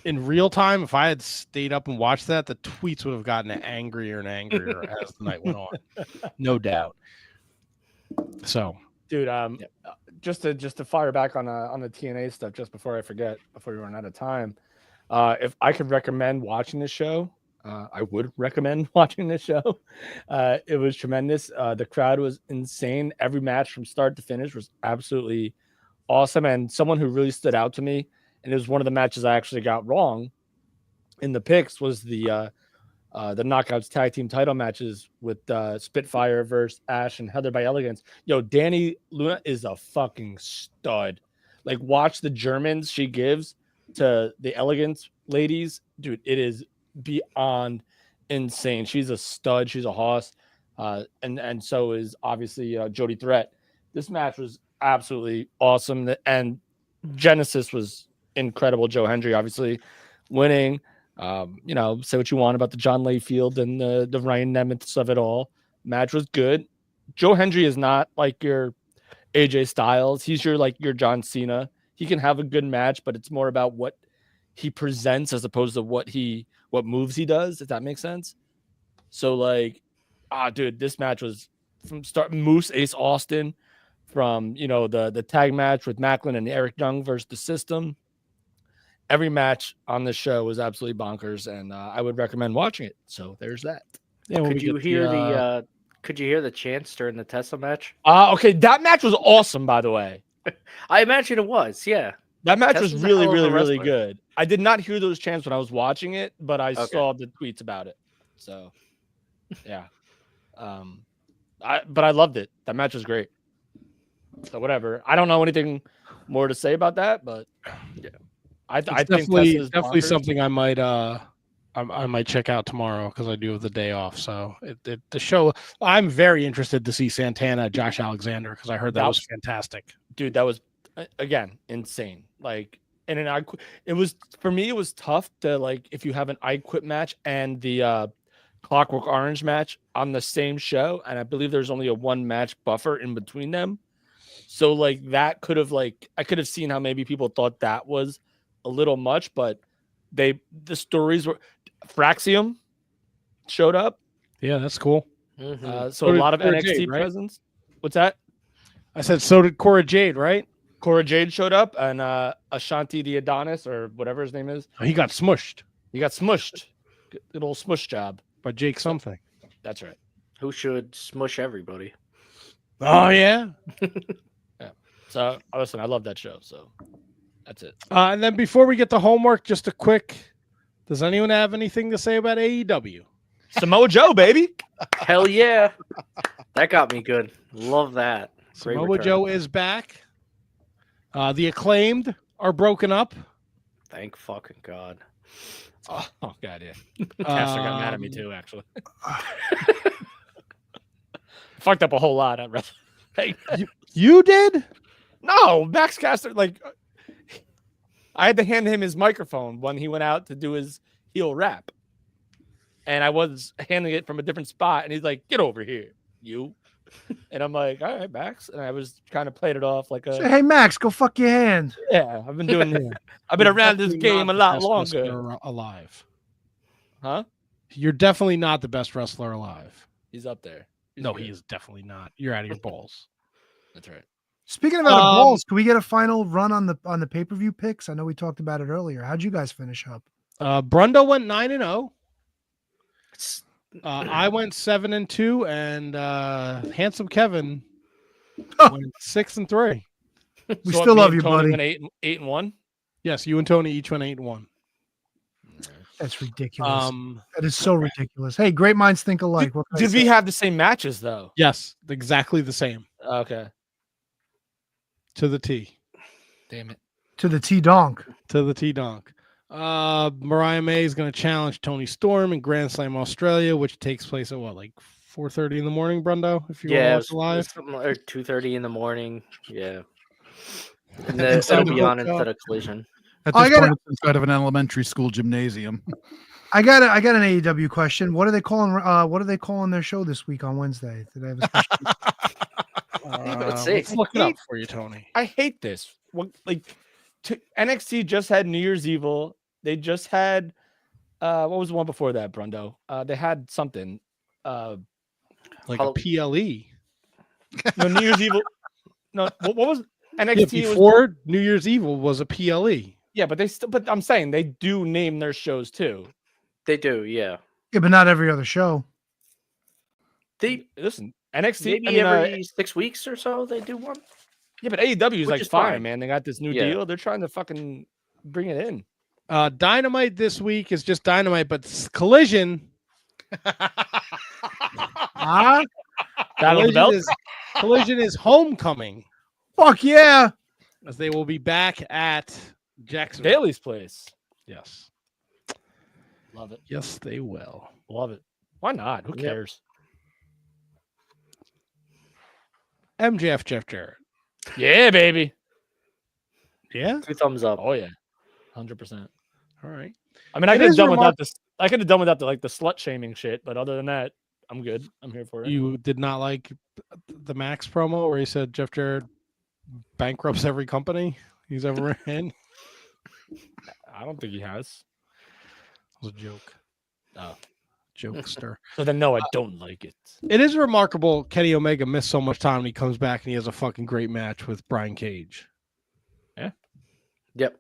in real time, if I had stayed up and watched that, the tweets would have gotten angrier and angrier as the night went on. No doubt. So, dude, just to fire back on the TNA stuff, just before I forget, before we run out of time, if I could recommend watching this show, I would recommend watching this show. It was tremendous. The crowd was insane. Every match from start to finish was absolutely awesome. And someone who really stood out to me, and it was one of the matches I actually got wrong in the picks, was the Knockouts tag team title matches with Spitfire versus Ash and Heather by Elegance. Yo, Danny Luna is a fucking stud. Like, watch the Germans she gives to the Elegance ladies. Dude, it is beyond insane. She's a stud. She's a hoss. And so is obviously Jody Threat. This match was absolutely awesome. And Genesis was incredible. Joe Hendry obviously winning. Say what you want about the John Layfield and the Ryan Nemeth of it all. Match was good. Joe Hendry is not like your AJ Styles. He's your John Cena. He can have a good match, but it's more about what he presents as opposed to what moves he does, if that makes sense. So dude, this match was from start. Moose Ace Austin from the tag match with Macklin and Eric Young versus the System. Every match on this show was absolutely bonkers, and I would recommend watching it. So there's that. Yeah, could you hear the chants during the Tesla match? Okay, that match was awesome, by the way. I imagine it was, yeah. That match Tesla's was really, really, really wrestler. good. I did not hear those chants when I was watching it, but I saw the tweets about it. So, yeah. But I loved it. That match was great. So whatever. I don't know anything more to say about that, but yeah. I think definitely something I might check out tomorrow because I do have the day off. So the show, I'm very interested to see Santana, Josh Alexander, because I heard that was fantastic. Dude, that was again insane. It was for me. It was tough to if you have an I Quit match and the Clockwork Orange match on the same show, and I believe there's only a 1 match buffer in between them. So that could have I could have seen how maybe people thought that was a little much, but the stories were. Fraxium showed up. Yeah, that's cool. So a lot of NXT Jade, right? Presence. What's that? I said so did Cora Jade, right? Cora Jade showed up, and Ashanti the Adonis, or whatever his name is. He got smushed. Good old smush job by Jake something. That's right. Who should smush everybody? Oh yeah. Yeah. So listen, I love that show. So that's it. And then before we get to homework, just a quick. Does anyone have anything to say about AEW? Samoa Joe, baby. Hell yeah. That got me good. Love that. Great Samoa return. Joe is back. The Acclaimed are broken up. Thank fucking God. Oh God, yeah. Caster got mad at me too, actually. Fucked up a whole lot. I'd rather. You did? No, Max Caster, I had to hand him his microphone when he went out to do his heel rap. And I was handling it from a different spot. And he's like, get over here, you. And I'm like, all right, Max. And I was kind of played it off like a. Say, hey, Max, go fuck your hand. Yeah, I've been doing that. I've been around this game a lot longer. Alive. Huh? You're definitely not the best wrestler alive. He's up there. He is definitely not. You're out of your balls. That's right. Speaking of out of balls, can we get a final run on the pay-per-view picks? I know we talked about it earlier. How'd you guys finish up? Brundo went 9-0. I went 7-2, and Handsome Kevin went 6-3. We still love you, buddy. Went 8-1. Yes, you and Tony each went 8-1. That's ridiculous. That is so ridiculous. Hey, great minds think alike. Did we have the same matches though? Yes, exactly the same. Okay. To the T. Damn it. To the T-Donk. To the T-Donk. Mariah May is going to challenge Tony Storm in Grand Slam Australia, which takes place at 4:30 in the morning, Brundo? If you want to watch live, something like 2:30 in the morning. Yeah. And then it'll be on instead of Collision. At this point, it's inside of an elementary school gymnasium. I got an AEW question. What are they calling their show this week on Wednesday? Did I have a special? Let's see. Let's look it up for you, Tony. I hate this. NXT just had New Year's Evil. They just had what was the one before that, Brundo? They had something like a PLE. No, New Year's Evil. No, what was NXT? Yeah, before New Year's Evil was a PLE. Yeah, but but I'm saying they do name their shows too. They do, yeah. Yeah, but not every other show. Listen, NXT maybe every 6 weeks or so they do one. Yeah, but AEW is Which like is fine, fine. man. They got this new deal. They're trying to fucking bring it in. Dynamite this week is just Dynamite, but Collision. Collision is Homecoming. Fuck yeah! As they will be back at Jacksonville. Bailey's place. Yes. Love it. Yes, they will. Love it. Why not? Who cares? MJF Jeff Jarrett. Yeah, baby. Yeah. 2 thumbs up. Oh yeah. 100%. All right. I mean, I could have done without this. I could have done without the slut shaming shit, but other than that, I'm good. I'm here for it. You did not like the Max promo where he said Jeff Jarrett bankrupts every company he's ever in? I don't think he has. It was a joke. Oh. Jokester. So then, no, I don't like it. It is remarkable Kenny Omega missed so much time and he comes back and he has a fucking great match with Brian Cage. Yeah. Yep.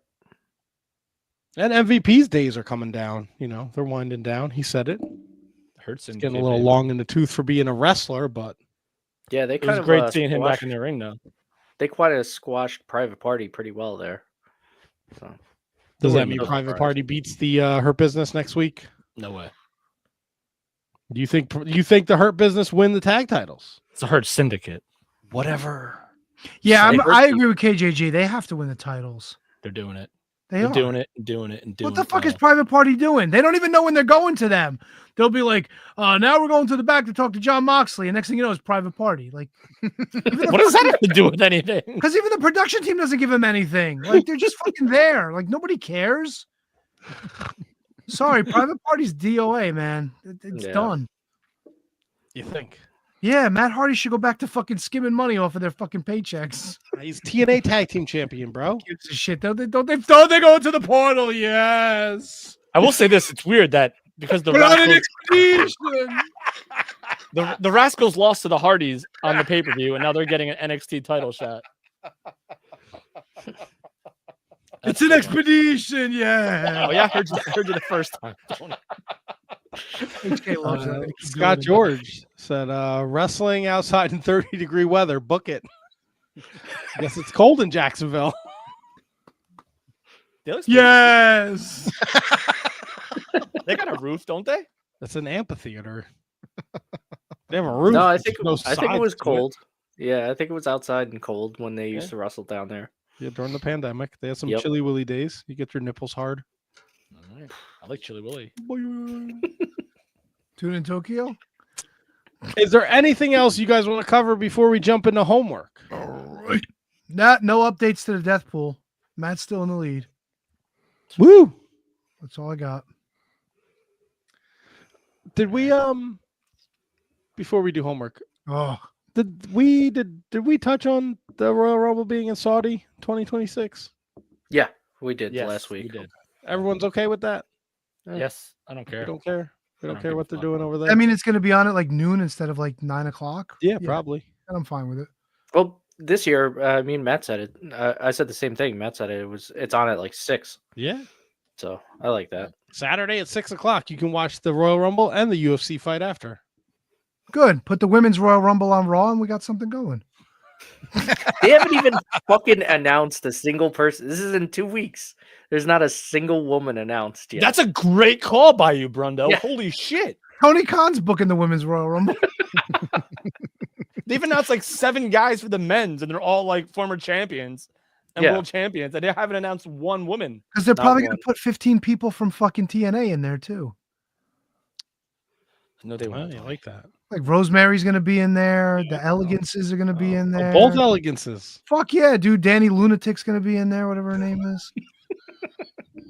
And MVP's days are coming down. You know, they're winding down. He said it. Hurts He's getting a little long in the tooth for being a wrestler, but yeah, they it was great seeing him back in the ring though. They quite a squashed Private Party pretty well there. So. Does that mean Private Party beats the Hurt Business next week? No way. Do you think the Hurt Business win the tag titles? It's a Hurt Syndicate. Whatever. Yeah, I agree with KJG. They have to win the titles. They're doing it. They're doing it and doing it and doing it. What the fuck is Private Party doing? They don't even know when they're going to them. They'll be like, now we're going to the back to talk to John Moxley. And next thing you know, it's Private Party. Like, what does that have to do with anything? Because even the production team doesn't give them anything. Like, they're just fucking there. Like, nobody cares. Sorry, Private Party's DOA, man. It's done. You think? Yeah, Matt Hardy should go back to fucking skimming money off of their fucking paychecks. He's TNA Tag Team Champion, bro. Gives a shit. Don't they go into the portal? Yes. I will say this: it's weird that because the the Rascals lost to the Hardys on the pay-per-view, and now they're getting an NXT title shot. It's an expedition, yeah. Oh yeah, I heard you the first time. Scott George said, wrestling outside in 30-degree weather. Book it. I guess it's cold in Jacksonville. Yes. They got a roof, don't they? That's an amphitheater. They have a roof. No, I think it was sides cold. Yeah, I think it was outside and cold when they used to wrestle down there. Yeah, during the pandemic. They had some Chilly Willy days. You get your nipples hard. All right. I like Chilly Willy. Tune in Tokyo. Is there anything else you guys want to cover before we jump into homework? All right. No updates to the death pool. Matt's still in the lead. Woo! That's all I got. Did we before we do homework? Oh. Did we touch on the Royal Rumble being in Saudi 2026? Yeah, we did last week. We did. Everyone's okay with that? Yes, I don't care. We don't care. We don't care what they're doing over there. I mean, it's going to be on at like noon instead of like 9 o'clock. Yeah, probably. And I'm fine with it. Well, this year, I mean, Matt said it. I said the same thing. Matt said it's on at like 6. Yeah. So I like that. Saturday at 6 o'clock, you can watch the Royal Rumble and the UFC fight after. Good. Put the women's Royal Rumble on Raw, and we got something going. They haven't even fucking announced a single person. This is in 2 weeks. There's not a single woman announced yet. That's a great call by you, Brundo. Yeah. Holy shit. Tony Khan's booking the women's Royal Rumble. They've announced like 7 guys for the men's, and they're all like former champions and world champions, and they haven't announced one woman. Because they're probably going to put 15 people from fucking TNA in there too. No, they won't. I like that. Like Rosemary's going to be in there. The Elegances are going to be in there. Both Elegances. Fuck yeah, dude. Danny Lunatic's going to be in there, whatever her name is.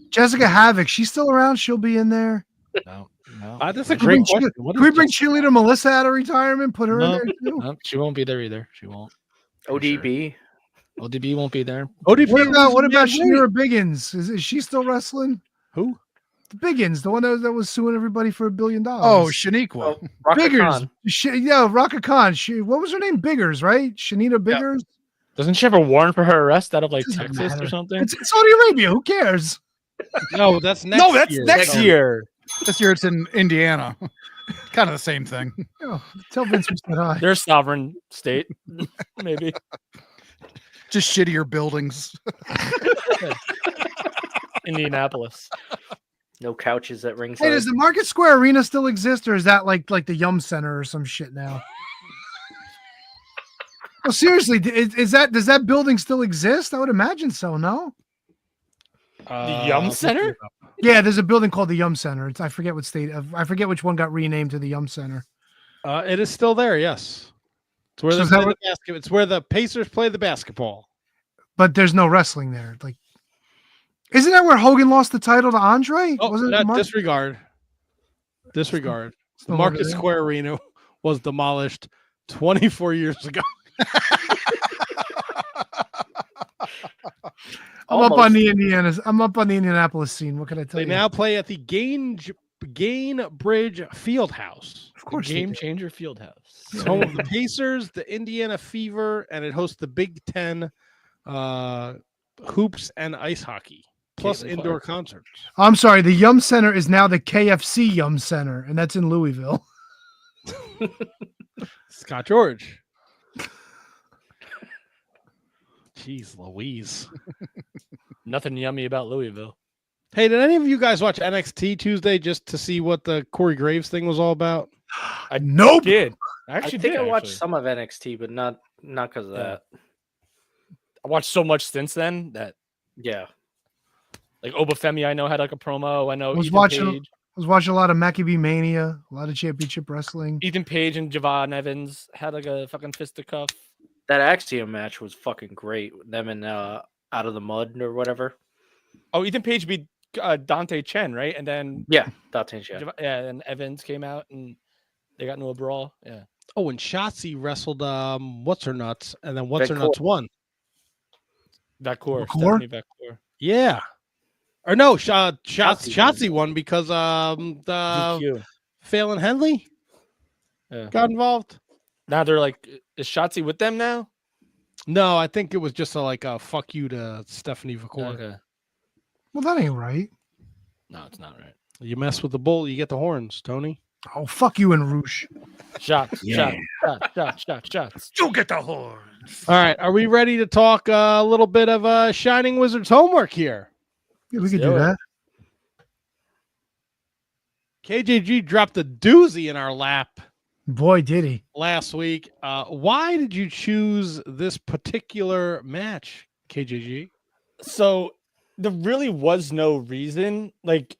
Jessica Havoc. She's still around. She'll be in there. No. That's a great question. Can we bring cheerleader Melissa out of retirement? Put her in there too? No, she won't be there either. She won't. ODB. Sure. ODB won't be there. ODB. What about Shakira Biggins? Is she still wrestling? Who? The Biggins, the one that was suing everybody for $1 billion. Oh, Shaniqua. Biggers. Raka Khan. What was her name? Biggers, right? Shanita Biggers. Yeah. Doesn't she have a warrant for her arrest out of like Texas or something? It's Saudi Arabia. Who cares? No, that's next year. Next year. This year it's in Indiana. Kind of the same thing. Oh, tell Vince we said hi. They're a sovereign state, maybe. Just shittier buildings. Indianapolis. No couches at ringside. Hey, does the Market Square Arena still exist, or is that like the Yum Center or some shit now? Well, seriously, does that building still exist? I would imagine so. No. The Yum Center? Yeah, there's a building called the Yum Center. I forget what state. I forget which one got renamed to the Yum Center. It is still there. Yes, it's where it's where the Pacers play the basketball. But there's no wrestling there. Like, isn't that where Hogan lost the title to Andre? Oh, Wasn't it disregard. The no Market longer there. Square Arena was demolished 24 years ago. I'm up on the Indianapolis scene. What can I tell They you? now play at the Gainbridge Fieldhouse. Of course, Game Changer Fieldhouse. It's home of the Pacers, the Indiana Fever, and it hosts the Big Ten hoops and ice hockey, plus Caitlin indoor Clark. concerts. I'm sorry. The Yum Center is now the KFC Yum Center, and that's in Louisville. Scott George. Jeez Louise. Nothing yummy about Louisville. Hey, did any of you guys watch NXT Tuesday just to see what the Corey Graves thing was all about? I Nope. did. I think I watched some of NXT, but not because of that. I watched so much since then that Yeah. like Obafemi, I know had like a promo. I know I was Ethan watching Page, a lot of Maccabiah Mania, a lot of championship wrestling. Ethan Page and Javon Evans had like a fucking fisticuff. That Axiom match was fucking great. Them and Out of the Mud or whatever. Oh, Ethan Page beat Dante Chen, right? And then Yeah, Dante Chen. yeah, and Evans came out and they got into a brawl. Yeah. Oh, and Shotzi wrestled What's Her Nuts, and then What's Her Vetcore. Nuts won. Vetcore, Vetcore? Stephanie Vetcore. Yeah. Or no, Shotzi won because the DQ. Phelan Henley Yeah. got involved. Now they're like, is Shotzi with them now? No, I think it was just a fuck you to Stephanie Vetcore. Okay. Well, that ain't right. No, it's not right. You mess with the bull, you get the horns, Tony. Oh, fuck you and Roosh. Shots. You get the horns. All right, are we ready to talk a little bit of Shining Wizards homework here? Yeah, we could do that. KJG dropped a doozy in our lap Boy, did he. last week. Why did you choose this particular match, KJG? So there really was no reason. Like,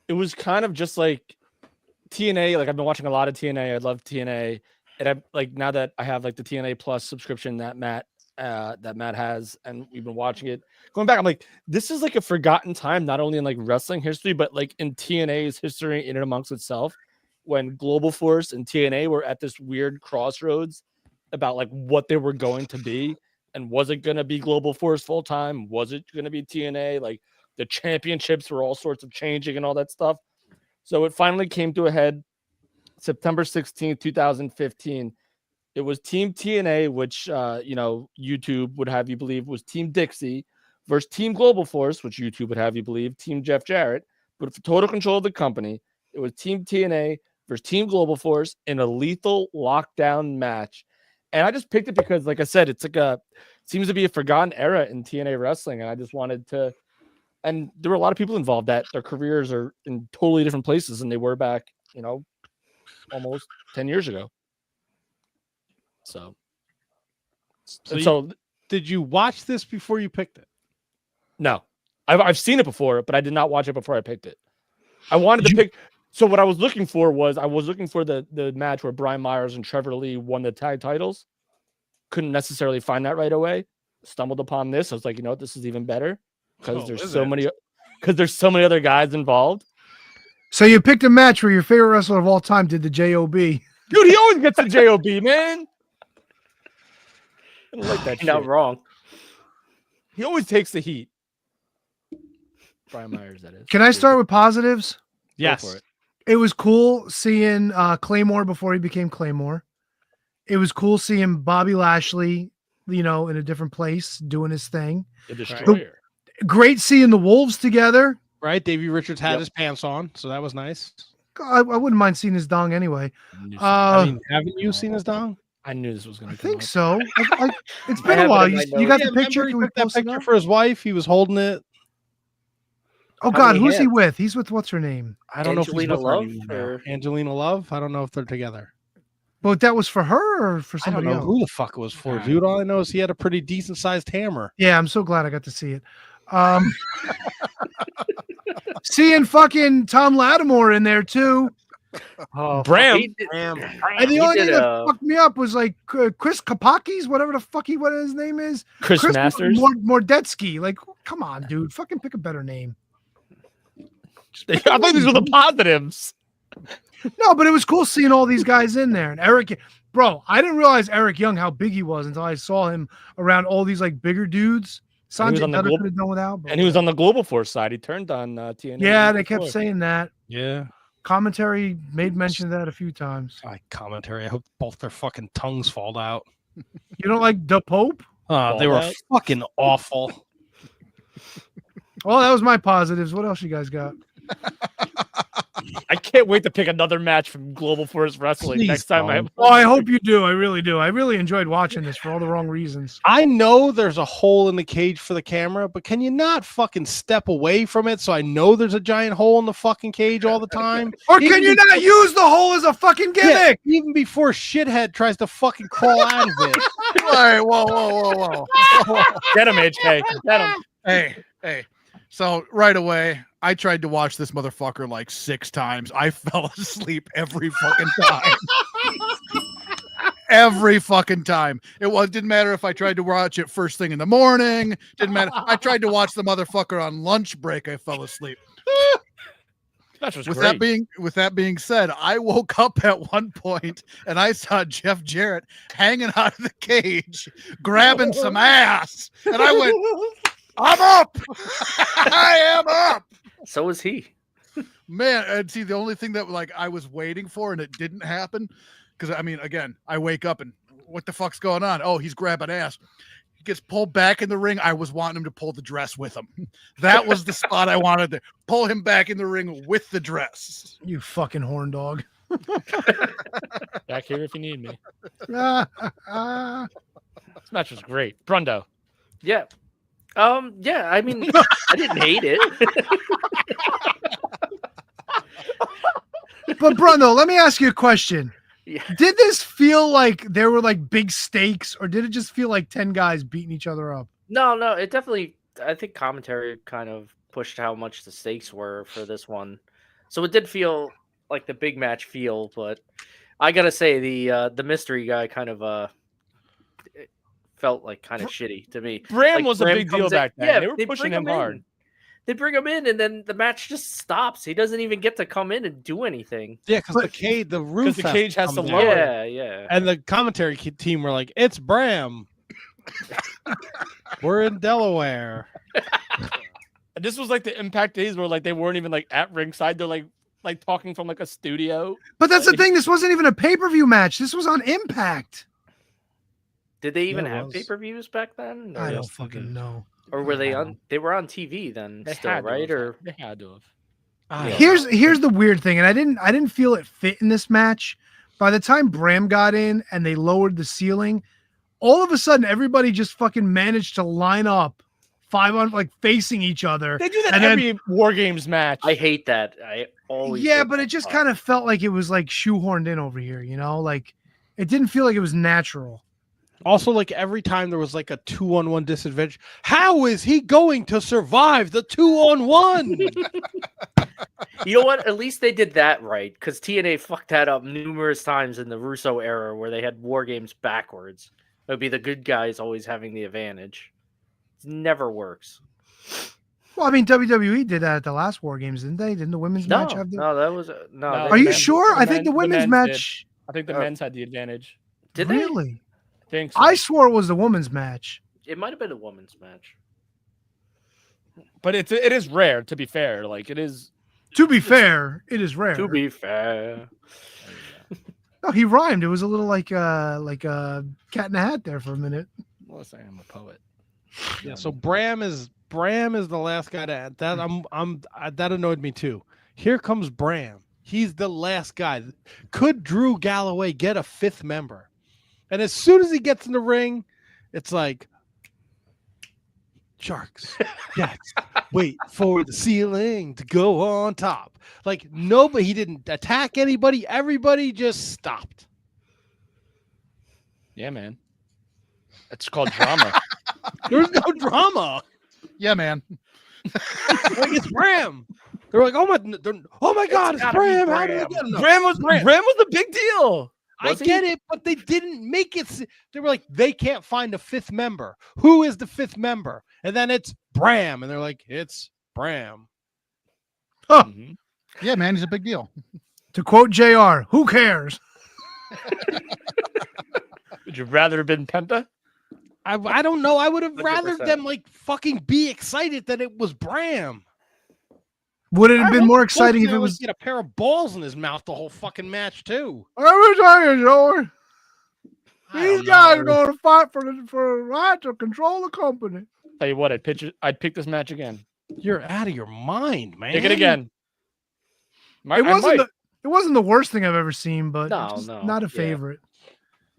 it was kind of just like TNA. Like, I've been watching a lot of TNA. I love TNA. And I like now that I have like the TNA Plus subscription that Matt has, and we've been watching it. Going back, I'm like, this is like a forgotten time, not only in like wrestling history, but like in TNA's history in and amongst itself, when Global Force and TNA were at this weird crossroads about like what they were going to be. And was it going to be Global Force full time? Was it going to be TNA? Like, the championships were all sorts of changing and all that stuff. So it finally came to a head September 16th, 2015. It was Team TNA, which, YouTube would have you believe was Team Dixie, versus Team Global Force, which YouTube would have you believe Team Jeff Jarrett. But for total control of the company, it was Team TNA versus Team Global Force in a lethal lockdown match. And I just picked it because, like I said, it's like seems to be a forgotten era in TNA wrestling. And I just wanted to, and there were a lot of people involved that their careers are in totally different places than they were back, almost 10 years ago. So did you watch this before you picked it? No, I've seen it before, but I did not watch it before I picked it. I wanted to pick. So what I was looking for was the match where Brian Myers and Trevor Lee won the tag titles. Couldn't necessarily find that right away. Stumbled upon this. I was like, this is even better because there's so many other guys involved. So you picked a match where your favorite wrestler of all time did the JOB. Dude, he always gets the JOB, man. I don't like that shit. Not wrong. He always takes the heat. Brian Myers, that is. Can I start with positives? Yes. Go for it. It was cool seeing Claymore before he became Claymore. It was cool seeing Bobby Lashley, in a different place doing his thing. The Destroyer. Great seeing the Wolves together. right? Davey Richards had Yep. his pants on, so that was nice. I wouldn't mind seeing his dong anyway. I mean, haven't you seen his dong? I knew this was going I to think so. It's I been a have it while. in my You got notes. the picture? Remember he Can we took that post it picture up? for his wife? He was holding it. Oh How God, many who's he hands? with? He's with what's her name? I don't know if Angelina he's with her Love, anymore now. or- Angelina Love. I don't know if they're together. But that was for her or for I don't somebody know else? who the fuck it was for, dude. All I know is he had a pretty decent sized hammer. Yeah, I'm so glad I got to see it. Seeing fucking Tom Lattimore in there too. Oh, Bram. he did- And He the only did, thing that fucked me up was like Chris Kapakis, whatever the fuck what his name is. Chris Masters? Mordetsky. Like, come on, dude. Fucking pick a better name. I thought these were the positives. No, but it was cool seeing all these guys in there. And Eric, bro, I didn't realize Eric Young how big he was until I saw him around all these like bigger dudes. And he was Sanjay on the Dutt Global- could have done without. But And he was on the Global Force side. He turned on TNA. yeah, they Global kept Force. saying that. Yeah. Commentary made mention of that a few times. Commentary. I hope both their fucking tongues fall out. You don't like the Pope? They were out? fucking awful. Well, that was my positives. What else you guys got? I can't wait to pick another match from Global Force Wrestling Please next time. don't. Oh, I hope you do. I really do. I really enjoyed watching this for all the wrong reasons. I know there's a hole in the cage for the camera, but can you not fucking step away from it so I know there's a giant hole in the fucking cage all the time? Or can Even you not use the hole as a fucking Yeah, gimmick? even before shithead tries to fucking crawl out of it. Hey, whoa. Get him, HK. Get him. Hey. So right away, I tried to watch this motherfucker like 6 times. I fell asleep every fucking time. Every fucking time. Didn't matter if I tried to watch it first thing in the morning. Didn't matter. I tried to watch the motherfucker on lunch break. I fell asleep. With that being said, I woke up at one point and I saw Jeff Jarrett hanging out of the cage, grabbing some ass, and I went, "I'm up! I am up!" So is he. Man, and see, the only thing that like I was waiting for and it didn't happen, because I mean, again, I wake up and what the fuck's going on? Oh, he's grabbing ass. He gets pulled back in the ring. I was wanting him to pull the dress with him. That was the spot I wanted to pull him back in the ring with the dress. You fucking horn dog. Back here if you need me. Ah. This match was great. Brundo. Yeah. Yeah, I mean, I didn't hate it. But Bruno, let me ask you a question. Yeah. Did this feel like there were like big stakes, or did it just feel like 10 guys beating each other up? No, it definitely, I think commentary kind of pushed how much the stakes were for this one. So it did feel like the big match feel, but I gotta say the mystery guy kind of it felt like kind of shitty to me. Bram Like, was a big deal comes in- back then. Yeah, They were pushing bring him hard. They bring him in, and then the match just stops. He doesn't even get to come in and do anything. Yeah, because the roof, the cage has to come lower. down. Yeah. And the commentary team were like, "It's Bram. We're in Delaware." And this was like the Impact days where like they weren't even like at ringside. They're like talking from like a studio. But that's the thing. This wasn't even a pay-per-view match. This was on Impact. Did they even Yeah, it have was. pay-per-views back then? I Or, don't fucking know. or were they on? They were on TV then, They still, had to right? have. Or They had to have. Here's the weird thing, and I didn't feel it fit in this match. By the time Bram got in and they lowered the ceiling, all of a sudden everybody just fucking managed to line up 5 on like facing each other. They do that And then- every War Games match. I hate that. I always Yeah, hate but that it just part. kind of felt like it was like shoehorned in over here, you know? Like it didn't feel like it was natural. Also, like every time there was like a 2-on-1 disadvantage, how is he going to survive the 2-on-1? You know what? At least they did that right, because TNA fucked that up numerous times in the Russo era where they had War Games backwards. It would be the good guys always having the advantage. It never works. Well, I mean, WWE did that at the last War Games, didn't they? Didn't the women's No, match have the... no, that was no. No, they- Are you men's- sure? the I think the men- women's men's match... I think the men's had the advantage. Did they? Really? I think so. I swore it was the women's match. It might have been a women's match. But it is rare, to be fair. Like it is. To be fair, it is rare. To be fair. No, he rhymed. It was a little like cat in a hat there for a minute. Well, let's say I'm a poet. Yeah. So Bram is the last guy to add. That annoyed me too. Here comes Bram. He's the last guy. Could Drew Galloway get a fifth member? And as soon as he gets in the ring, it's like sharks. Yes. Wait for the ceiling to go on top. Like nobody, he didn't attack anybody. Everybody just stopped. Yeah, man. It's called drama. There's no drama. Yeah, man. Like it's Bram. They're like, oh my God, it's Bram. How did I get enough? Bram was a big deal. I get it, but they didn't make it. They were like, they can't find a fifth member. Who is the fifth member? And then it's Bram, and they're like, it's Bram. Huh. Mm-hmm. Yeah, man, he's a big deal. To quote JR, who cares? Would you rather have been Penta? I don't know. I would have 100%. rather them like fucking be excited that it was Bram. Would it have been more exciting if it Like, was? get a pair of balls in his mouth the whole fucking match too. I was telling you, Joey. I These don't guys are know. going to fight for the right to control the company. Tell you what, I'd pick this match again. You're out of your mind, man. Pick it again. It wasn't the worst thing I've ever seen, but No, just no, not a yeah. favorite.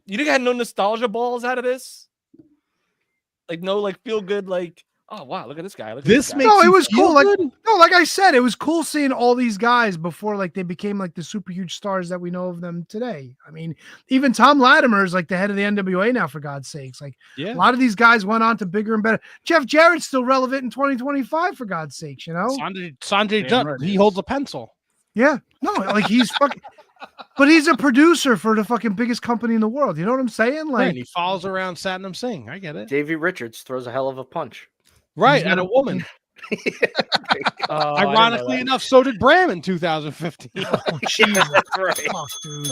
You think I had no nostalgia balls out of this? Like no, like feel good, like oh wow, look at this guy. Look at This guy. makes No, it you was feel cool. Like good? no, like I said, it was cool seeing all these guys before like they became like the super huge stars that we know of them today. I mean, even Tom Latimer is like the head of the NWA now, for God's sakes. Like Yeah. a lot of these guys went on to bigger and better. Jeff Jarrett's still relevant in 2025, for God's sakes, you know? Sanjay Dutt, he holds a pencil. Yeah. No, like he's fucking but he's a producer for the fucking biggest company in the world. You know what I'm saying? Right, Like and he follows around Satnam Singh. I get it. Davey Richards throws a hell of a punch. Right, and a woman. Oh, I didn't know Ironically that. enough, so did Bram in 2015. oh, Jesus. That's right. Fuck, dude.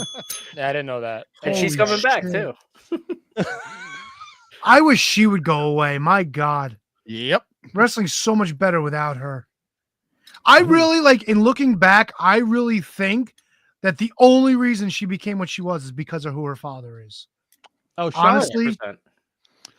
Yeah, I didn't know that. And she's Holy coming back shit. too. I wish she would go away. My God. Yep. Wrestling's so much better without her. I really like, in looking back, I really think that the only reason she became what she was is because of who her father is. Oh, Honestly, 100%.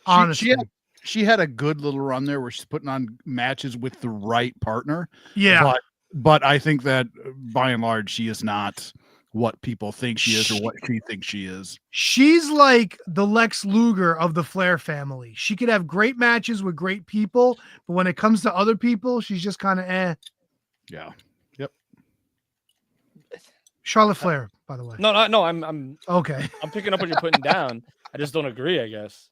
honestly. She had a good little run there where she's putting on matches with the right partner. Yeah. But I think that by and large, she is not what people think she is or what she thinks she is. She's like the Lex Luger of the Flair family. She could have great matches with great people, but when it comes to other people, she's just kind of eh. Yeah. Yep. Charlotte Flair, by the way. No, I'm Okay. I'm picking up what you're putting down. I just don't agree, I guess.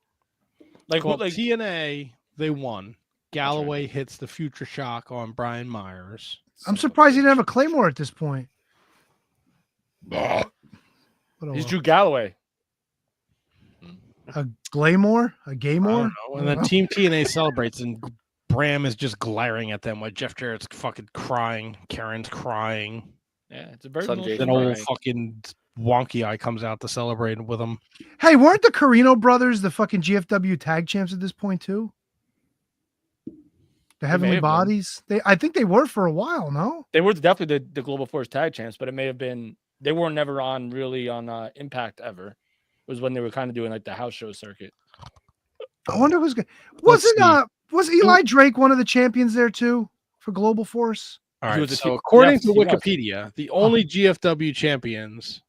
Like, Well, like TNA, they won. Galloway hits the Future Shock on Brian Myers. I'm surprised he didn't have a Claymore at this point. But oh he's well. Drew Galloway. A Glaymore? A I Gaymore? don't know. And then Team TNA celebrates, and Bram is just glaring at them while Jeff Jarrett's fucking crying. Karen's crying. Yeah, it's a very Sanjay Then Right. old fucking wonky eye comes out to celebrate with him. Hey, weren't the Carino brothers the fucking GFW tag champs at this point too? The Heavenly have been. Bodies? I think they were for a while, no? They were definitely the Global Force tag champs, but it may have been they were never on really on Impact ever. It was when they were kind of doing like the house show circuit. I wonder who's good. Let's Was Eli Drake one of the champions there too for Global Force? All He right. was a So te- according yes, to he was. Wikipedia, the only GFW champions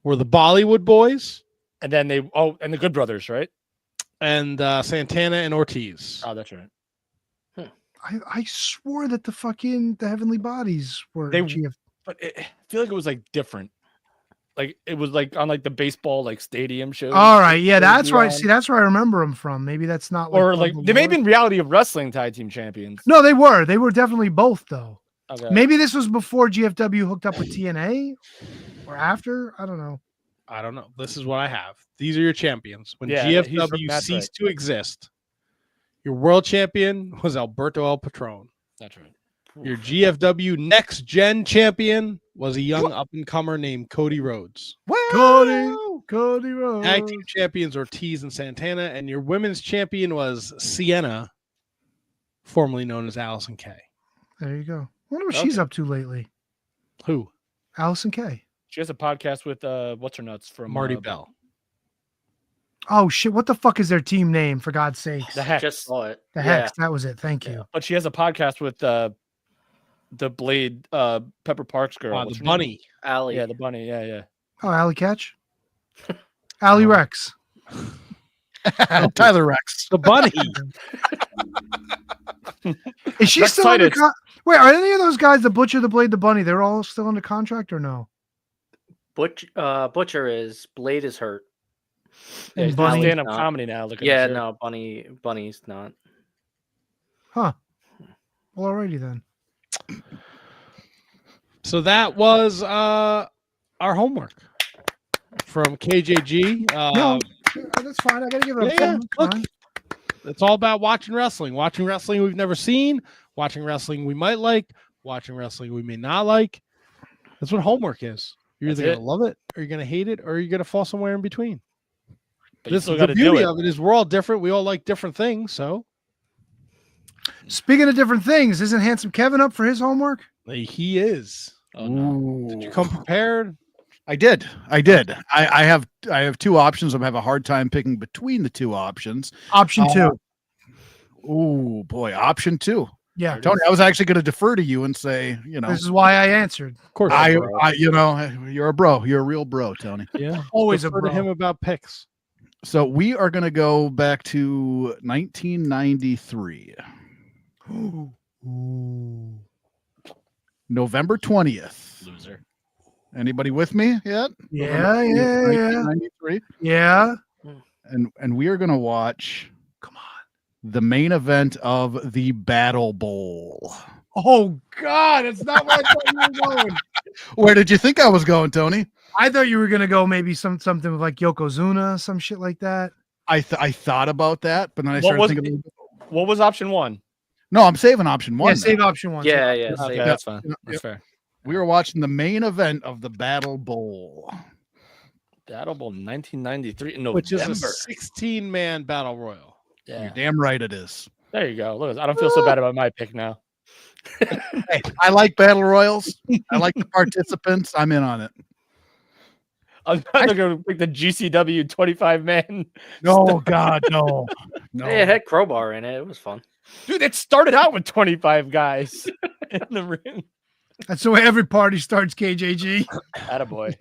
were the Bollywood Boys And then and the Good Brothers, right? and Santana and Ortiz. Oh, that's right. I swore that the Heavenly Bodies were They- GF. But I feel like it was like different. Like it was like on like the baseball like stadium shows. All right, yeah, that's were right. on. See, that's where I remember them from. Maybe that's not Or like like they may have been Reality of Wrestling tag team champions. No, they were. They were definitely both though. Okay. Maybe this was before GFW hooked up with TNA or after. I don't know. I don't know. This is what I have. These are your champions. When Yeah, he's- GFW that's ceased to exist, your world champion was Alberto El Patron. That's right. Your GFW next gen champion was a young up and comer named Cody Rhodes. Cody Rhodes. Tag team champions Ortiz and Santana, and your women's champion was Sienna, formerly known as Allison Kay. There you go. I wonder what she's up to lately. Who? Allison Kay. She has a podcast with what's her nuts from Marty Bell. Oh shit! What the fuck is their team name? For God's sakes, The Hex. Just saw it. the Yeah. Hex. That was it. Thank you. But she has a podcast with the Blade Pepper Parks girl. The What's her bunny. name? Allie. Yeah, the bunny. Yeah. Oh, Alley Catch, Alley Rex. Tyler Rex. The bunny. Is she Rex still under Titus. Wait, are any of those guys, the Butcher, the Blade, the Bunny, they're all still under contract or no? Butcher is. Blade is hurt. Yeah, he's Bunny- doing stand-up not. comedy now. Look at Yeah, his shirt. no, Bunny's not. Huh. Well, alrighty then. So that was our homework from KJG. No, that's fine. I gotta give it up. Yeah, It's look. fine. It's all about watching wrestling we've never seen, watching wrestling we might like, watching wrestling we may not like. That's what homework is. You're That's either it. gonna love it or you're gonna hate it or you're gonna fall somewhere in between. But you This still is the got to do beauty it. of it is we're all different. We all like different things. So Speaking of different things, isn't Handsome Kevin up for his homework? he is. Oh, no. Did you come prepared? I did. I have two options. I'm having a hard time picking between the two options. Option two. Oh boy, option two. Yeah. Tony, I was actually going to defer to you and say, This is why I answered. Of course. I you're a bro. You're a real bro, Tony. Yeah. Always a Defer to bro. him about picks. So we are going to go back to 1993, November 20th. Loser. Anybody with me yet? Yeah, yeah, 1993. yeah. And we are going to watch. Come on, the main event of the Battle Bowl. Oh God, it's not where I thought you were going. Where did you think I was going, Tony? I thought you were gonna go maybe something with like Yokozuna, some shit like that. I thought about that, but then I What started was, thinking. what was option one? No, I'm saving option one. Yeah, now. save option one. Yeah. Okay, Save it. that's fine. Yeah. That's fair. We were watching the main event of the Battle Bowl. Battlebowl 1993 in November. Which is a 16-man battle royal. Yeah. You're damn right it is. There you go. Look, I don't feel so bad about my pick now. Hey, I like battle royals. I like the participants. I'm in on it. I was about to go pick the GCW 25-man. No, God, no. Hey, it had Crowbar in it. It was fun. Dude, it started out with 25 guys in the ring. That's the way every party starts, KJG. Attaboy.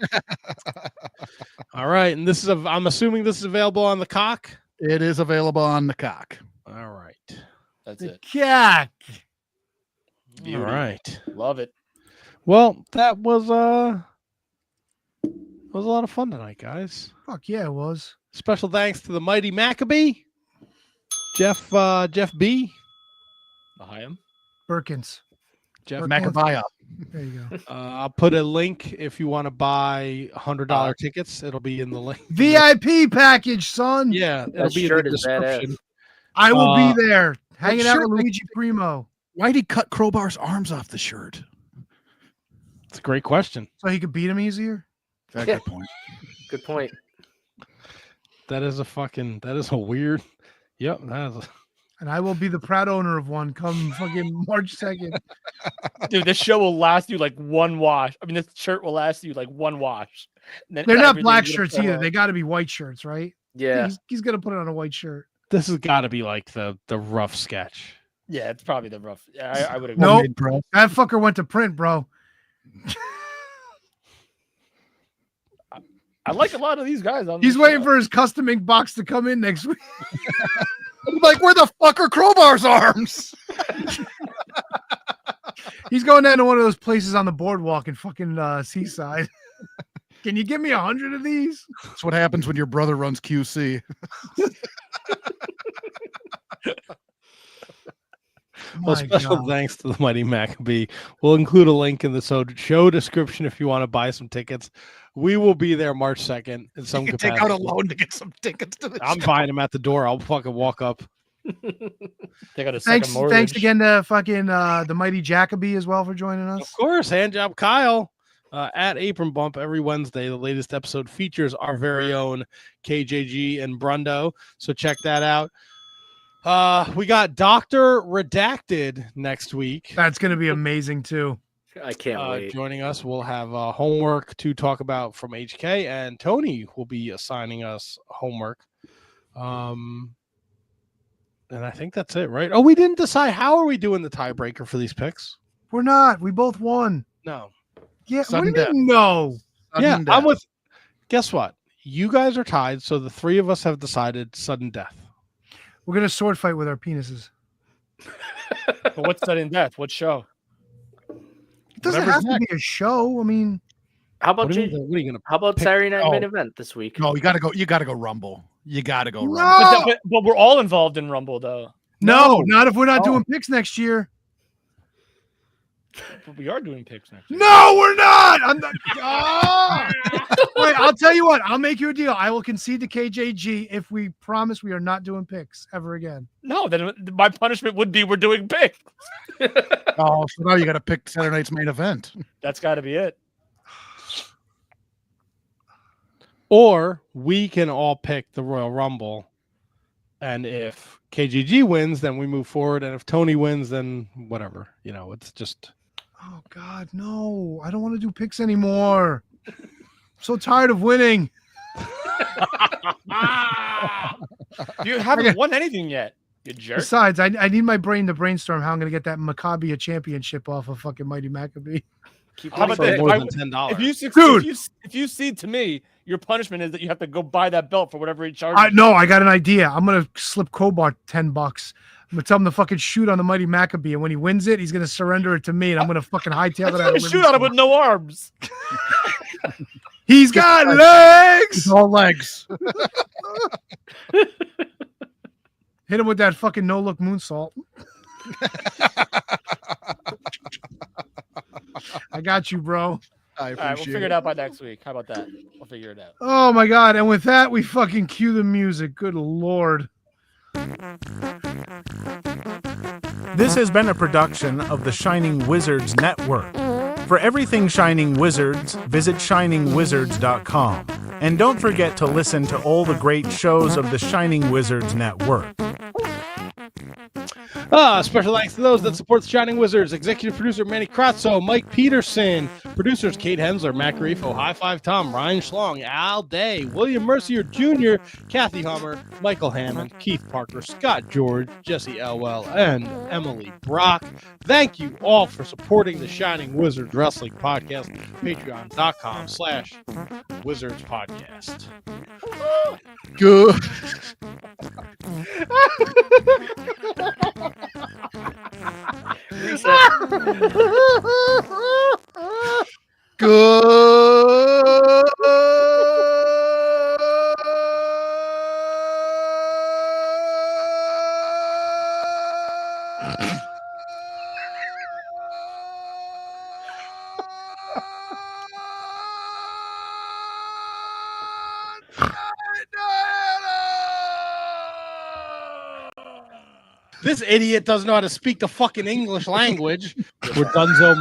All right. And this is I'm assuming this is available on the cock. It is available on the cock. All right. That's it. Yeah. Beauty. All right. Love it. Well, that was a lot of fun tonight, guys. Fuck yeah, it was. Special thanks to the Mighty Maccabee, Jeff B, Behind Birkins. Jeff Maccabiah. There you go. I'll put a link if you want to buy $100 tickets. It'll be in the link. VIP package, son. Yeah, it'll That be in shirt the is badass. description. I will be there, hanging out shirt with makes- Luigi Primo, Why'd he cut Crowbar's arms off the shirt? It's a great question. so he could beat him easier. That's Yeah. a good point. Good point. That is a weird. Yep. And I will be the proud owner of one come fucking March 2nd. Dude, this show will last you like one wash. I mean, this shirt will last you like one wash. And then They're not everything black will shirts fall either. off. They got to be white shirts, right? Yeah. He's going to put it on a white shirt. This has got to be like the rough sketch. Yeah, it's probably the rough. Yeah, I would agree. Nope. Homemade press. That fucker went to print, bro. I like a lot of these guys on He's this waiting show. for his custom ink box to come in next week. Like, where the fuck are Crowbar's arms? He's going down to one of those places on the boardwalk in fucking Seaside. Can you give me 100 of these? That's what happens when your brother runs QC. Well, My special God. thanks to the Mighty Maccabee. We'll include a link in the show description if you want to buy some tickets. We will be there March 2nd in some You can capacity. take out a loan to get some tickets to the I'm show. buying them at the door. I'll fucking walk up. They got a second Thanks mortgage. again to fucking the Mighty Jackabee as well for joining Of us. course, hand job Kyle at Apron Bump every Wednesday. The latest episode features our very own KJG and Brundo, so check that out. We got Dr. Redacted next week. That's going to be amazing too. I can't wait. Joining us, we'll have homework to talk about from HK, and Tony will be assigning us homework. And I think that's it, right? Oh, we didn't decide how are we doing the tiebreaker for these picks. We're not. We both won. No. Yeah. Sudden What do you death. mean no? Yeah, I'm with. Guess what? You guys are tied, so the three of us have decided sudden death. We're gonna sword fight with our penises. But what's sudden death? What show? It doesn't Whatever's have to be a show. I mean, How about What are you you? gonna- what are you gonna How about pick? Saturday Night Main Oh. Event this week? No, you gotta go Rumble. You gotta go Rumble. no, But we're all involved in Rumble, though. no, not if we're not Oh. doing picks next year. But we are doing picks next year. No, we're not. I'm not. Ah! Wait, I'll tell you what. I'll make you a deal. I will concede to KJG if we promise we are not doing picks ever again. No, then my punishment would be we're doing picks. Oh, so now you gotta pick Saturday night's main event. That's got to be it. Or we can all pick the Royal Rumble, and if KGG wins, then we move forward, and if Tony wins, then whatever. You know, it's just. Oh God, no! I don't want to do picks anymore. I'm so tired of winning. You haven't won anything yet, you jerk. Besides, I need my brain to brainstorm how I'm going to get that Maccabiah championship off of fucking Mighty Maccabee. How about for this? more If than I- $10. If you Dude. if you cede to me, your punishment is that you have to go buy that belt for whatever he charges. No, I got an idea. I'm going to slip Cobart $10. I'm going to tell him to fucking shoot on the Mighty Maccabee, and when he wins it, he's going to surrender it to me, and I'm going to fucking hightail it out. of Shoot at him with no arms. He's got legs. It's all legs. Hit him with that fucking no-look moonsault. I got you, bro. I All right, we'll appreciate figure it out by next week. How about that? We'll figure it out. Oh my God. And with that, we fucking cue the music. Good Lord. This has been a production of the Shining Wizards Network. For everything Shining Wizards, visit shiningwizards.com. And don't forget to listen to all the great shows of the Shining Wizards Network. Special thanks to those that support the Shining Wizards. Executive producer Manny Kratzo, Mike Peterson, producers Kate Hensler, Mac Garifo, High Five Tom, Ryan Schlong, Al Day, William Mercier Jr., Kathy Hummer, Michael Hammond, Keith Parker, Scott George, Jesse Elwell, and Emily Brock. Thank you all for supporting the Shining Wizards Wrestling Podcast. Patreon.com/Wizards Podcast. Good. This idiot doesn't know how to speak the fucking English language. We're donezo.